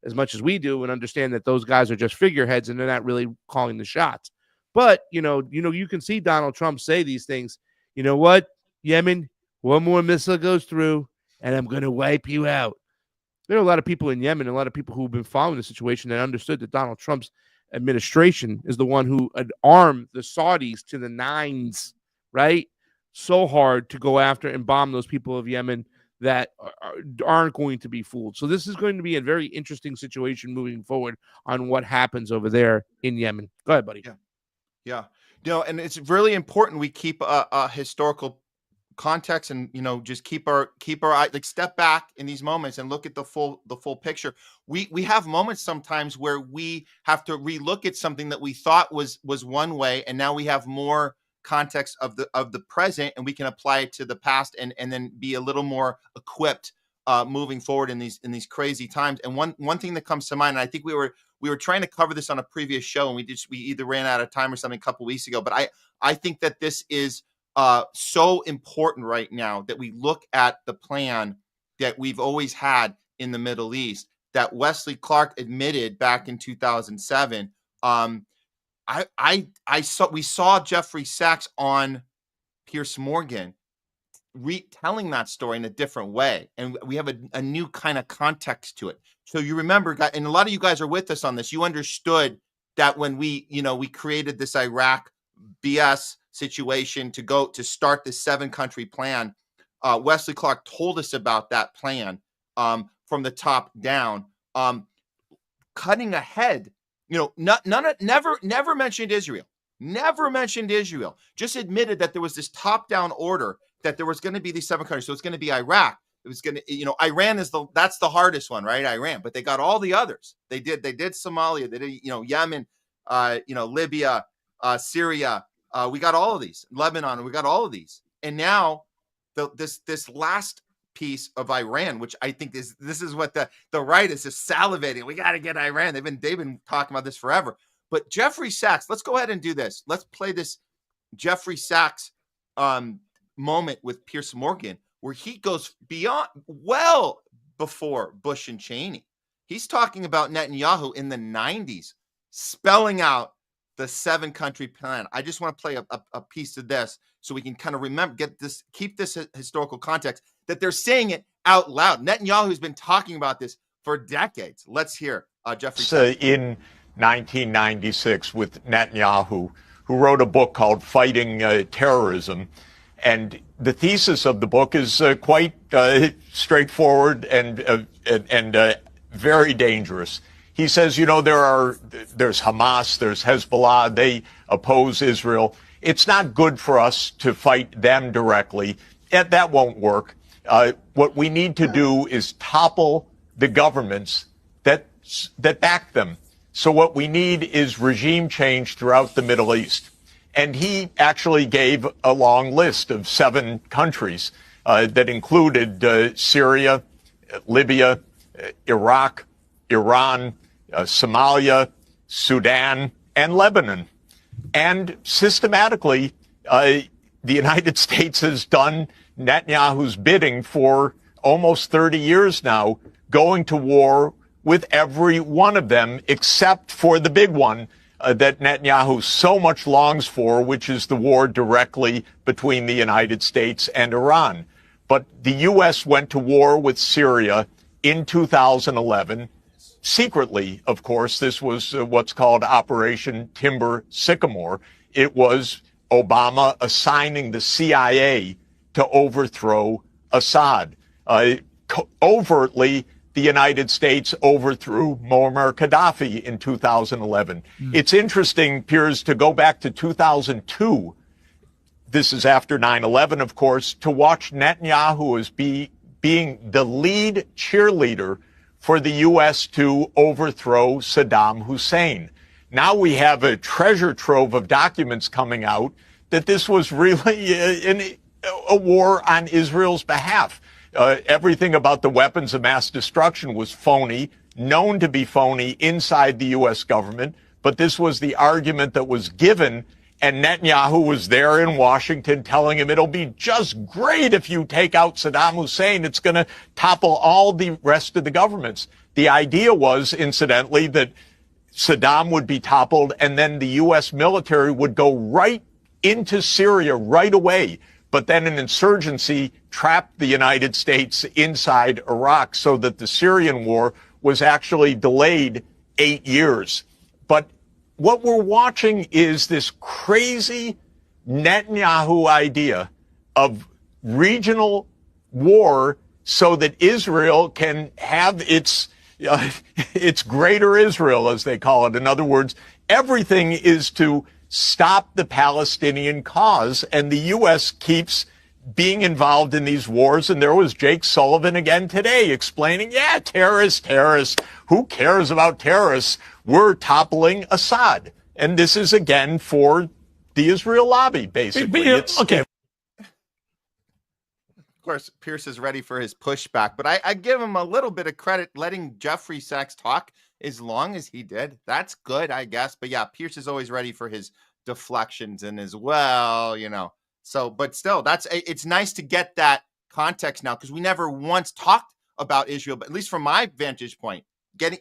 as much as we do, and understand that those guys are just figureheads and they're not really calling the shots. But, you can see Donald Trump say these things. You know what, Yemen, one more missile goes through and I'm going to wipe you out. There are a lot of people in Yemen, a lot of people who've been following the situation that understood that Donald Trump's administration is the one who had armed the Saudis to the nines, right? So hard to go after and bomb those people of Yemen that aren't going to be fooled. So this is going to be a very interesting situation moving forward on what happens over there in Yemen. Go ahead, buddy. Yeah. And it's really important we keep a historical context, and just keep our eye, like, step back in these moments and look at the full picture. We have moments sometimes where we have to relook at something that we thought was one way, and now we have more context of the present, and we can apply it to the past and then be a little more equipped moving forward in these crazy times. And one thing that comes to mind, and I think we were trying to cover this on a previous show, and we either ran out of time or something a couple weeks ago. But I think that this is so important right now that we look at the plan that we've always had in the Middle East, that Wesley Clark admitted back in 2007. We saw Jeffrey Sachs on Piers Morgan retelling that story in a different way, and we have a new kind of context to it. So you remember, and a lot of you guys are with us on this, you understood that when we created this Iraq BS situation to start this 7-country plan, Wesley Clark told us about that plan from the top down, cutting ahead. Never mentioned Israel. Never mentioned Israel. Just admitted that there was this top-down order that there was going to be these 7 countries. So it's going to be Iraq. It was going to, Iran that's the hardest one, right? Iran, but they got all the others. They did Somalia. They did, Yemen, Libya, Syria. We got all of these. Lebanon. We got all of these. And now this last piece of Iran, which I think this is what the right is just salivating. We got to get Iran. They've been talking about this forever. But Jeffrey Sachs, let's go ahead and do this. Let's play this Jeffrey Sachs moment with Piers Morgan, where he goes well before Bush and Cheney. He's talking about Netanyahu in the 90s, spelling out the 7-country plan. I just want to play a piece of this so we can kind of keep this historical context, that they're saying it out loud. Netanyahu's been talking about this for decades. Let's hear Jeffrey Sachs. In 1996 with Netanyahu, who wrote a book called Fighting Terrorism. And the thesis of the book is quite straightforward and very dangerous. He says, there's Hamas, there's Hezbollah, they oppose Israel. It's not good for us to fight them directly. That won't work. What we need to do is topple the governments that back them. So what we need is regime change throughout the Middle East. And he actually gave a long list of 7 countries that included Syria, Libya, Iraq, Iran, Somalia, Sudan, and Lebanon. And systematically, the United States has done Netanyahu's bidding for almost 30 years now, going to war with every one of them except for the big one that Netanyahu so much longs for, which is the war directly between the United States and Iran. But the U.S. went to war with Syria in 2011, secretly, of course. This was what's called Operation Timber Sycamore. It was Obama assigning the CIA to overthrow Assad. Overtly, the United States overthrew Muammar Gaddafi in 2011. It's interesting, Piers, to go back to 2002. This is after 9/11, of course, to watch Netanyahu as being the lead cheerleader for the U.S. to overthrow Saddam Hussein. Now we have a treasure trove of documents coming out that this was really a war on Israel's behalf. Everything about the weapons of mass destruction was phony, known to be phony inside the U.S. government, but this was the argument that was given, and Netanyahu was there in Washington telling him it'll be just great if you take out Saddam Hussein. It's going to topple all the rest of the governments. The idea was, incidentally, that Saddam would be toppled and then the U.S. military would go right into Syria right away. But then an insurgency trapped the United States inside Iraq so that the Syrian war was actually delayed 8 years. But what we're watching is this crazy Netanyahu idea of regional war so that Israel can have its greater Israel, as they call it. In other words, everything is to stop the Palestinian cause, and the U.S. keeps being involved in these wars. And there was Jake Sullivan again today explaining, terrorists, who cares about terrorists? We're toppling Assad. And this is again for the Israel lobby, basically. Okay. course, Pierce is ready for his pushback, but I give him a little bit of credit letting Jeffrey Sachs talk as long as he did. That's good, I guess. But yeah, Pierce is always ready for his deflections and as well, So, but still, it's nice to get that context now because we never once talked about Israel, but at least from my vantage point,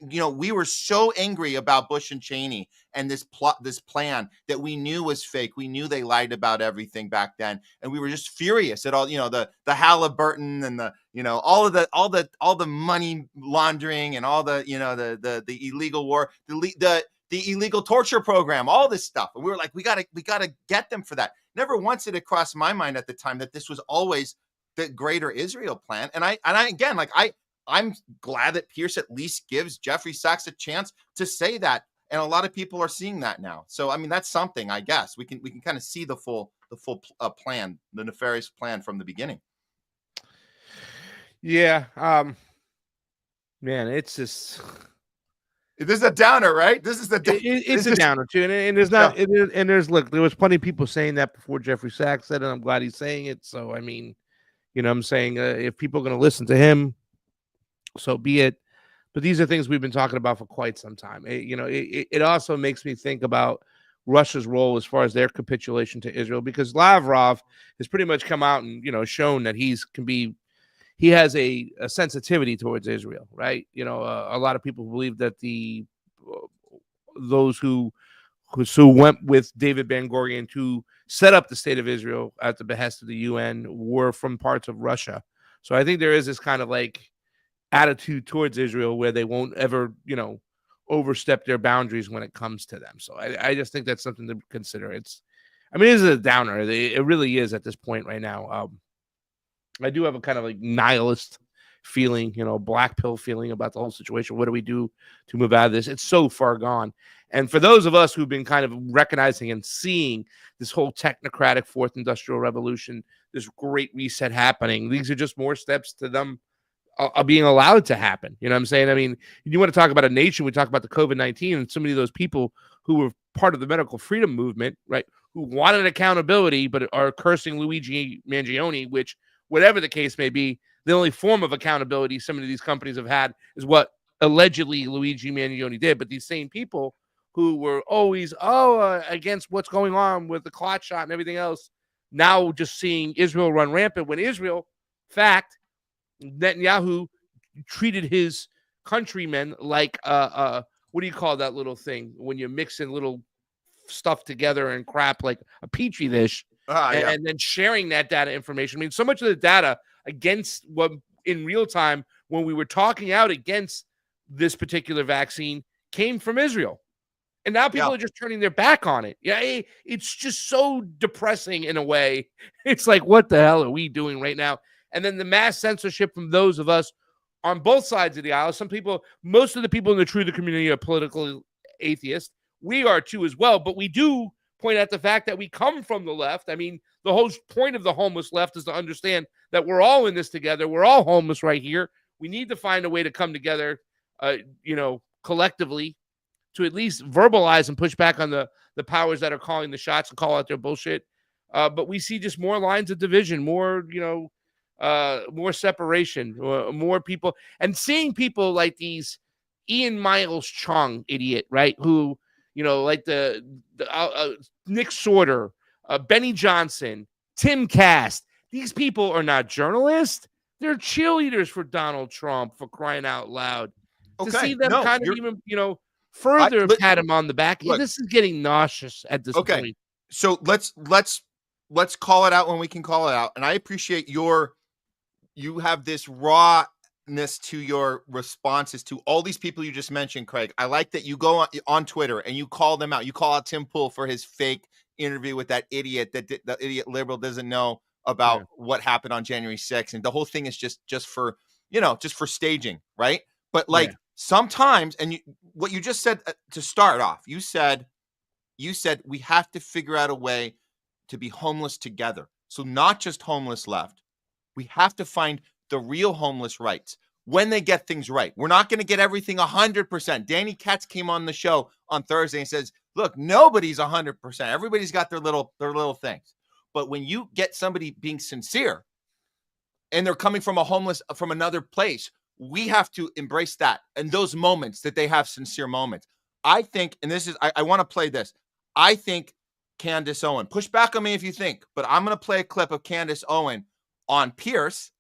we were so angry about Bush and Cheney and this plan that we knew was fake. We knew they lied about everything back then, and we were just furious at all. The Halliburton and all the money laundering and all the illegal war, the illegal torture program, all this stuff. And we were like, we gotta get them for that. Never once did it cross my mind at the time that this was always the greater Israel plan. And I'm glad that Pierce at least gives Jeffrey Sachs a chance to say that. And a lot of people are seeing that now. So, I mean, that's something, I guess. We can kind of see the full plan, the nefarious plan from the beginning. Yeah. Man, it's just... This is a downer, right? This is it's a downer too, and there's not, and there's there was plenty of people saying that before Jeffrey Sachs said it. I'm glad he's saying it. So I mean, I'm saying if people are going to listen to him, so be it. But these are things we've been talking about for quite some time. It also makes me think about Russia's role as far as their capitulation to Israel, because Lavrov has pretty much come out and shown that he has a sensitivity towards Israel, right? A lot of people believe that those who went with David Ben-Gurion to set up the state of Israel at the behest of the UN were from parts of Russia. So I think there is this kind of attitude towards Israel where they won't ever, overstep their boundaries when it comes to them. So I just think that's something to consider. It is a downer. It really is at this point right now. I do have a kind of nihilist feeling, black pill feeling about the whole situation. What do we do to move out of this? It's so far gone. And for those of us who've been kind of recognizing and seeing this whole technocratic fourth industrial revolution, this great reset happening, these are just more steps to them being allowed to happen. You know what I'm saying? I mean, you want to talk about a nation, we talk about the COVID-19 and so many of those people who were part of the medical freedom movement, right, who wanted accountability but are cursing Luigi Mangione, which, whatever the case may be, the only form of accountability some of these companies have had is what allegedly Luigi Mangione did. But these same people who were always against what's going on with the clot shot and everything else, now just seeing Israel run rampant when Israel, fact, Netanyahu treated his countrymen like what do you call that little thing when you mix in little stuff together and crap, like a petri dish, and then sharing that data information. I mean, so much of the data against what in real time when we were talking out against this particular vaccine came from Israel. And now people are just turning their back on it. Yeah, it's just so depressing in a way. It's like, what the hell are we doing right now? And then the mass censorship from those of us on both sides of the aisle. Most of the people in the truth community are political atheists. We are too as well, but we do point out the fact that we come from the left. I mean, the whole point of the homeless left is to understand that we're all in this together. We're all homeless right here. We need to find a way to come together, collectively to at least verbalize and push back on the powers that are calling the shots and call out their bullshit. But we see just more lines of division, more separation, more people, and seeing people like these Ian Miles Chung idiot, right? Who, like the Nick Sorter, Benny Johnson, Tim Cast. These people are not journalists. They're cheerleaders for Donald Trump, for crying out loud. To see them further pat him on the back. This is getting nauseous at this point. So let's call it out when we can call it out. And I appreciate you have this rawness to your responses to all these people you just mentioned, Craig. I like that you go on Twitter and you call them out. You call out Tim Pool for his fake interview with that idiot, the idiot liberal doesn't know about what happened on January 6th. And the whole thing is just for staging, right? But sometimes, and what you just said to start off, you said we have to figure out a way to be homeless together. So not just homeless left. We have to find the real homeless rights when they get things right. We're not going to get everything 100%. Danny Katz came on the show on Thursday and says, look, nobody's 100%. Everybody's got their little things. But when you get somebody being sincere, and they're coming from from another place. We have to embrace that and those moments that they have sincere moments. I think, and this is, I want to play this. I think Candace Owen, push back on me if you think, but I'm going to play a clip of Candace Owen on Pierce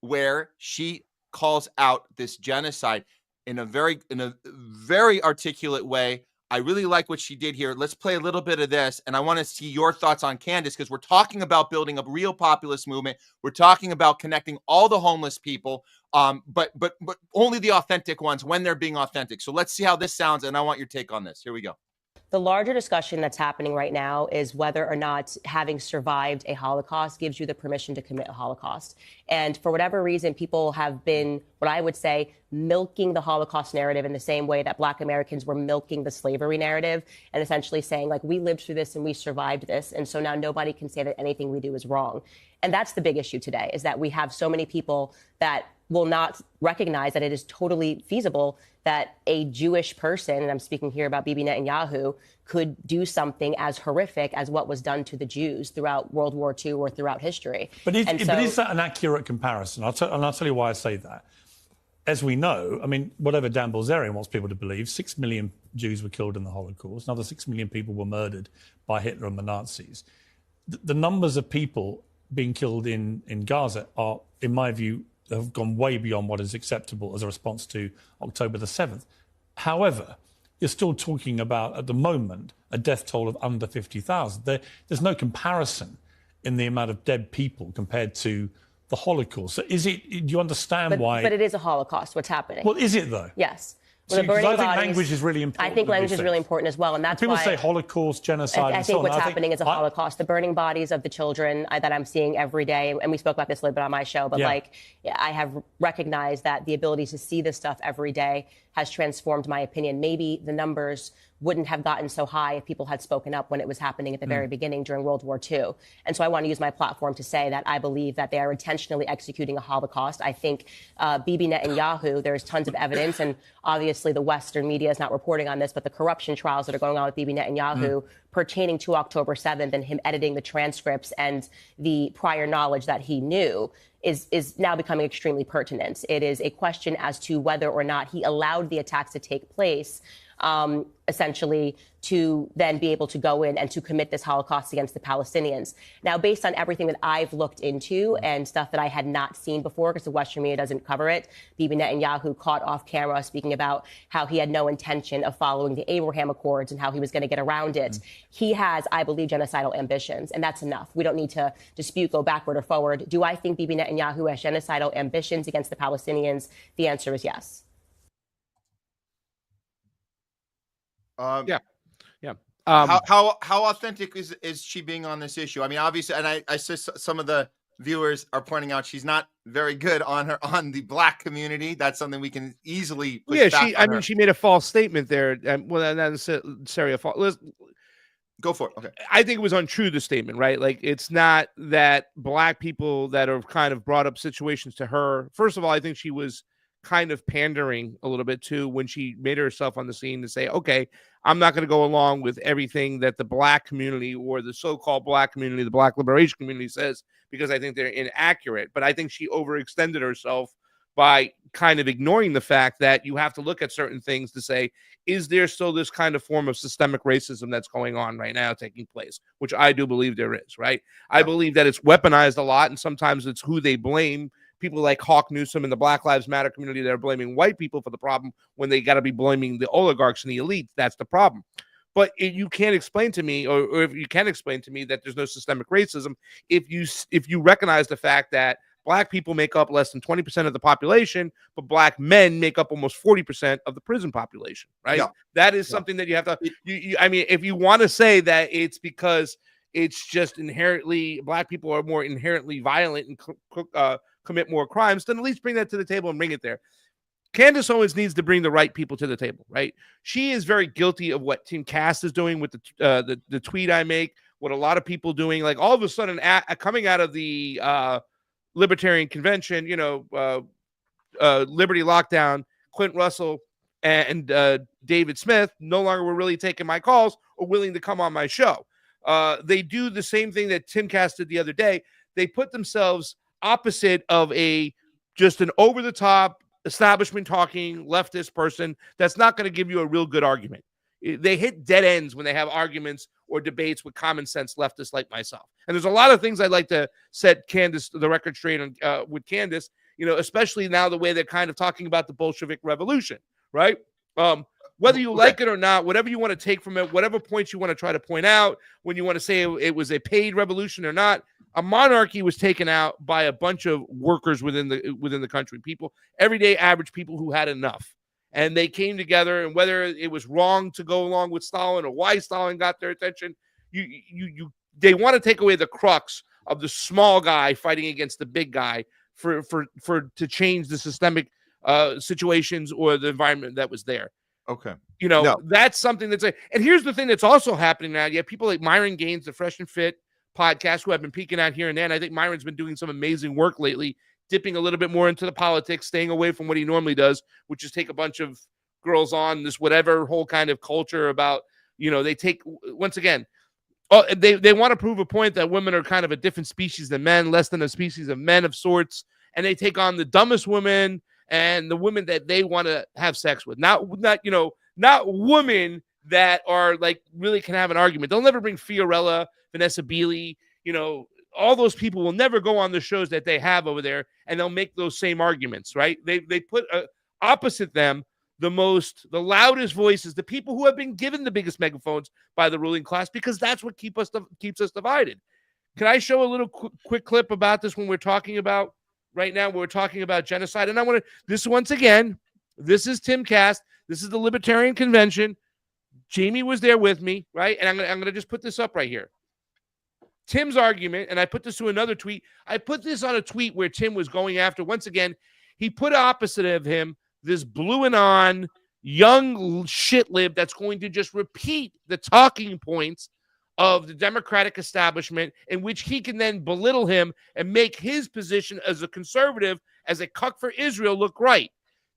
where she calls out this genocide in a very articulate way. I really like what she did here. Let's play a little bit of this, and I want to see your thoughts on Candace, because we're talking about building a real populist movement. We're talking about connecting all the homeless people, but only the authentic ones when they're being authentic. So let's see how this sounds, and I want your take on this. Here we go. The larger discussion that's happening right now is whether or not having survived a Holocaust gives you the permission to commit a Holocaust. And for whatever reason, people have been, what I would say, milking the Holocaust narrative in the same way that Black Americans were milking the slavery narrative, and essentially saying, like, we lived through this and we survived this. And so now nobody can say that anything we do is wrong. And that's the big issue today, is that we have so many people that will not recognize that it is totally feasible that a Jewish person, and I'm speaking here about Bibi Netanyahu, could do something as horrific as what was done to the Jews throughout World War II or throughout history. But is that an accurate comparison? I'll tell you why I say that. As we know, I mean, whatever Dan Bilzerian wants people to believe, 6 million Jews were killed in the Holocaust. Another 6 million people were murdered by Hitler and the Nazis. The numbers of people being killed in Gaza are, in my view, have gone way beyond what is acceptable as a response to October the 7th. However, you're still talking about, at the moment, a death toll of under 50,000. There's no comparison in the amount of dead people compared to the Holocaust. So do you understand why? But it is a Holocaust, what's happening. Well, is it though? Yes. I think language is really important. I think language is really important as well, and that's people why say Holocaust, genocide. I think what's happening is a Holocaust. The burning bodies of the children that I'm seeing every day, and we spoke about this a little bit on my show, but I have recognized that the ability to see this stuff every day has transformed my opinion. Maybe the numbers wouldn't have gotten so high if people had spoken up when it was happening at the very beginning during World War II. And so I want to use my platform to say that I believe that they are intentionally executing a Holocaust. I think Bibi Netanyahu, there's tons of evidence, and obviously the Western media is not reporting on this, but the corruption trials that are going on with Bibi Netanyahu pertaining to October 7th and him editing the transcripts and the prior knowledge that he knew is now becoming extremely pertinent. It is a question as to whether or not he allowed the attacks to take place, essentially to then be able to go in and to commit this Holocaust against the Palestinians. Now, based on everything that I've looked into and stuff that I had not seen before, because the Western media doesn't cover it, Bibi Netanyahu caught off camera speaking about how he had no intention of following the Abraham Accords and how he was going to get around it. He has, I believe, genocidal ambitions, and that's enough. We don't need to dispute, go backward or forward. Do I think Bibi Netanyahu has genocidal ambitions against the Palestinians? The answer is yes. How authentic is she being on this issue? I mean, obviously, and I see some of the viewers are pointing out she's not very good on the Black community. That's something we can easily push back on her. She made a false statement there. Well, not necessarily a false. Go for it. Okay. I think it was untrue, the statement, right? Like, it's not that Black people that have kind of brought up situations to her. First of all, I think she was kind of pandering a little bit too when she made herself on the scene to say, okay, I'm not going to go along with everything that the Black community or the so-called Black community, the Black liberation community says, because I think they're inaccurate. But I think she overextended herself by kind of ignoring the fact that you have to look at certain things to say, is there still this kind of form of systemic racism that's going on right now taking place, which I do believe there is, right? I believe that it's weaponized a lot, and sometimes it's who they blame. People like Hawk Newsom and the Black Lives Matter community, they're blaming white people for the problem when they got to be blaming the oligarchs and the elite. That's the problem. But you can't explain to me, or if you can explain to me, that there's no systemic racism if you recognize the fact that Black people make up less than 20% of the population, but Black men make up almost 40% of the prison population, right? Yeah. That is something that you have to, I mean, if you want to say that it's because it's just inherently, Black people are more inherently violent and commit more crimes, then at least bring that to the table and bring it there. Candace Owens needs to bring the right people to the table, right? She is very guilty of what Tim Cass is doing with the tweet I make, what a lot of people doing. Like, all of a sudden, coming out of the Libertarian Convention, Liberty Lockdown, Clint Russell and David Smith no longer were really taking my calls or willing to come on my show. They do the same thing that Tim Cass did the other day. They put themselves opposite of just an over-the-top establishment talking leftist person that's not going to give you a real good argument. They hit dead ends when they have arguments or debates with common sense leftists like myself. And there's a lot of things I'd like to set the record straight on with Candace, especially now the way they're kind of talking about the Bolshevik Revolution, right? Whether you like it or not, whatever you want to take from it, whatever points you want to try to point out, when you want to say it was a paid revolution or not, a monarchy was taken out by a bunch of workers within the country, people, everyday average people who had enough. And they came together, and whether it was wrong to go along with Stalin or why Stalin got their attention, they want to take away the crux of the small guy fighting against the big guy to change the systemic situations or the environment that was there. Okay. That's something and here's the thing that's also happening now. You have people like Myron Gaines, the Fresh and Fit podcast, who have been peeking out here and there. And I think Myron's been doing some amazing work lately, dipping a little bit more into the politics, staying away from what he normally does, which is take a bunch of girls on this whatever whole kind of culture about, they take, once again, they want to prove a point that women are kind of a different species than men, less than a species of men of sorts. And they take on the dumbest women and the women that they want to have sex with. Not women that are like really can have an argument. They'll never bring Fiorella, Vanessa Beeley, all those people will never go on the shows that they have over there, and they'll make those same arguments, right? They put opposite them the loudest voices, the people who have been given the biggest megaphones by the ruling class, because that's what keeps us divided. Can I show a little quick clip about this when we're talking about right now? We're talking about genocide, and I want to. This once again, this is Timcast. This is the Libertarian Convention. Jayme was there with me, right? And I'm gonna just put this up right here. Tim's argument, and I put this to another tweet. I put this on a tweet where Tim was going after, once again, he put opposite of him this blue and on young shitlib that's going to just repeat the talking points of the Democratic establishment, in which he can then belittle him and make his position as a conservative, as a cuck for Israel, look right.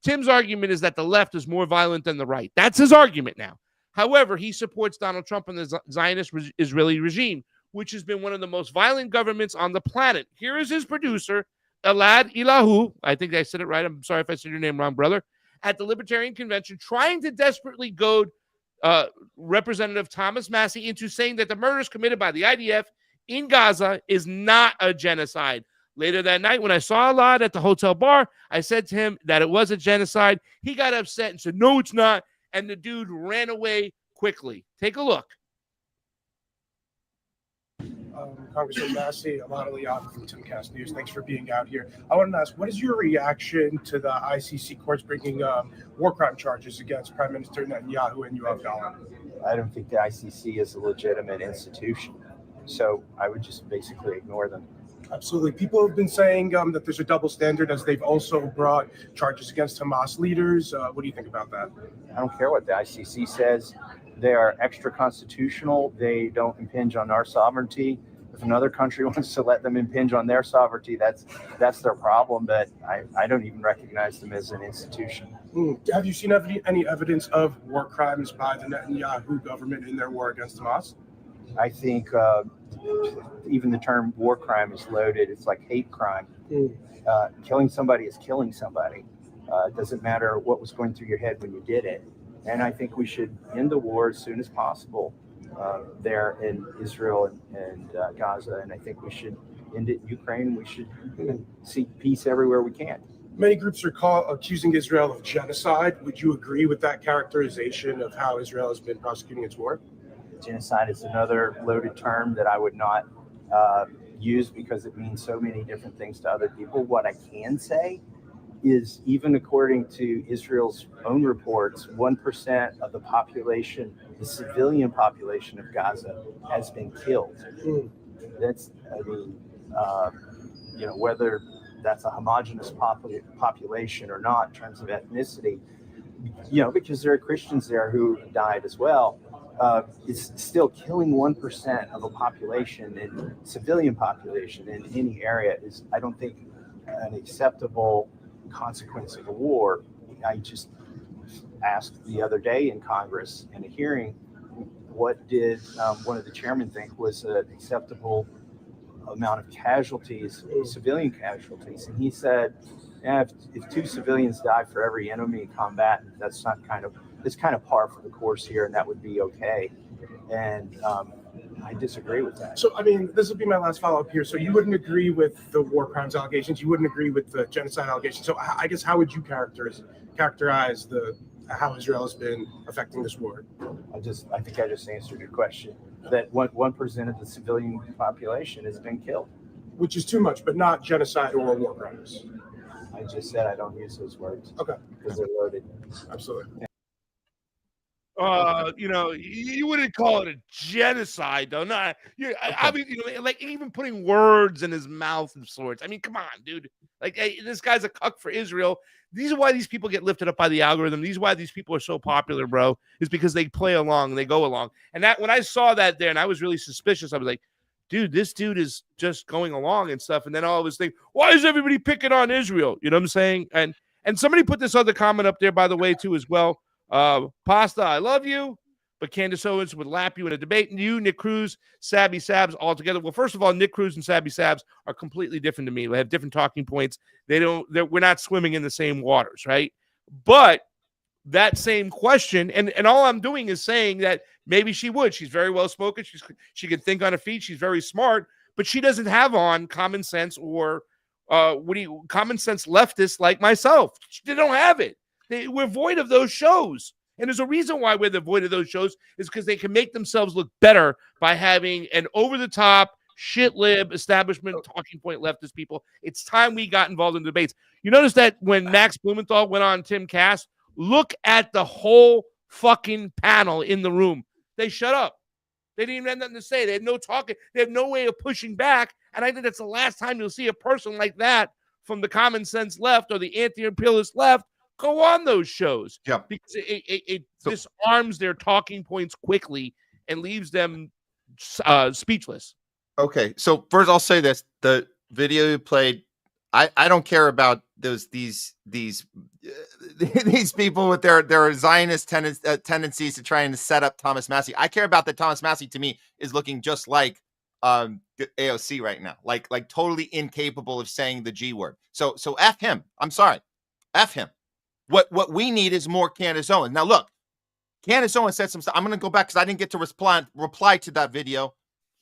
Tim's argument is that the left is more violent than the right. That's his argument now. However, he supports Donald Trump and the Zionist Israeli regime, which has been one of the most violent governments on the planet. Here is his producer, Elad Ilahu. I think I said it right. I'm sorry if I said your name wrong, brother. At the Libertarian Convention, trying to desperately goad Representative Thomas Massie into saying that the murders committed by the IDF in Gaza is not a genocide. Later that night, when I saw Elad at the hotel bar, I said to him that it was a genocide. He got upset and said, no, it's not. And the dude ran away quickly. Take a look. Congressman Massey, Elad Eliyahu from Timcast News. Thanks for being out here. I wanted to ask, what is your reaction to the ICC courts bringing war crime charges against Prime Minister Netanyahu and Yoav Gallant? I don't think the ICC is a legitimate institution, so I would just basically ignore them. Absolutely. People have been saying that there's a double standard, as they've also brought charges against Hamas leaders. What do you think about that? I don't care what the ICC says. They are extra constitutional. They don't impinge on our sovereignty. If another country wants to let them impinge on their sovereignty, that's their problem. But I don't even recognize them as an institution. Have you seen any evidence of war crimes by the Netanyahu government in their war against Hamas? I think even the term war crime is loaded. It's like hate crime. Killing somebody is killing somebody. It doesn't matter what was going through your head when you did it. And I think we should end the war as soon as possible there in Israel and Gaza. And I think we should end it in Ukraine. We should seek peace everywhere we can. Many groups are accusing Israel of genocide. Would you agree with that characterization of how Israel has been prosecuting its war? Genocide is another loaded term that I would not use because it means so many different things to other people. What I can say is, even according to Israel's own reports, 1% of the population, the civilian population of Gaza, has been killed. That's, whether that's a homogenous population or not in terms of ethnicity, because there are Christians there who died as well. It's still killing 1% of a population, and civilian population in any area is, I don't think, an acceptable consequence of a war. I just asked the other day in Congress in a hearing, what did one of the chairmen think was an acceptable amount of casualties, civilian casualties. And he said, yeah, if 2 civilians die for every enemy combatant, it's kind of par for the course here, and that would be okay. And I disagree with that. So, I mean, this will be my last follow-up here. So you wouldn't agree with the war crimes allegations. You wouldn't agree with the genocide allegations. So I guess how would you characterize how Israel has been affecting this war? I think I just answered your question. That 1% of the civilian population has been killed. Which is too much, but not genocide or war crimes. I just said I don't use those words. Okay. Because they're loaded. Absolutely. You wouldn't call it a genocide, though. I mean, like even putting words in his mouth of sorts. I mean, come on, dude. Like, hey, this guy's a cuck for Israel. These are why these people get lifted up by the algorithm. These are why these people are so popular, bro. Is because they play along, they go along. And that when I saw that there, and I was really suspicious, I was like, dude, this dude is just going along and stuff. And then all of his thing, why is everybody picking on Israel? You know what I'm saying? And somebody put this other comment up there, by the way, too, as well. Pasta, I love you, but Candace Owens would lap you in a debate. And you, Nick Cruz, Sabby Sabs all together. Well, first of all, Nick Cruz and Sabby Sabs are completely different to me. They have different talking points. We're not swimming in the same waters, right? But that same question, and all I'm doing is saying that maybe she would. She's very well spoken. She can think on her feet. She's very smart, but she doesn't have on common sense or common sense leftists like myself. They don't have it. We're void of those shows. And there's a reason why we're void of those shows is because they can make themselves look better by having an over-the-top, shit-lib, establishment, talking point leftist people. It's time we got involved in debates. You notice that when Max Blumenthal went on Tim Cass, look at the whole fucking panel in the room. They shut up. They didn't even have nothing to say. They had no talking. They have no way of pushing back. And I think that's the last time you'll see a person like that from the common sense left or the anti-imperialist left go on those shows. Yeah. Because it disarms their talking points quickly and leaves them speechless. Okay. So first I'll say this. The video you played, I don't care about these people with their Zionist tendencies to try and set up Thomas Massey. I care about that Thomas Massey, to me, is looking just like AOC right now, like totally incapable of saying the G word. So F him. I'm sorry. F him. What we need is more Candace Owens. Now look, Candace Owens said some stuff. I'm going to go back because I didn't get to reply to that video,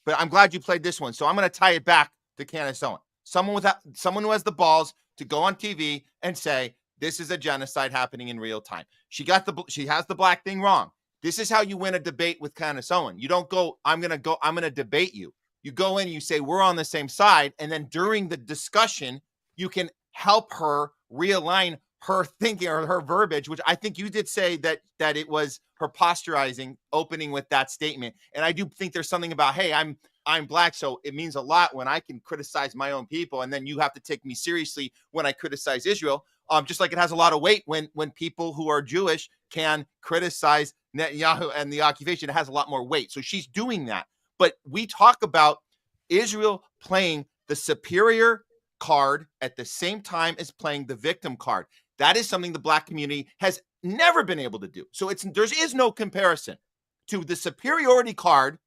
but I'm glad you played this one. So I'm going to tie it back to Candace Owens. Someone who has the balls to go on TV and say this is a genocide happening in real time. She has the black thing wrong. This is how you win a debate with Candace Owens. You don't go, I'm going to debate you. You go in, you say we're on the same side, and then during the discussion, you can help her realign her thinking or her verbiage, which I think you did say that it was her posturizing, opening with that statement. And I do think there's something about, hey, I'm black, so it means a lot when I can criticize my own people, and then you have to take me seriously when I criticize Israel. Just like it has a lot of weight when people who are Jewish can criticize Netanyahu and the occupation. It has a lot more weight. So she's doing that. But we talk about Israel playing the superior card at the same time as playing the victim card. That is something the black community has never been able to do. So there is no comparison to the superiority card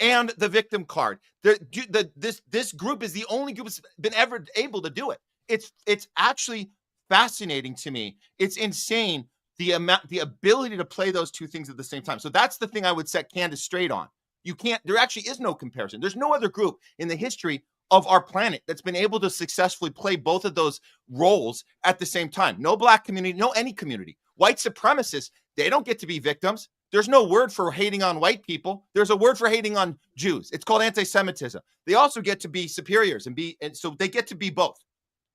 and the victim card. This group is the only group that's been ever able to do it. It's actually fascinating to me. It's insane the ability to play those two things at the same time. So that's the thing I would set Candace straight on. There actually is no comparison. There's no other group in the history of our planet that's been able to successfully play both of those roles at the same time. No black community, no any community. White supremacists, they don't get to be victims. There's no word for hating on white people. There's a word for hating on Jews. It's called anti-Semitism. They also get to be superiors and so they get to be both.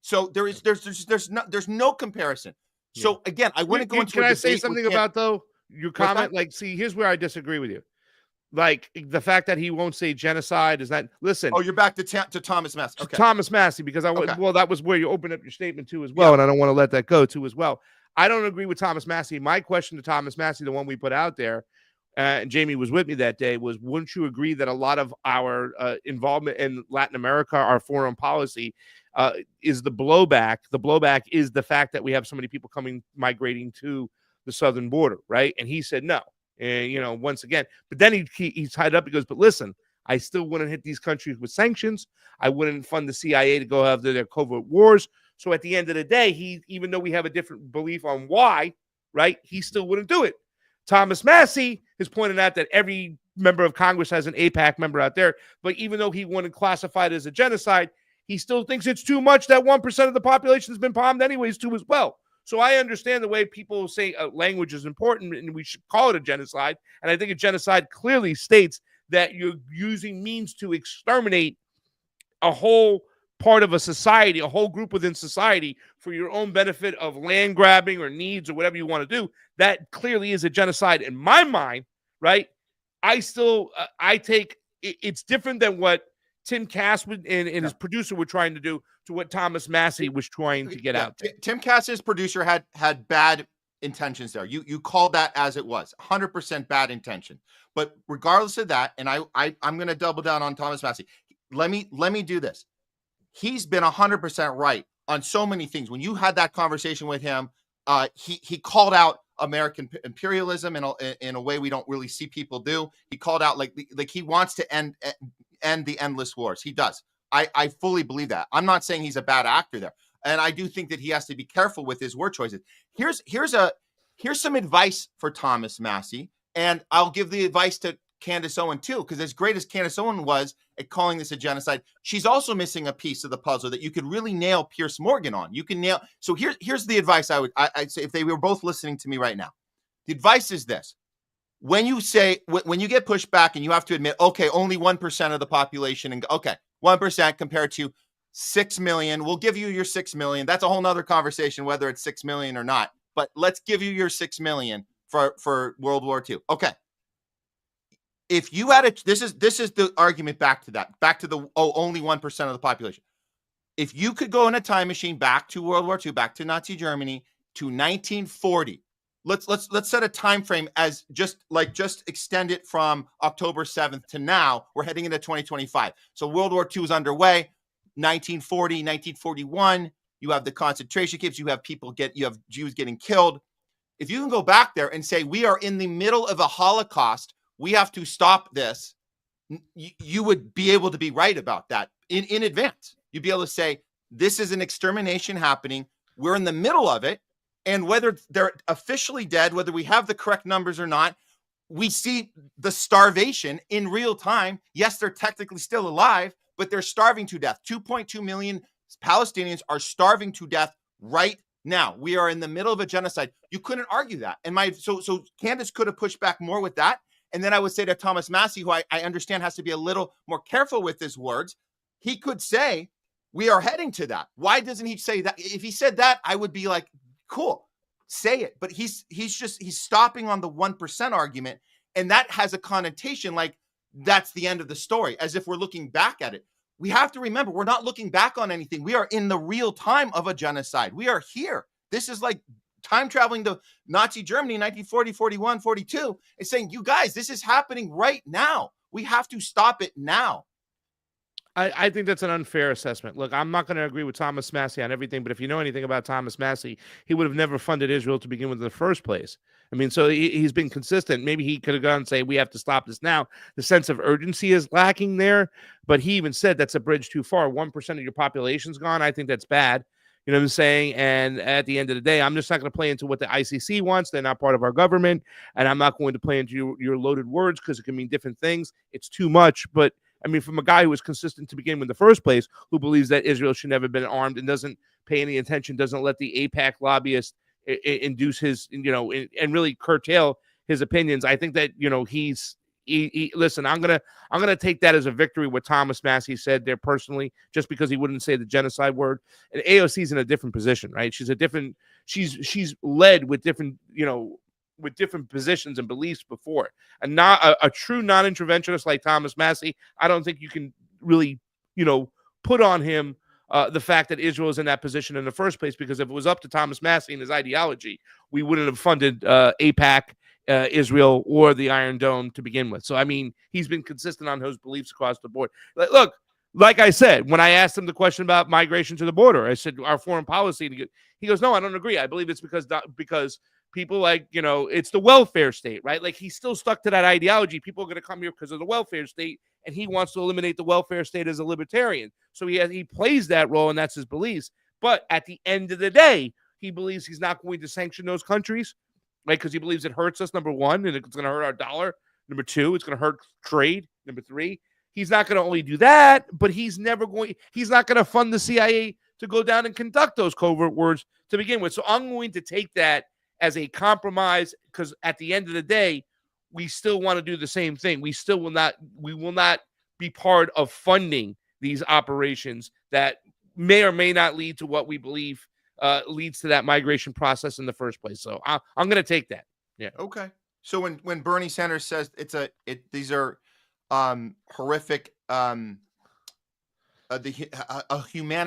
So there's no comparison. So again, I want to go into. Can I say something about though your comment? Like, see, here's where I disagree with you. Like the fact that he won't say genocide is that. Listen. Oh, you're back to Thomas Massey. Okay. Thomas Massey, because well, that was where you opened up your statement too as well, and I don't want to let that go too as well. I don't agree with Thomas Massey. My question to Thomas Massey, the one we put out there, and Jayme was with me that day, was wouldn't you agree that a lot of our involvement in Latin America, our foreign policy, is the blowback? The blowback is the fact that we have so many people migrating to the southern border, right? And he said no. And, once again, but then he tied up. He goes, but listen, I still wouldn't hit these countries with sanctions. I wouldn't fund the CIA to go after their covert wars. So at the end of the day, even though we have a different belief on why, right, he still wouldn't do it. Thomas Massie has pointed out that every member of Congress has an AIPAC member out there, but even though he wouldn't classify it as a genocide, he still thinks it's too much that 1% of the population has been bombed anyways too as well. So I understand the way people say language is important and we should call it a genocide. And I think a genocide clearly states that you're using means to exterminate a whole part of a society, a whole group within society for your own benefit of land grabbing or needs or whatever you want to do. That clearly is a genocide in my mind, right? I still, I take, it's different than what Tim Cass and his producer were trying to do to what Thomas Massie was trying to get out there. Tim Cass's producer had bad intentions there. You called that as it was, 100% bad intention. But regardless of that, and I'm going to double down on Thomas Massie. Let me do this. He's been 100% right on so many things. When you had that conversation with him, he called out American imperialism in a way we don't really see people do. He called out like he wants to end the endless wars. He does. I fully believe that. I'm not saying he's a bad actor there, and I do think that he has to be careful with his word choices. Here's some advice for Thomas Massie, and I'll give the advice to Candace Owen too, because as great as Candace Owen was at calling this a genocide, she's also missing a piece of the puzzle that you could really nail Piers Morgan on. You can nail. So here's the advice I'd say if they were both listening to me right now. The advice is this: when you get pushed back and you have to admit, okay, only 1% of the population, and okay, 1% compared to 6 million, we'll give you your 6 million. That's a whole nother conversation whether it's 6 million or not. But let's give you your 6 million for World War II. Okay. If you had this is the argument back to the only 1% of the population. If you could go in a time machine back to World War II, back to Nazi Germany to 1940, let's set a time frame as just extend it from October 7th to now. We're heading into 2025. So World War II is underway. 1940, 1941. You have the concentration camps. You have Jews getting killed. If you can go back there and say we are in the middle of a Holocaust, we have to stop this, you would be able to be right about that in advance. You'd be able to say, this is an extermination happening. We're in the middle of it. And whether they're officially dead, whether we have the correct numbers or not, we see the starvation in real time. Yes, they're technically still alive, but they're starving to death. 2.2 million Palestinians are starving to death right now. We are in the middle of a genocide. You couldn't argue that. And so Candace could have pushed back more with that. And then I would say to Thomas Massie, who I understand has to be a little more careful with his words, he could say, we are heading to that. Why doesn't he say that? If he said that, I would be like, cool, say it. But he's stopping on the 1% argument. And that has a connotation like that's the end of the story, as if we're looking back at it. We have to remember, we're not looking back on anything. We are in the real time of a genocide. We are here. This is like time traveling to Nazi Germany, 1940, 41, 42, and saying, you guys, this is happening right now. We have to stop it now. I think that's an unfair assessment. Look, I'm not going to agree with Thomas Massie on everything, but if you know anything about Thomas Massie, he would have never funded Israel to begin with in the first place. I mean, so he's been consistent. Maybe he could have gone and say, we have to stop this now. The sense of urgency is lacking there, but he even said that's a bridge too far. 1% of your population's gone. I think that's bad. You know what I'm saying? And at the end of the day, I'm just not going to play into what the ICC wants. They're not part of our government. And I'm not going to play into your loaded words because it can mean different things. It's too much. But I mean, from a guy who was consistent to begin with in the first place, who believes that Israel should never have been armed and doesn't pay any attention, doesn't let the AIPAC lobbyists induce his, and really curtail his opinions. I think that, listen, I'm gonna take that as a victory. What Thomas Massie said there personally, just because he wouldn't say the genocide word. And AOC's in a different position, right? She's led with different, with different positions and beliefs before, and not a true non-interventionist like Thomas Massie. I don't think you can really, put on him the fact that Israel is in that position in the first place, because if it was up to Thomas Massie and his ideology, we wouldn't have funded AIPAC, Israel, or the Iron Dome to begin with. So, I mean, he's been consistent on those beliefs across the board. Look, like I said, when I asked him the question about migration to the border, I said, our foreign policy, and he goes, no, I don't agree. I believe it's because people it's the welfare state, right? Like, he's still stuck to that ideology. People are going to come here because of the welfare state. and he wants to eliminate the welfare state as a libertarian. So he plays that role, and that's his beliefs. But at the end of the day, he believes he's not going to sanction those countries, right? Because he believes it hurts us, number one, and it's going to hurt our dollar. Number two, it's going to hurt trade. Number three, he's not going to only do that, but he's not going to fund the CIA to go down and conduct those covert wars to begin with. So I'm going to take that as a compromise, because at the end of the day, we still want to do the same thing. We will not be part of funding these operations that may or may not lead to what we believe leads to that migration process in the first place. So I'm going to take that. Yeah. Okay. So when Bernie Sanders says these are horrific, he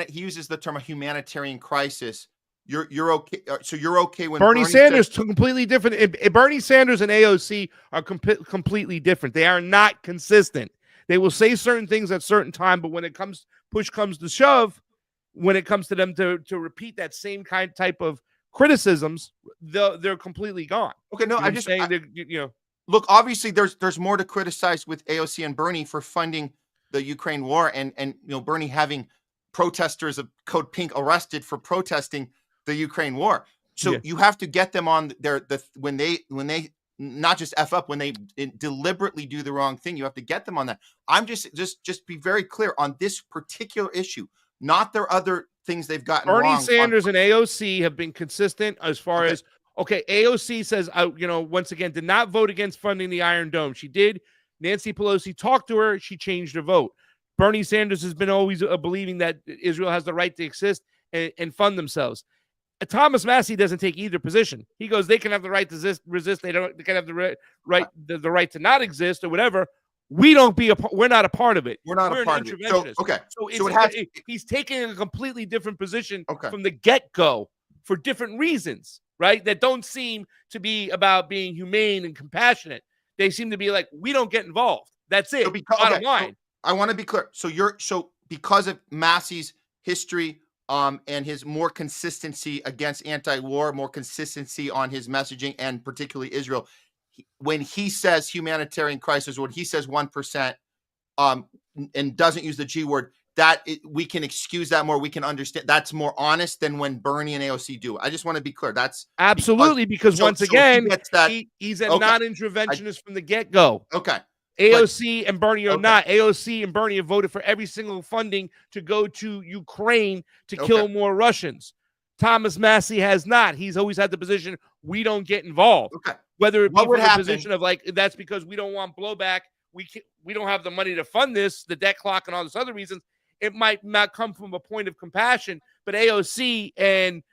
uses the term a humanitarian crisis. You're okay. So you're okay when Bernie Sanders completely different. Bernie Sanders and AOC are completely different. They are not consistent. They will say certain things at certain time, but when push comes to shove, when it comes to them to repeat that same type of criticisms, they're completely gone. Okay, no, I'm just saying look, obviously there's more to criticize with AOC and Bernie for funding the Ukraine war, and Bernie having protesters of Code Pink arrested for protesting the Ukraine war. So you have to get them on when they not just F up, when they deliberately do the wrong thing, you have to get them on that. I'm just be very clear on this particular issue, not their other things they've gotten wrong. Bernie Sanders and AOC have been consistent as far as, AOC says, once again, did not vote against funding the Iron Dome. She did. Nancy Pelosi talked to her. She changed her vote. Bernie Sanders has been always believing that Israel has the right to exist and fund themselves. Thomas Massey doesn't take either position. He goes, they can have the right to resist. They can have the right to not exist or whatever. We're not a part of it. We're not a part of it. So he's taking a completely different position from the get-go for different reasons, right? That don't seem to be about being humane and compassionate. They seem to be like, we don't get involved. That's it. Bottom line. I want to be clear. So because of Massey's history and his more consistency against anti-war, more consistency on his messaging, and particularly Israel, when he says humanitarian crisis, or when he says 1%, and doesn't use the G word, we can excuse that more. We can understand that's more honest than when Bernie and AOC do. I just want to be clear. That's absolutely because once again, he's a non-interventionist from the get-go. Okay. AOC and Bernie are not. AOC and Bernie have voted for every single funding to go to Ukraine to kill more Russians. Thomas Massey has not. He's always had the position, we don't get involved. Okay. Whether it be from the position of that's because we don't want blowback. We don't have the money to fund this, the debt clock and all this other reasons. It might not come from a point of compassion, but AOC and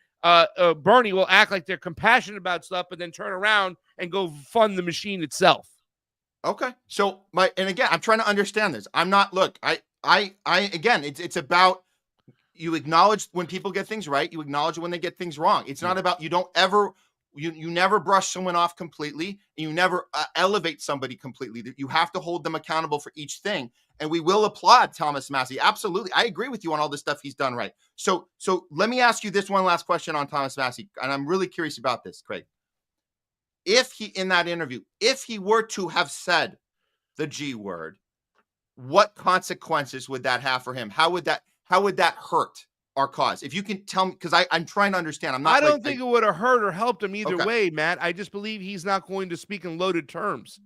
Bernie will act like they're compassionate about stuff, but then turn around and go fund the machine itself. Okay. So again, I'm trying to understand this. I'm not, again, it's about, you acknowledge when people get things right. You acknowledge when they get things wrong. It's not about, you never brush someone off completely, and you never elevate somebody completely. You have to hold them accountable for each thing. And we will applaud Thomas Massey. Absolutely. I agree with you on all the stuff he's done right. So let me ask you this one last question on Thomas Massey. And I'm really curious about this, Craig. If he, in that interview, if he were to have said the G word, what consequences would that have for him? How would that hurt our cause? If you can tell me, because I'm trying to understand. I don't think it would have hurt or helped him either way, Matt. I just believe he's not going to speak in loaded terms.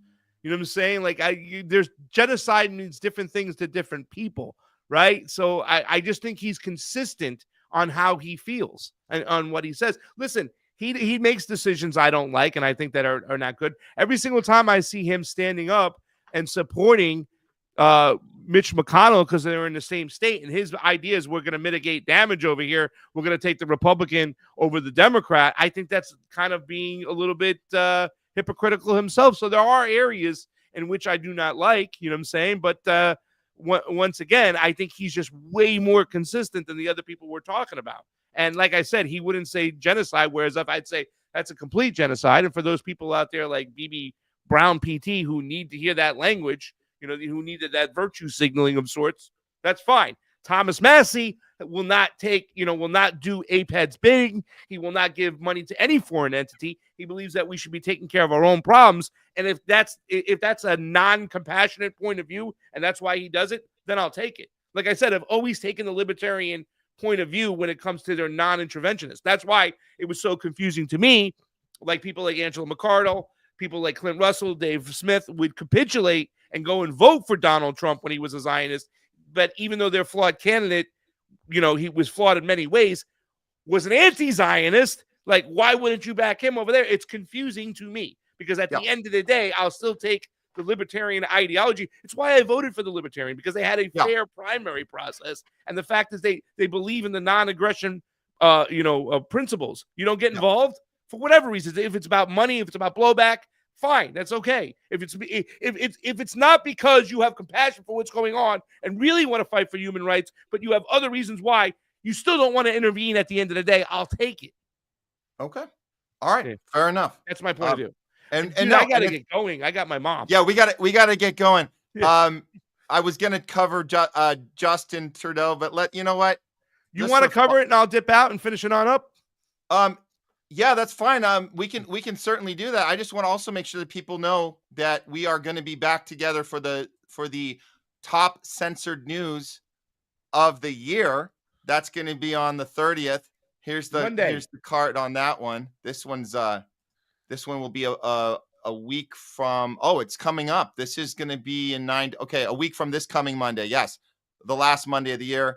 You know what I'm saying? There's genocide means different things to different people, right? So I just think he's consistent on how he feels and on what he says. Listen, he makes decisions I don't like, and I think that are not good. Every single time I see him standing up and supporting Mitch McConnell because they're in the same state, and his idea is we're going to mitigate damage over here. We're going to take the Republican over the Democrat. I think that's kind of being a little bit hypocritical himself. So there are areas in which I do not like, you know what I'm saying? But once again, I think he's just way more consistent than the other people we're talking about. And like I said, he wouldn't say genocide, whereas if I'd say that's a complete genocide. And for those people out there like BB Brown PT who need to hear that language, you know, who needed that virtue signaling of sorts, that's fine. Thomas Massey will not do APED's bidding. He will not give money to any foreign entity. He believes that we should be taking care of our own problems. And if that's a non-compassionate point of view, and that's why he does it, then I'll take it. Like I said, I've always taken the libertarian point of view when it comes to their non-interventionists. That's why it was so confusing to me. Like people like Angela McArdle, people like Clint Russell, Dave Smith would capitulate and go and vote for Donald Trump when he was a Zionist. But even though their flawed candidate, he was flawed in many ways, was an anti-Zionist, like, why wouldn't you back him over there? It's confusing to me because at the end of the day, I'll still take the libertarian ideology. It's why I voted for the libertarian, because they had a fair primary process. And the fact is they believe in the non-aggression, principles. You don't get involved for whatever reasons. If it's about money, if it's about blowback, fine, that's okay. If it's not because you have compassion for what's going on and really want to fight for human rights, but you have other reasons why you still don't want to intervene at the end of the day, I'll take it. Okay. All right. Fair enough. That's my point of view. And Dude, I gotta get going. I got my mom. Yeah, we gotta get going. Yeah. I was gonna cover Justin Trudeau, but you know what? You want to cover it, and I'll dip out and finish it on up. Yeah, that's fine. We can certainly do that. I just want to also make sure that people know that we are going to be back together for the top censored news of the year. That's going to be on the 30th. Here's the card on that one. This one will be a week from. Oh, it's coming up. This is going to be a week from this coming Monday. Yes, the last Monday of the year.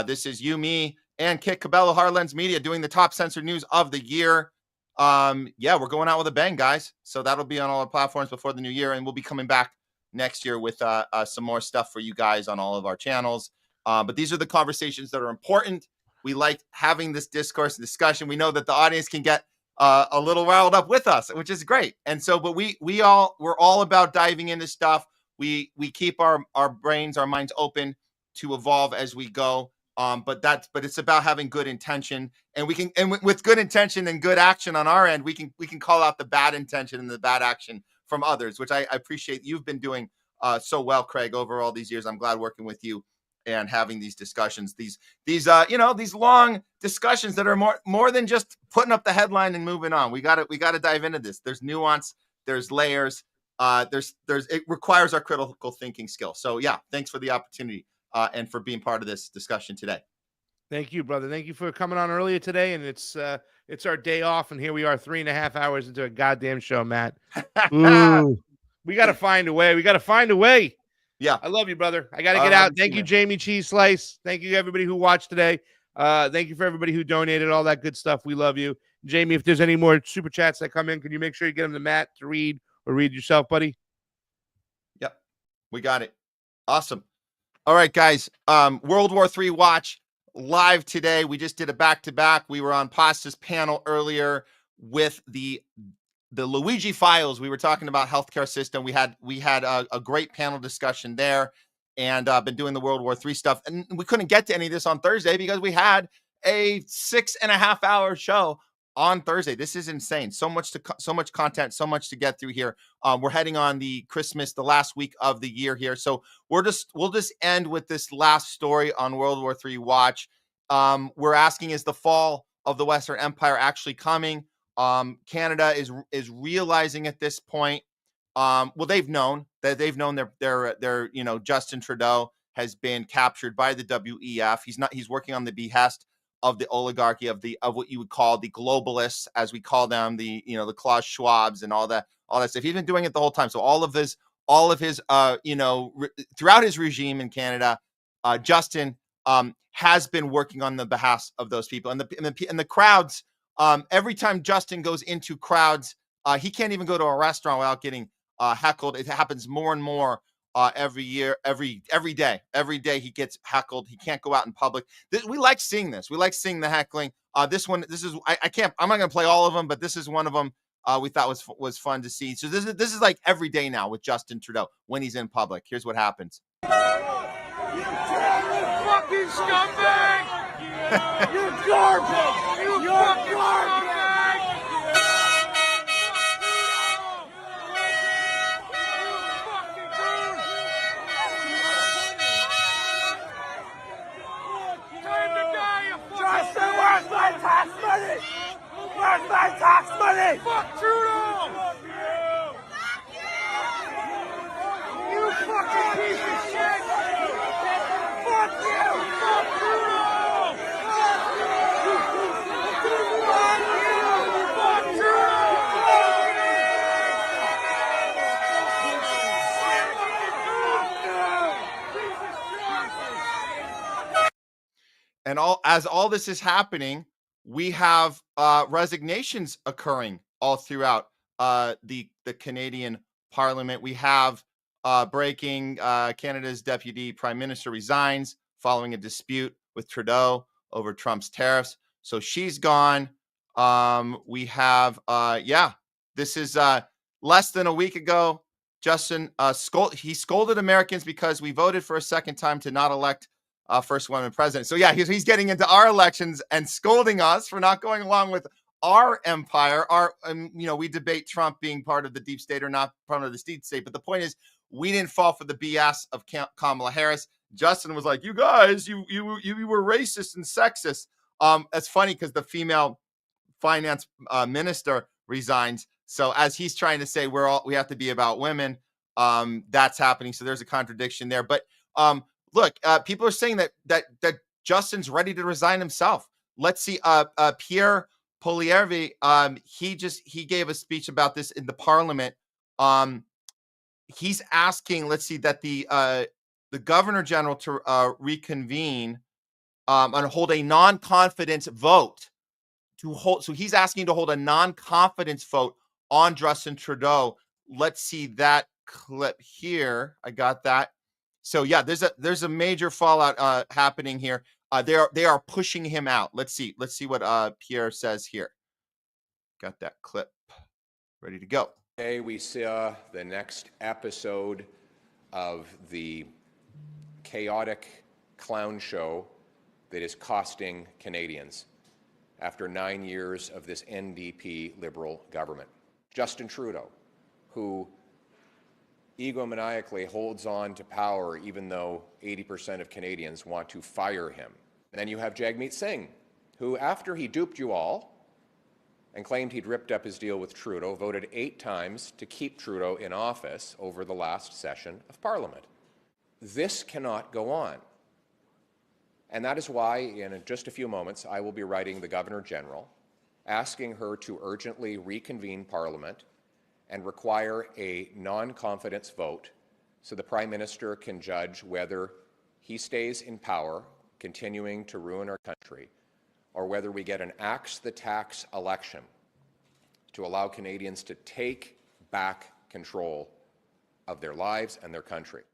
This is you, me, and Kit Cabello, Hardlens Media, doing the top censored news of the year. We're going out with a bang, guys. So that'll be on all our platforms before the new year, and we'll be coming back next year with some more stuff for you guys on all of our channels. But these are the conversations that are important. We like having this discourse and discussion. We know that the audience can get a little riled up with us, which is great. And so, but we're all about diving into stuff. We keep our brains, our minds open to evolve as we go. But it's about having good intention, and with good intention and good action on our end, we can call out the bad intention and the bad action from others, which I appreciate you've been doing so well, Craig, over all these years. I'm glad working with you and having these discussions, these long discussions that are more than just putting up the headline and moving on. We got to dive into this. There's nuance, there's layers, it requires our critical thinking skill. So yeah, thanks for the opportunity. And for being part of this discussion today. Thank you, brother. Thank you for coming on earlier today. And it's our day off, and here we are 3.5 hours into a goddamn show, Matt. Ooh, we got to find a way. Yeah. I love you, brother. I got to get out. Thank you, Jayme CheeseSlice. Thank you, everybody who watched today. Thank you for everybody who donated, all that good stuff. We love you. Jayme, if there's any more super chats that come in, can you make sure you get them to Matt to read or read yourself, buddy? Yep. We got it. Awesome. All right, guys. World War III Watch live today. We just did a back-to-back. We were on Pasta's panel earlier with the Luigi files. We were talking about healthcare system. We had a great panel discussion there, and been doing the World War III stuff. And we couldn't get to any of this on Thursday because we had a 6.5 hour show on Thursday. This is insane. So much content, so much to get through here. We're heading on the last week of the year here. So we'll just end with this last story on World War III Watch. We're asking, is the fall of the Western Empire actually coming? Canada is realizing at this point. They've known their Justin Trudeau has been captured by the WEF. He's working on the behest of the oligarchy of what you would call the globalists, as we call them, the Klaus Schwabs and all that stuff. He's been doing it the whole time. So all of his throughout his regime in Canada, Justin has been working on the behalf of those people and the crowds. Every time Justin goes into crowds, he can't even go to a restaurant without getting heckled. It happens more and more every year, every day. Every day he gets heckled. He can't go out in public. We like seeing this. We like seeing the heckling. I'm not going to play all of them, but this is one of them we thought was fun to see. So this is like every day now with Justin Trudeau when he's in public. Here's what happens. You fucking scumbag! You're garbage! You're garbage! And as all this is happening, we have resignations occurring all throughout the Canadian Parliament. We have breaking Canada's Deputy Prime Minister resigns following a dispute with Trudeau over Trump's tariffs. So she's gone. We have, this is less than a week ago. Justin scolded Americans because we voted for a second time to not elect first woman president. So yeah, he's getting into our elections and scolding us for not going along with our empire. We debate Trump being part of the deep state or not part of the deep state. But the point is, we didn't fall for the BS of Kamala Harris. Justin was like, "You guys, you were racist and sexist." It's funny because the female finance minister resigns. So as he's trying to say we have to be about women, that's happening. So there's a contradiction there. But look, people are saying that Justin's ready to resign himself. Let's see. Pierre Poilievre, he gave a speech about this in the Parliament. He's asking, let's see, that the Governor General to reconvene and hold a non-confidence vote. So he's asking to hold a non-confidence vote on Justin Trudeau. Let's see that clip here. I got that. So yeah, there's a major fallout happening here. They are pushing him out. Let's see what Pierre says here. Got that clip ready to go. Today we saw the next episode of the chaotic clown show that is costing Canadians after 9 years of this NDP Liberal government. Justin Trudeau, who egomaniacally holds on to power even though 80% of Canadians want to fire him. And then you have Jagmeet Singh, who, after he duped you all and claimed he'd ripped up his deal with Trudeau, voted 8 times to keep Trudeau in office over the last session of Parliament. This cannot go on. And that is why, in just a few moments, I will be writing the Governor General, asking her to urgently reconvene Parliament and require a non-confidence vote so the Prime Minister can judge whether he stays in power, continuing to ruin our country, or whether we get an axe the tax election to allow Canadians to take back control of their lives and their country.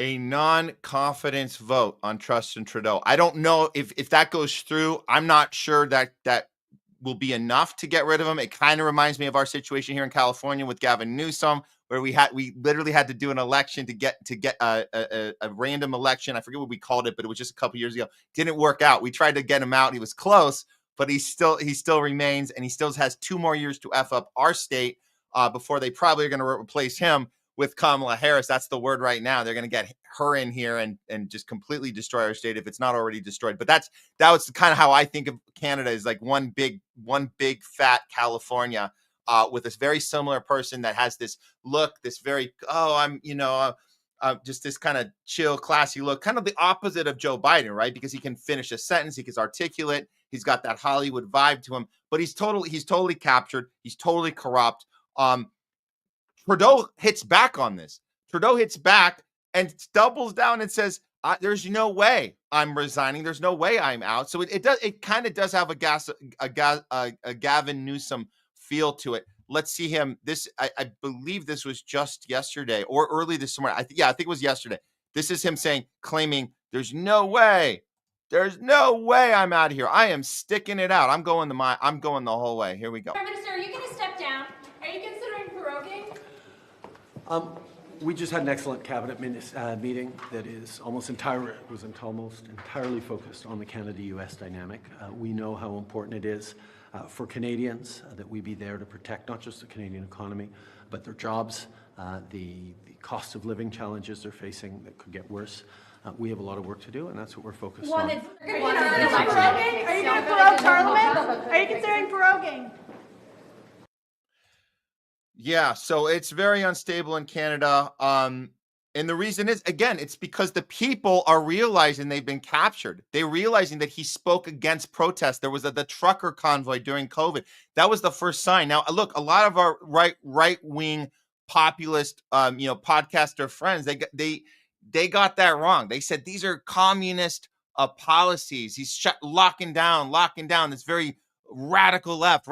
A non-confidence vote on Justin Trudeau. I don't know if that goes through. I'm not sure that will be enough to get rid of him. It kind of reminds me of our situation here in California with Gavin Newsom, where we literally had to do an election to get a random election. I forget what we called it, but it was just a couple years ago. Didn't work out. We tried to get him out. He was close, but he still remains, and he still has 2 more years to F up our state before they probably are going to replace him with Kamala Harris. That's the word right now. They're going to get her in here and just completely destroy our state if it's not already destroyed. But that was kind of how I think of Canada, is like one big fat California with this very similar person that has this look, this very, just this kind of chill, classy look, kind of the opposite of Joe Biden, right? Because he can finish a sentence, he's articulate, he's got that Hollywood vibe to him, but he's totally captured, he's totally corrupt. Trudeau hits back on this. Trudeau hits back and doubles down and says, "There's no way I'm resigning. There's no way I'm out." So it kind of does have a Gavin Newsom feel to it. Let's see him. I believe this was just yesterday or early this morning. I think it was yesterday. This is him claiming, "There's no way. There's no way I'm out of here. I am sticking it out. I'm going the whole way." Here we go. Prime Minister, are you going to step down? Are you considering proroguing? We just had an excellent cabinet meeting that was almost entirely focused on the Canada-U.S. dynamic. We know how important it is for Canadians that we be there to protect not just the Canadian economy, but their jobs, the cost of living challenges they're facing that could get worse. We have a lot of work to do, and that's what we're focused on. Are you going to prorogue Parliament? Are you considering proroguing? Yeah, so it's very unstable in Canada. And the reason is, again, it's because the people are realizing they've been captured. They're realizing that he spoke against protests. There was the trucker convoy during COVID. That was the first sign. Now, look, a lot of our right-wing populist, podcaster friends, they got that wrong. They said these are communist policies. He's locking down this very radical left.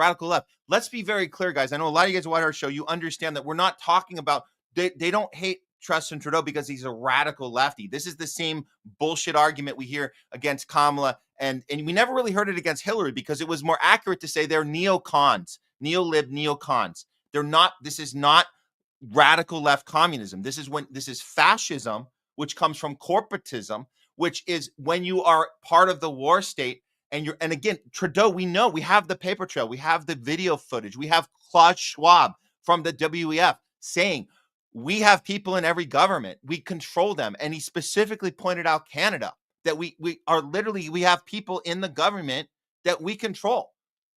Let's be very clear, guys. I know a lot of you guys watch our show. You understand that we're not talking about, they don't hate Justin Trudeau because he's a radical lefty. This is the same bullshit argument we hear against Kamala, and we never really heard it against Hillary because it was more accurate to say they're neocons, neocons. They're not, this is not radical left communism. This is fascism, which comes from corporatism, which is when you are part of the war state. And again, Trudeau, we know, we have the paper trail, we have the video footage, we have Klaus Schwab from the WEF saying, we have people in every government, we control them. And he specifically pointed out Canada, that we have people in the government that we control.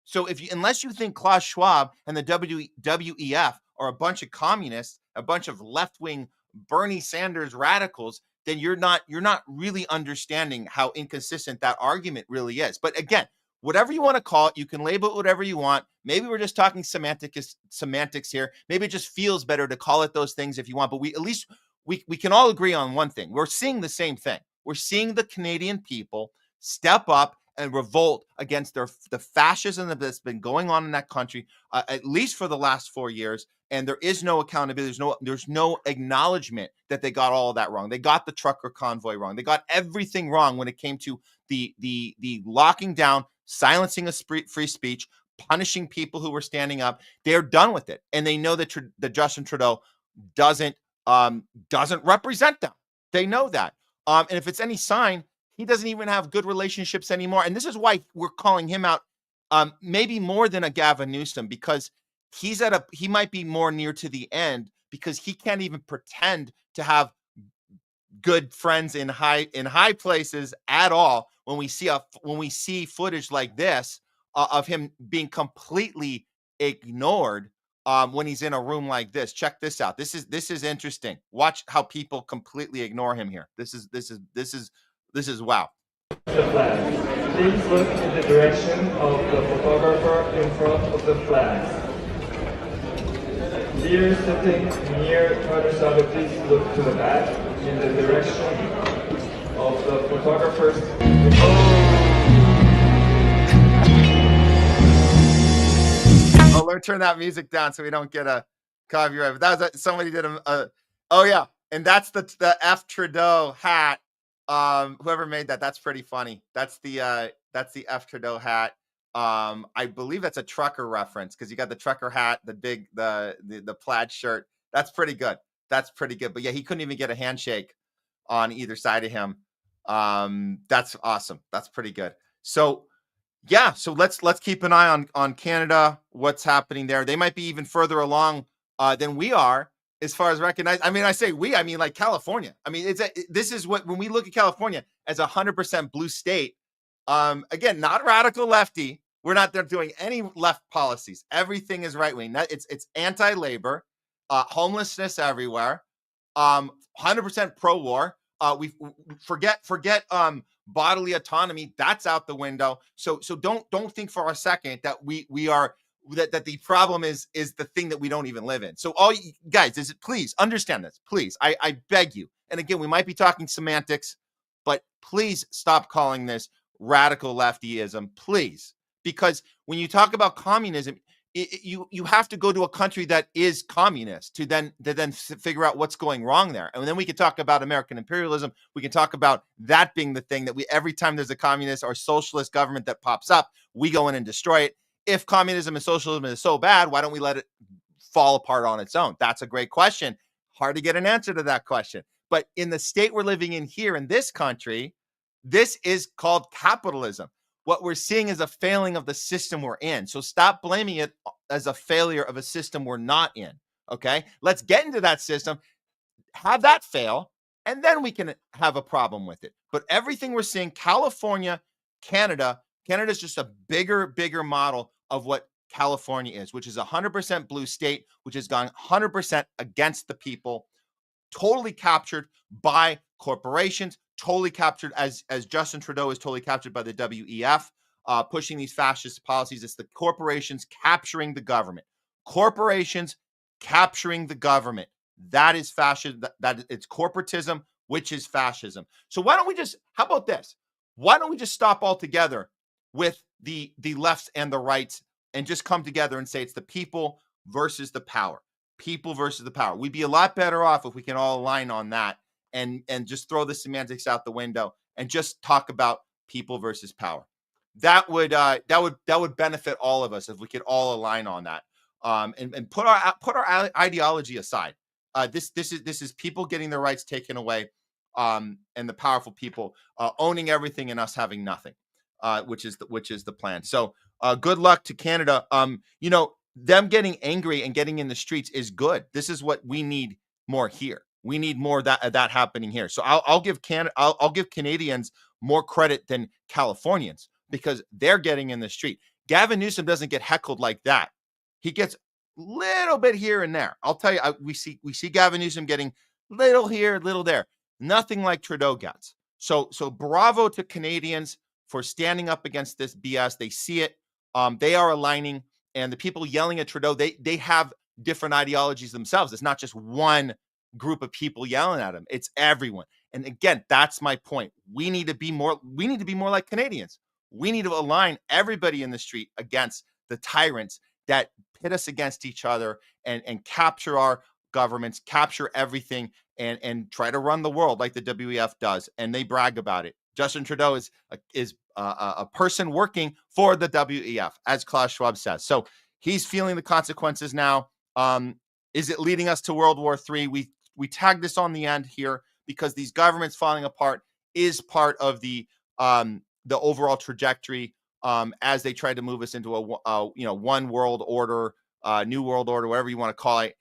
So unless you think Klaus Schwab and the WEF are a bunch of communists, a bunch of left-wing Bernie Sanders radicals, then you're not really understanding how inconsistent that argument really is. But again, whatever you want to call it, you can label it whatever you want. Maybe we're just talking semantics here. Maybe it just feels better to call it those things if you want. But at least we can all agree on one thing. We're seeing the same thing. We're seeing the Canadian people step up and revolt against the fascism that's been going on in that country, at least for the last 4 years. And there is no accountability. There's no acknowledgement that they got all of that wrong. They got the trucker convoy wrong. They got everything wrong when it came to the locking down, silencing of free speech, punishing people who were standing up. They're done with it, and they know that Justin Trudeau doesn't represent them. They know that. And if it's any sign, he doesn't even have good relationships anymore. And this is why we're calling him out, maybe more than a Gavin Newsom, because he might be more near to the end because he can't even pretend to have good friends in high places at all. When we see footage like this of him being completely ignored when he's in a room like this. Check this out. This is interesting. Watch how people completely ignore him here. This is wow. The flag. Please look in the direction of the photographer in front of the flag. Dear sitting near Prime Minister, please look to the back in the direction of the photographers. Oh, let's turn that music down so we don't get a copyright. But that was somebody did oh yeah, and that's the F Trudeau hat. Whoever made that's pretty funny. That's the F Trudeau hat. I believe that's a trucker reference because you got the trucker hat, the plaid shirt. That's pretty good. But yeah, he couldn't even get a handshake on either side of him. That's awesome. That's pretty good. So yeah, so let's keep an eye on Canada, what's happening there. They might be even further along than we are as far as recognize. I mean, I say we, I mean like California. I mean, this is what, when we look at California as 100% blue state, again, not radical lefty. We're not there doing any left policies. Everything is right wing. It's anti-labor, homelessness everywhere, 100% pro-war. We forget bodily autonomy. That's out the window. So don't think for a second that we are that the problem is the thing that we don't even live in. So all you guys, please understand this. Please, I beg you. And again, we might be talking semantics, but please stop calling this radical leftyism, please. Because when you talk about communism, you have to go to a country that is communist to then figure out what's going wrong there. And then we can talk about American imperialism. We can talk about that being the thing that every time there's a communist or socialist government that pops up, we go in and destroy it. If communism and socialism is so bad, why don't we let it fall apart on its own? That's a great question. Hard to get an answer to that question. But in the state we're living in here in this country, this is called capitalism. What we're seeing is a failing of the system we're in. So stop blaming it as a failure of a system we're not in. Okay, let's get into that system, have that fail, and then we can have a problem with it. But everything we're seeing, California, Canada's just a bigger model of what California is, which is 100% blue state, which has gone 100% against the people, totally captured by corporations, totally captured as Justin Trudeau is totally captured by the WEF, pushing these fascist policies. It's the corporations capturing the government. Corporations capturing the government. That is fascism. That it's corporatism, which is fascism. So why don't we how about this? Why don't we just stop altogether with the lefts and the rights and just come together and say it's the people versus the power? People versus the power. We'd be a lot better off if we can all align on that and just throw the semantics out the window and just talk about people versus power. That would benefit all of us if we could all align on that, and put our ideology aside. This is people getting their rights taken away, and the powerful people owning everything and us having nothing, which is the plan. So good luck to Canada. Them getting angry and getting in the streets is good. This is what we need more here. We need more of that happening here. So I'll give Canadians more credit than Californians because they're getting in the street. Gavin Newsom doesn't get heckled like that. He gets little bit here and there. I'll tell you, we see Gavin Newsom getting little here, little there. Nothing like Trudeau gets. So bravo to Canadians for standing up against this BS. They see it. They are aligning. And the people yelling at Trudeau, they have different ideologies themselves. It's not just one group of people yelling at him. It's everyone. And again, that's my point. We need to be more like Canadians. We need to align everybody in the street against the tyrants that pit us against each other and capture our governments, capture everything, and try to run the world like the WEF does. And they brag about it. Justin Trudeau is a person working for the WEF, as Klaus Schwab says. So he's feeling the consequences now. Is it leading us to World War III? We tag this on the end here because these governments falling apart is part of the overall trajectory as they try to move us into a one world order, new world order, whatever you want to call it.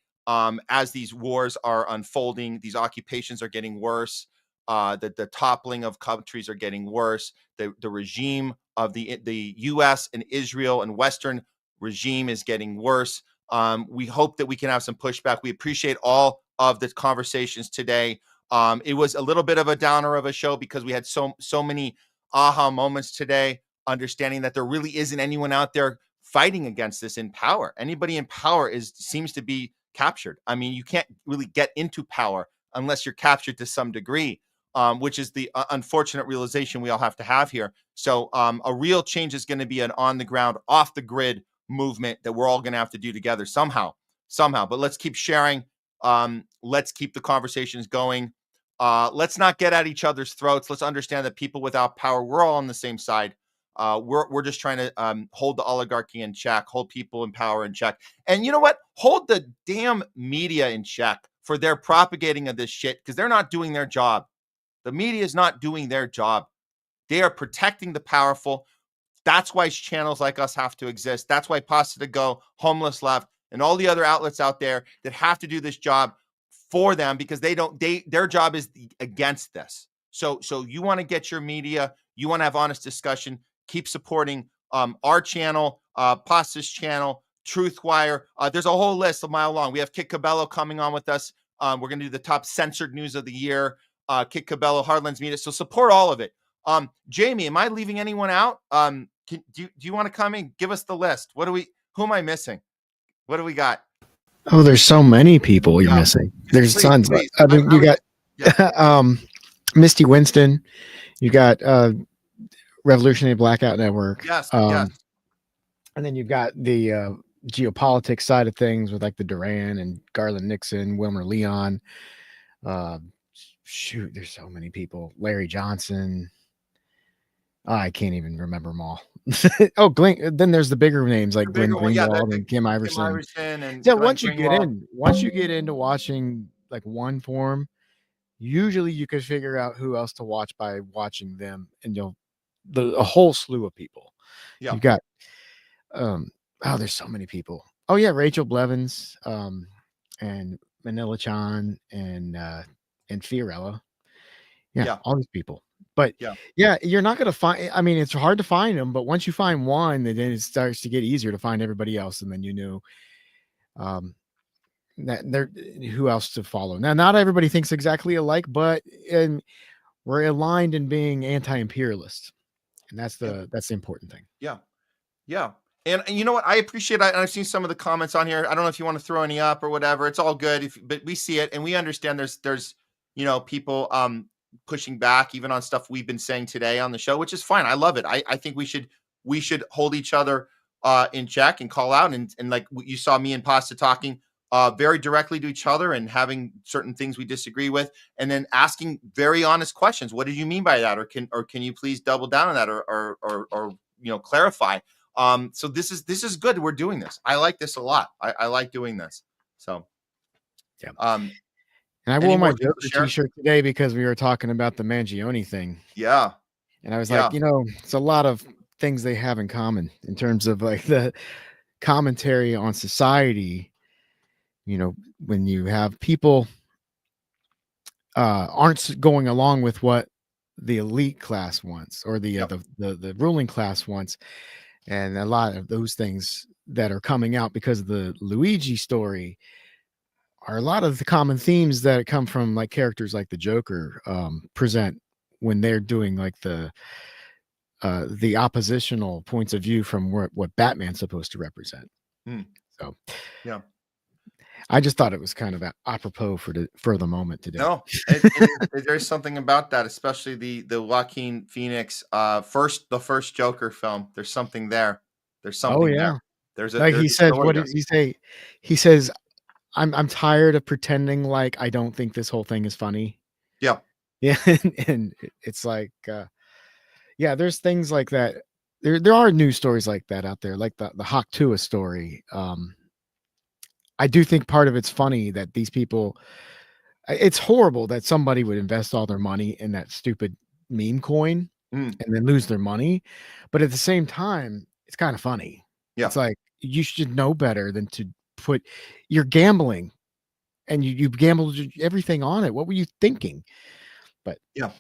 As these wars are unfolding, these occupations are getting worse. The toppling of countries are getting worse. The regime of the U.S. and Israel and Western regime is getting worse. We hope that we can have some pushback. We appreciate all of the conversations today. It was a little bit of a downer of a show because we had so many aha moments today, understanding that there really isn't anyone out there fighting against this in power. Anybody in power seems to be captured. I mean, you can't really get into power unless you're captured to some degree. Which is the unfortunate realization we all have to have here. So a real change is going to be an on-the-ground, off-the-grid movement that we're all going to have to do together somehow. But let's keep sharing. Let's keep the conversations going. Let's not get at each other's throats. Let's understand that people without power, we're all on the same side. We're just trying to hold the oligarchy in check, hold people in power in check. And you know what? Hold the damn media in check for their propagating of this shit because they're not doing their job. The media is not doing their job. They are protecting the powerful. That's why channels like us have to exist. That's why Pasta to Go, Homeless Left, and all the other outlets out there that have to do this job for them because their job is against this. So you want to get your media, you want to have honest discussion, keep supporting our channel, Pasta's channel, Truthwire. There's a whole list a mile long. We have Kit Cabello coming on with us. We're going to do the top censored news of the year. Kit Cabello, Hardlands Media. So support all of it. Jayme, am I leaving anyone out? Do you want to come in? Give us the list. Who am I missing? What do we got? Oh, there's so many people you're missing. There's tons. You got Misty Winston. You got Revolutionary Blackout Network. Yes. And then you've got the geopolitics side of things with like the Duran and Garland Nixon, Wilmer Leon. Shoot, there's so many people. Larry Johnson. I can't even remember them all. Oh, Glenn. Then there's the bigger names like Glenn Greenwald and Kim Iverson. Once you get into watching like one form, usually you can figure out who else to watch by watching them, and a whole slew of people. Yeah. You've got there's so many people. Oh yeah, Rachel Blevins, and Manila Chan and Fiorella. Yeah, all these people. But you're not going to find, I mean, it's hard to find them, but once you find one, then it starts to get easier to find everybody else. And then that who else to follow. Now, not everybody thinks exactly alike, but we're aligned in being anti-imperialist. And that's the important thing. Yeah. And you know what? I appreciate it. And I've seen some of the comments on here. I don't know if you want to throw any up or whatever. It's all good. But we see it and we understand there's people pushing back even on stuff we've been saying today on the show, which is fine. I love it. I think we should hold each other in check and call out. And like you saw me and Pasta talking very directly to each other and having certain things we disagree with, and then asking very honest questions. What did you mean by that? Or can you please double down on that or clarify? So this is good. We're doing this. I like this a lot. I like doing this. So, yeah. And I wore my Joker t-shirt today because we were talking about the Mangione thing. Yeah. And I was like, it's a lot of things they have in common in terms of like the commentary on society. When you have people aren't going along with what the elite class wants or the ruling class wants. And a lot of those things that are coming out because of the Luigi story are a lot of the common themes that come from like characters like the Joker present when they're doing like the oppositional points of view from what Batman's supposed to represent. So yeah, I just thought it was kind of apropos for the moment today. No, there's something about that, especially the Joaquin Phoenix the first Joker film. There's something there. There's something there. There's a, like there's he a said. story What did he say? He says, I'm tired of pretending like I don't think this whole thing is funny. Yeah. Yeah. And it's like, there's things like that. There are news stories like that out there, like the Hawk Tua story. I do think part of it's funny that these people, it's horrible that somebody would invest all their money in that stupid meme coin and then lose their money. But at the same time, it's kind of funny. Yeah. It's like, you should know better than to you're gambling and you gambled everything on it. What were you thinking? But yeah.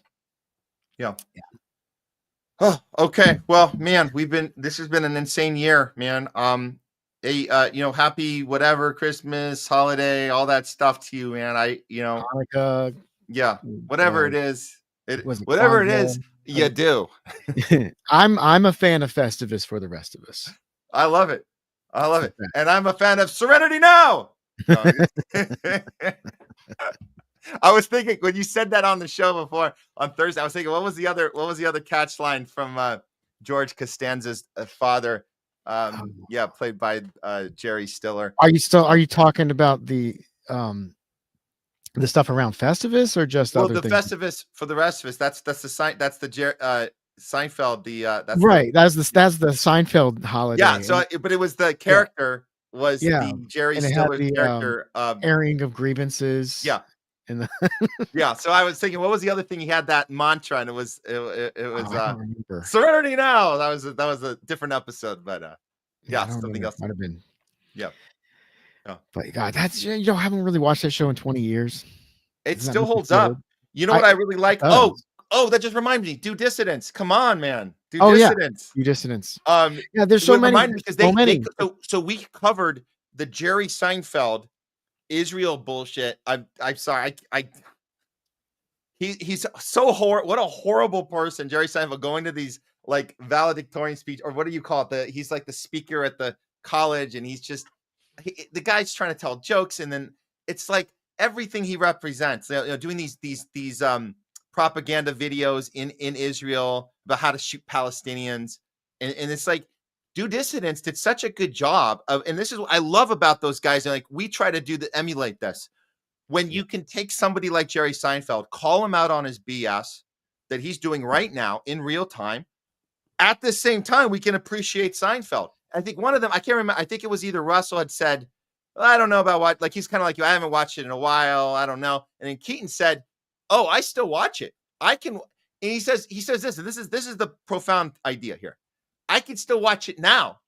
Oh, okay. Well, man, this has been an insane year, man. Happy whatever Christmas, holiday, all that stuff to you, man. Hanukkah, whatever it is, whatever it is, you do. I'm a fan of Festivus for the rest of us. I love it. And I'm a fan of Serenity Now. I was thinking when you said that on the show before on Thursday, I was thinking, what was the other catch line from George Costanza's father? Played by Jerry Stiller. Are you talking about the stuff around Festivus or just other things? Festivus for the rest of us? That's the Seinfeld. That's right. That's the Seinfeld holiday. Yeah. So, but it was the character was the Jerry Stiller character. Airing of grievances. Yeah. Yeah. So I was thinking, what was the other thing? He had that mantra, and it was Serenity Now. That was a different episode, but something else might have been. Yeah. Oh. But God, that's I haven't really watched that show in 20 years. It still holds up. You know what I really like? Oh, that just reminds me. Do Dissidents. Come on, man. Do Dissidents. Do Dissidents. There's so many. Because so we covered the Jerry Seinfeld Israel bullshit. I'm sorry. He's so horrible. What a horrible person, Jerry Seinfeld, going to these like valedictorian speech, or what do you call it? He's like the speaker at the college, and he's just the guy's trying to tell jokes, and then it's like everything he represents. Doing these propaganda videos in Israel about how to shoot Palestinians, and it's like. Do Dissidents did such a good job of, and this is what I love about those guys. And like we try to emulate this. When you can take somebody like Jerry Seinfeld, call him out on his BS that he's doing right now in real time. At the same time, we can appreciate Seinfeld. I think one of them, I can't remember. I think it was either Russell had said, I don't know about what, like he's kind of like you. I haven't watched it in a while. I don't know. And then Keaton said, "Oh, I still watch it. I can." And he says this, and this is the profound idea here. I can still watch it now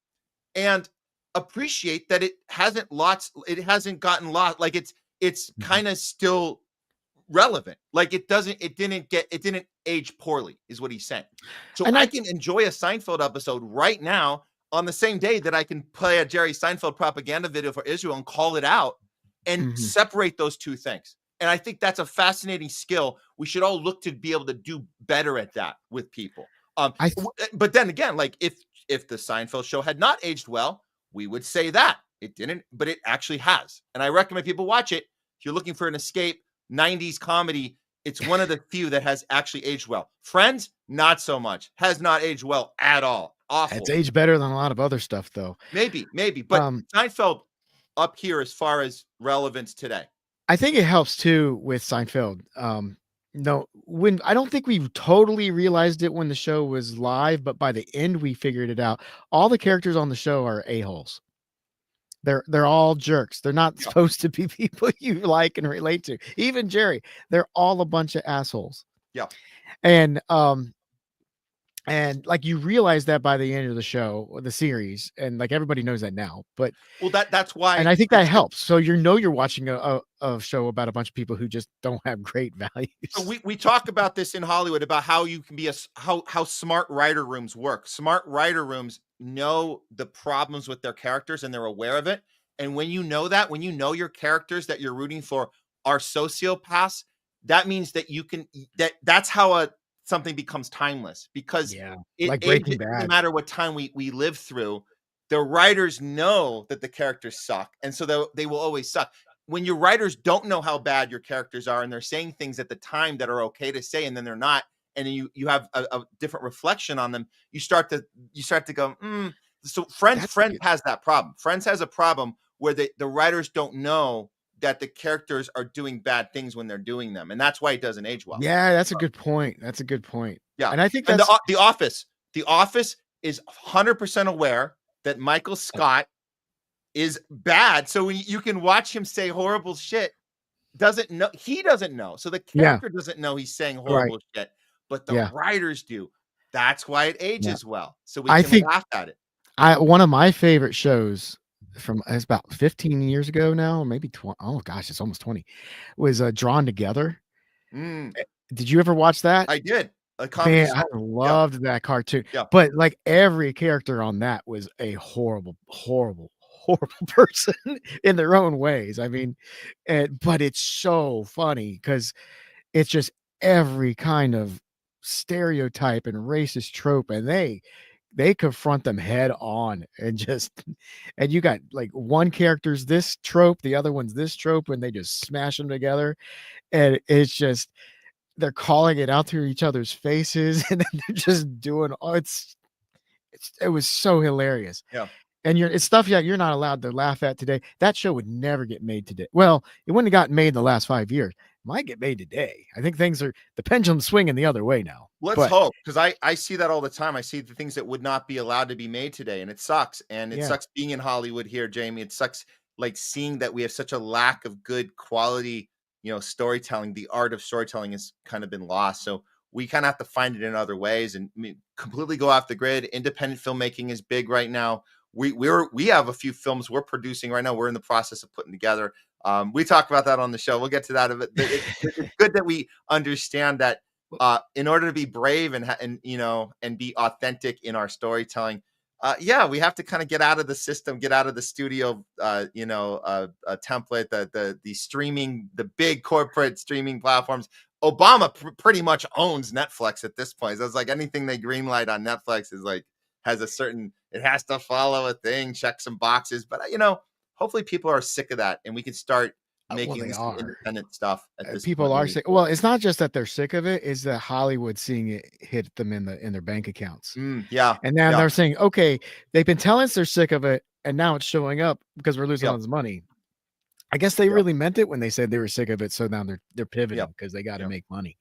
and appreciate that it hasn't gotten lost. Like it's kind of still relevant. Like it didn't age poorly is what he's saying. So I can enjoy a Seinfeld episode right now on the same day that I can play a Jerry Seinfeld propaganda video for Israel and call it out and separate those two things. And I think that's a fascinating skill. We should all look to be able to do better at that with people. But then again, like if the Seinfeld show had not aged well, we would say that it didn't, but it actually has. And I recommend people watch it. If you're looking for an escape 90s comedy, It's one of the few that has actually aged well. Friends, not so much. Has not aged well at all. Awful. It's aged better than a lot of other stuff, though. Maybe. But Seinfeld up here as far as relevance today. I think it helps too with Seinfeld. No, when I don't think we totally realized it when the show was live, but by the end we figured it out. All the characters on the show are a-holes. They're all jerks. They're not supposed to be people you like and relate to. Even Jerry, they're all a bunch of assholes. Yeah. And like you realize that by the end of the show or the series, and like everybody knows that now. But that's why, and I think that helps. So you're watching a show about a bunch of people who just don't have great values. So we talk about this in Hollywood about how you can be how smart writer rooms work. Smart writer rooms know the problems with their characters and they're aware of it. And when you know that, when you know your characters that you're rooting for are sociopaths, that means that you can that's how something becomes timeless, because like Breaking Bad. No matter what time we live through, the writers know that the characters suck, and so they will always suck. When your writers don't know how bad your characters are and they're saying things at the time that are okay to say and then they're not, and you have a different reflection on them, you start to go, So Friends has that problem. Friends has a problem where the writers don't know that the characters are doing bad things when they're doing them, and that's why it doesn't age well. Yeah, that's a good point. Yeah, and I think that's that's the Office. The Office is 100% aware that Michael Scott is bad, so when you can watch him say horrible shit. He doesn't know, so the character doesn't know he's saying horrible shit, but the writers do. That's why it ages well, so we can laugh at it. One of my favorite shows from it's about 15 years ago now, maybe 20. Oh gosh, it's almost 20. Was Drawn Together. Did you ever watch that? I did. Man, I loved that cartoon. Yeah. But like every character on that was a horrible person in their own ways. I mean, but it's so funny because it's just every kind of stereotype and racist trope, and they confront them head on and you got like one character's this trope, the other one's this trope, and they just smash them together. And it's just, they're calling it out to each other's faces and then they're just doing, it was so hilarious. Yeah. And it's stuff you're not allowed to laugh at today. That show would never get made today. Well, it wouldn't have gotten made in the last 5 years. It might get made today. I think the pendulum's swinging the other way now. Let's hope, because I see that all the time. I see the things that would not be allowed to be made today, and it sucks. And it sucks being in Hollywood here, Jayme. It sucks like seeing that we have such a lack of good quality, storytelling. The art of storytelling has kind of been lost. So we kind of have to find it in other ways and completely go off the grid. Independent filmmaking is big right now. We have a few films we're producing right now. We're in the process of putting together. We talk about that on the show. We'll get to that. It's good that we understand that in order to be brave and be authentic in our storytelling, we have to kind of get out of the system, get out of the studio, template, the streaming, the big corporate streaming platforms. Obama pretty much owns Netflix at this point. So it's like anything they greenlight on Netflix is like has a certain, it has to follow a thing, check some boxes. But hopefully people are sick of that, and we can start making this independent stuff. People are sick. Well, it's not just that they're sick of it; is that Hollywood seeing it hit them in their bank accounts. And now they're saying, okay, they've been telling us they're sick of it, and now it's showing up because we're losing all this money. I guess they really meant it when they said they were sick of it. So now they're pivoting because they got to make money.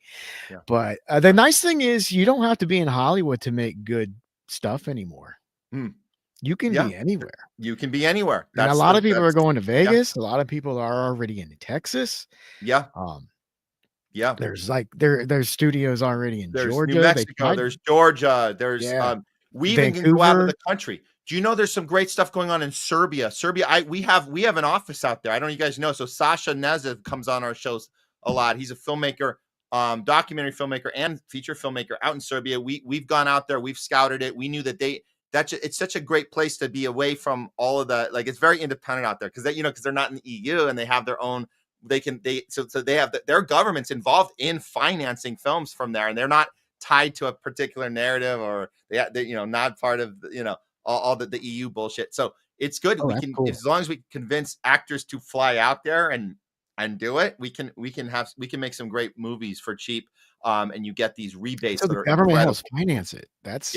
But the nice thing is, you don't have to be in Hollywood to make good stuff anymore. You can be anywhere. You can be anywhere. And a lot of people are going to Vegas. A lot of people are already in Texas. There's there's studios already in Georgia. New Mexico, there's Georgia. There's we even can go out of the country. Do you know there's some great stuff going on in Serbia? We have an office out there. I don't know if you guys know. So Sasha Nezev comes on our shows a lot. He's a filmmaker, documentary filmmaker and feature filmmaker out in Serbia. We've gone out there. We've scouted it. We knew that it's such a great place to be away from all of the, it's very independent out there because they're not in the EU and they have their own, so they have their government's involved in financing films from there, and they're not tied to a particular narrative, or they not part of all the EU bullshit. So it's good. We can, as long as we convince actors to fly out there and and do it, we can make some great movies for cheap. And you get these rebates. So that the are government incredible. helps finance it. That's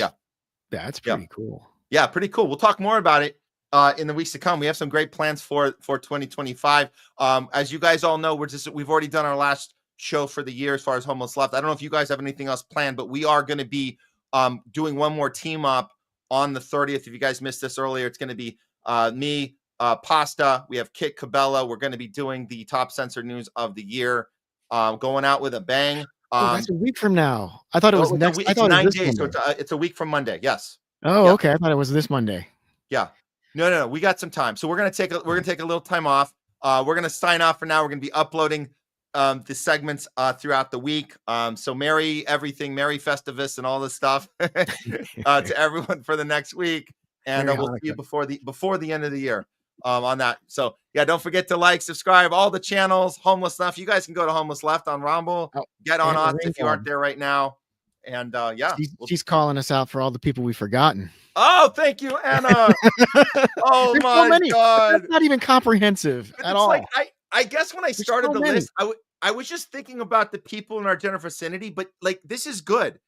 pretty cool. Yeah, pretty cool. We'll talk more about it in the weeks to come. We have some great plans for 2025. As you guys all know, we've already done our last show for the year as far as Homeless Left. I don't know if you guys have anything else planned, but we are going to be doing one more team up on the 30th. If you guys missed this earlier, it's going to be me, Pasta. We have Kit Cabela. We're going to be doing the top censored news of the year, going out with a bang. That's a week from now. I thought it was next. I It's thought 9 it was this days, so Monday. it's a week from Monday. Yes. Oh, Yeah. okay. I thought it was this Monday. Yeah. No. We got some time. So we're gonna take a little time off. We're gonna sign off for now. We're gonna be uploading the segments throughout the week. So merry everything, merry Festivus and all this stuff to everyone for the next week. And Merry we'll see you Hanukkah. before the end of the year on that. So yeah, don't forget to like, subscribe, all the channels, Homeless Left. You guys can go to Homeless Left on Rumble. Get on and us if you aren't there right now. And yeah. She's calling us out for all the people we've forgotten. Oh, thank you, Anna. Oh There's my so many. God. That's not even comprehensive at all. Like I guess when I started so the many. list, I was just thinking about the people in our general vicinity, but like this is good.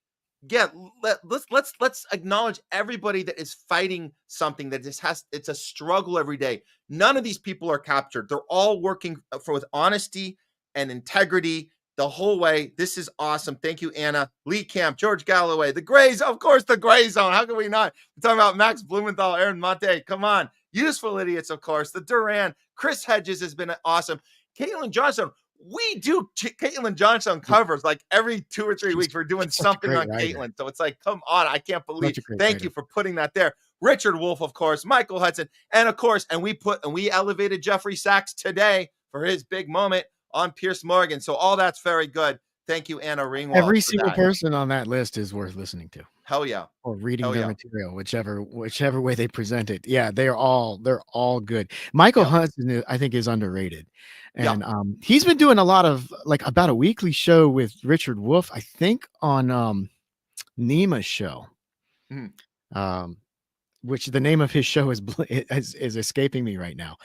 Yeah, let's acknowledge everybody that is fighting something that it's a struggle every day. None of these people are captured. They're all working with honesty and integrity the whole way. This is awesome. Thank you, Anna. Lee Camp, George Galloway, the Grays, of course, the Gray Zone. How can we not? We're talking about Max Blumenthal, Aaron Monte. Come on. Useful Idiots, of course. The Duran. Chris Hedges has been awesome. Caitlin Johnson. We do Caitlin Johnson covers like every 2 or 3 weeks. We're doing something on writer. Caitlin. So it's like, come on. I can't believe. Such a great Thank writer. you for putting that there. Richard Wolf, of course. Michael Hudson. And of course, and we elevated Jeffrey Sachs today for his big moment on Pierce Morgan. So all that's very good. Thank you, Anna Ringwald. Every for single that. person on that list is worth listening to. Hell yeah. Or reading Hell their yeah. material, whichever way they present it. Yeah, they're all good. Michael Hudson, I think, is underrated. And he's been doing a lot of about a weekly show with Richard Wolf, I think, on Nima's show. Which the name of his show is escaping me right now.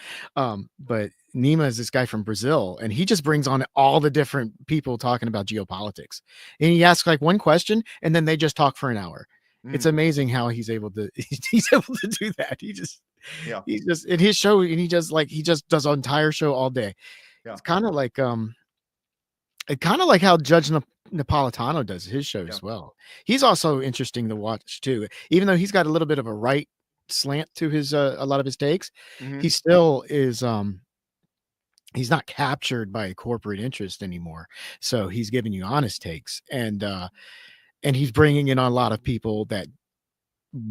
But Nima is this guy from Brazil, and he just brings on all the different people talking about geopolitics. And he asks like one question, and then they just talk for an hour. It's amazing how he's able to do that. He's just in his show, and he just does an entire show all day. Yeah. It's kind of like how Judge Napolitano does his show as well. He's also interesting to watch too, even though he's got a little bit of a right slant to his a lot of his takes. He still is he's not captured by corporate interest anymore, so he's giving you honest takes, and he's bringing in a lot of people that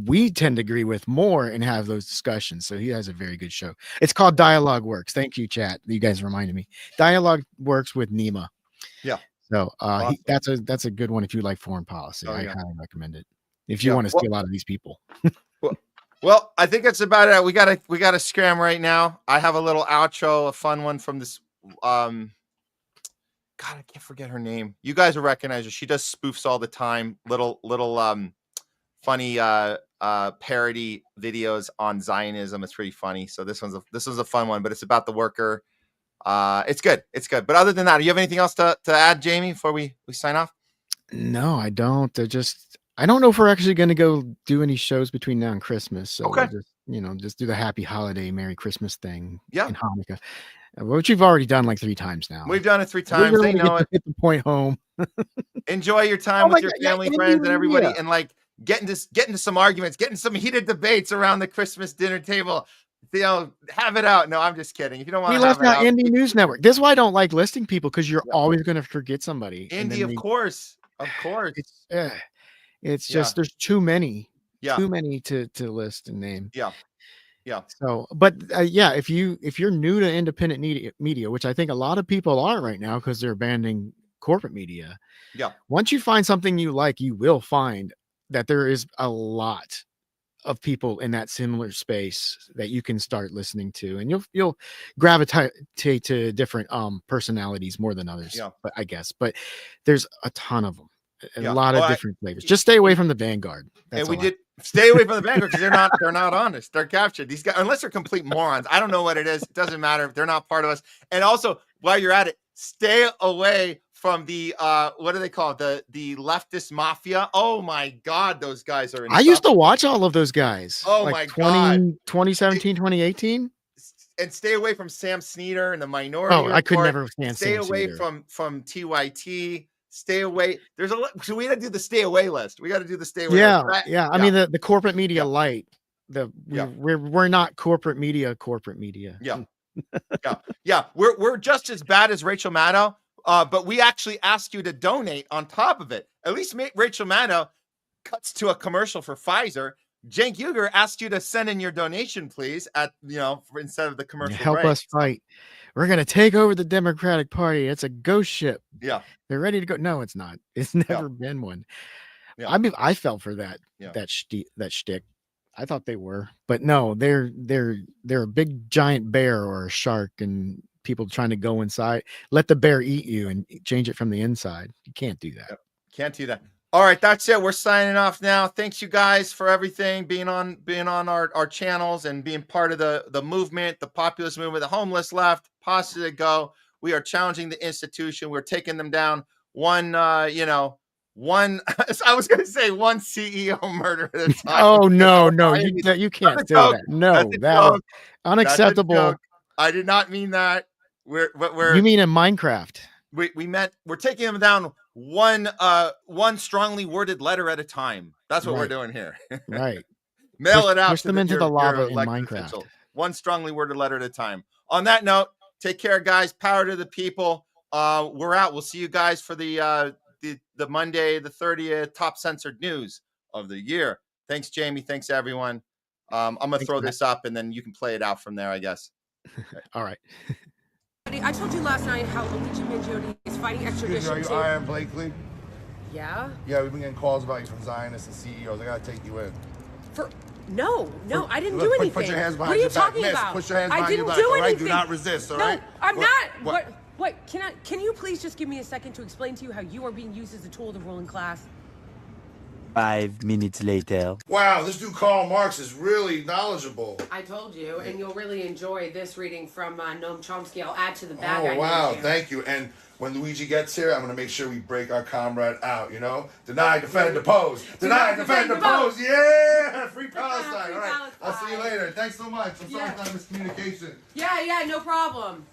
we tend to agree with more and have those discussions. So he has a very good show. It's called Dialogue Works. Thank you, chat. You guys reminded me. Dialogue Works with Nima. Yeah. So Awesome. that's a good one if you like foreign policy. I highly recommend it if you Yeah. want to see a lot of these people. Well, I think that's about it. We gotta scram right now. I have a little outro, a fun one from this. God, I can't forget her name. You guys will recognize her. She does spoofs all the time. Little funny parody videos on Zionism. It's pretty funny. So this was a fun one, but it's about the worker. It's good. But other than that, do you have anything else to add, Jayme, before we sign off? No, I don't. I don't know if we're actually going to go do any shows between now and Christmas. So Okay. we'll just do the Happy Holiday, Merry Christmas thing. Yeah. In Hanukkah, which we've already done like 3 times now. We've done it 3 We're times. gonna They know it. hit the point home. Enjoy your time with your God, family, yeah, friends, and everybody, yeah. and like get into some arguments, get into some heated debates around the Christmas dinner table. Have it out. No, I'm just kidding. If you don't want We to have left it out out, Indie News Network. This is why I don't like listing people, because you're always going to forget somebody. And Indy, then of course. It's just there's too many, Yeah. too many to list and name. Yeah. So, but if you're new to independent media, which I think a lot of people are right now because they're banning corporate media. Yeah. Once you find something you like, you will find that there is a lot of people in that similar space that you can start listening to, and you'll gravitate to different personalities more than others. Yeah. But I guess, but there's a ton of them. A lot of different flavors. Just stay away from the Vanguard. And we did stay away from the Vanguard because they're not honest. They're captured. These guys, unless they're complete morons. I don't know what it is. It doesn't matter. They're not part of us. And also, while you're at it, stay away from the what do they call it? The leftist mafia. Oh my God, those guys are. I used to watch all of those guys. Oh like my God, 2017, 2018. And stay away from Sam Sneeder and the Minority Oh, Report. I could never stand Stay Sam away Sneeder. from TYT. Stay away. There's a so we got to do the stay away list. We got to do the stay away. Yeah, list. yeah. I mean the corporate media light. We're not corporate media. Yeah. Yeah. We're just as bad as Rachel Maddow. But we actually asked you to donate on top of it. At least Rachel Maddow cuts to a commercial for Pfizer. Cenk Uygur asked you to send in your donation, please, instead of the commercial. Help us fight. We're gonna take over the Democratic Party. It's a ghost ship. Yeah, they're ready to go. No, it's not. It's never been one. Yeah. I mean, I fell for that shtick. I thought they were, but no, they're a big giant bear or a shark, and people trying to go inside. Let the bear eat you and change it from the inside. You can't do that. Can't do that. All right, that's it. We're signing off now. Thanks you guys for everything, being on our channels and being part of the movement, the populist movement, the homeless left, Pasta to Go. We are challenging the institution. We're taking them down one I was going to say one CEO murder at a time. Oh no, you can't do that. No, that was unacceptable. I did not mean that. You mean in Minecraft? We meant we're taking them down one strongly worded letter at a time. That's what we're doing here. Right. Mail it out. Push them into the lava in Minecraft. Official. One strongly worded letter at a time. On that note, take care, guys. Power to the people. We're out. We'll see you guys for the Monday, the 30th top censored news of the year. Thanks, Jayme. Thanks, everyone. I'm gonna throw this up and then you can play it out from there, I guess. All right. I told you last night how Luigi Mangione is fighting extradition. Are you Iron Blakely? Yeah? Yeah, we've been getting calls about you from Zionists and CEOs. I gotta take you in. No, I didn't do anything. Put your hands behind what are you your back. talking Miss, about? Put your hands I behind didn't your back, do all right? anything. Do not resist, all right? No, I'm not. What? Can you please just give me a second to explain to you how you are being used as a tool of the ruling class? 5 minutes later. Wow, this dude Karl Marx is really knowledgeable. I told you, and you'll really enjoy this reading from Noam Chomsky. I'll add to the bag. Oh, wow, thank you. And when Luigi gets here, I'm going to make sure we break our comrade out, Deny, defend, depose. Deny, defend, depose. Yeah, free Palestine. All right, I'll see you later. Thanks so much. I'm sorry for that miscommunication. Yeah, no problem.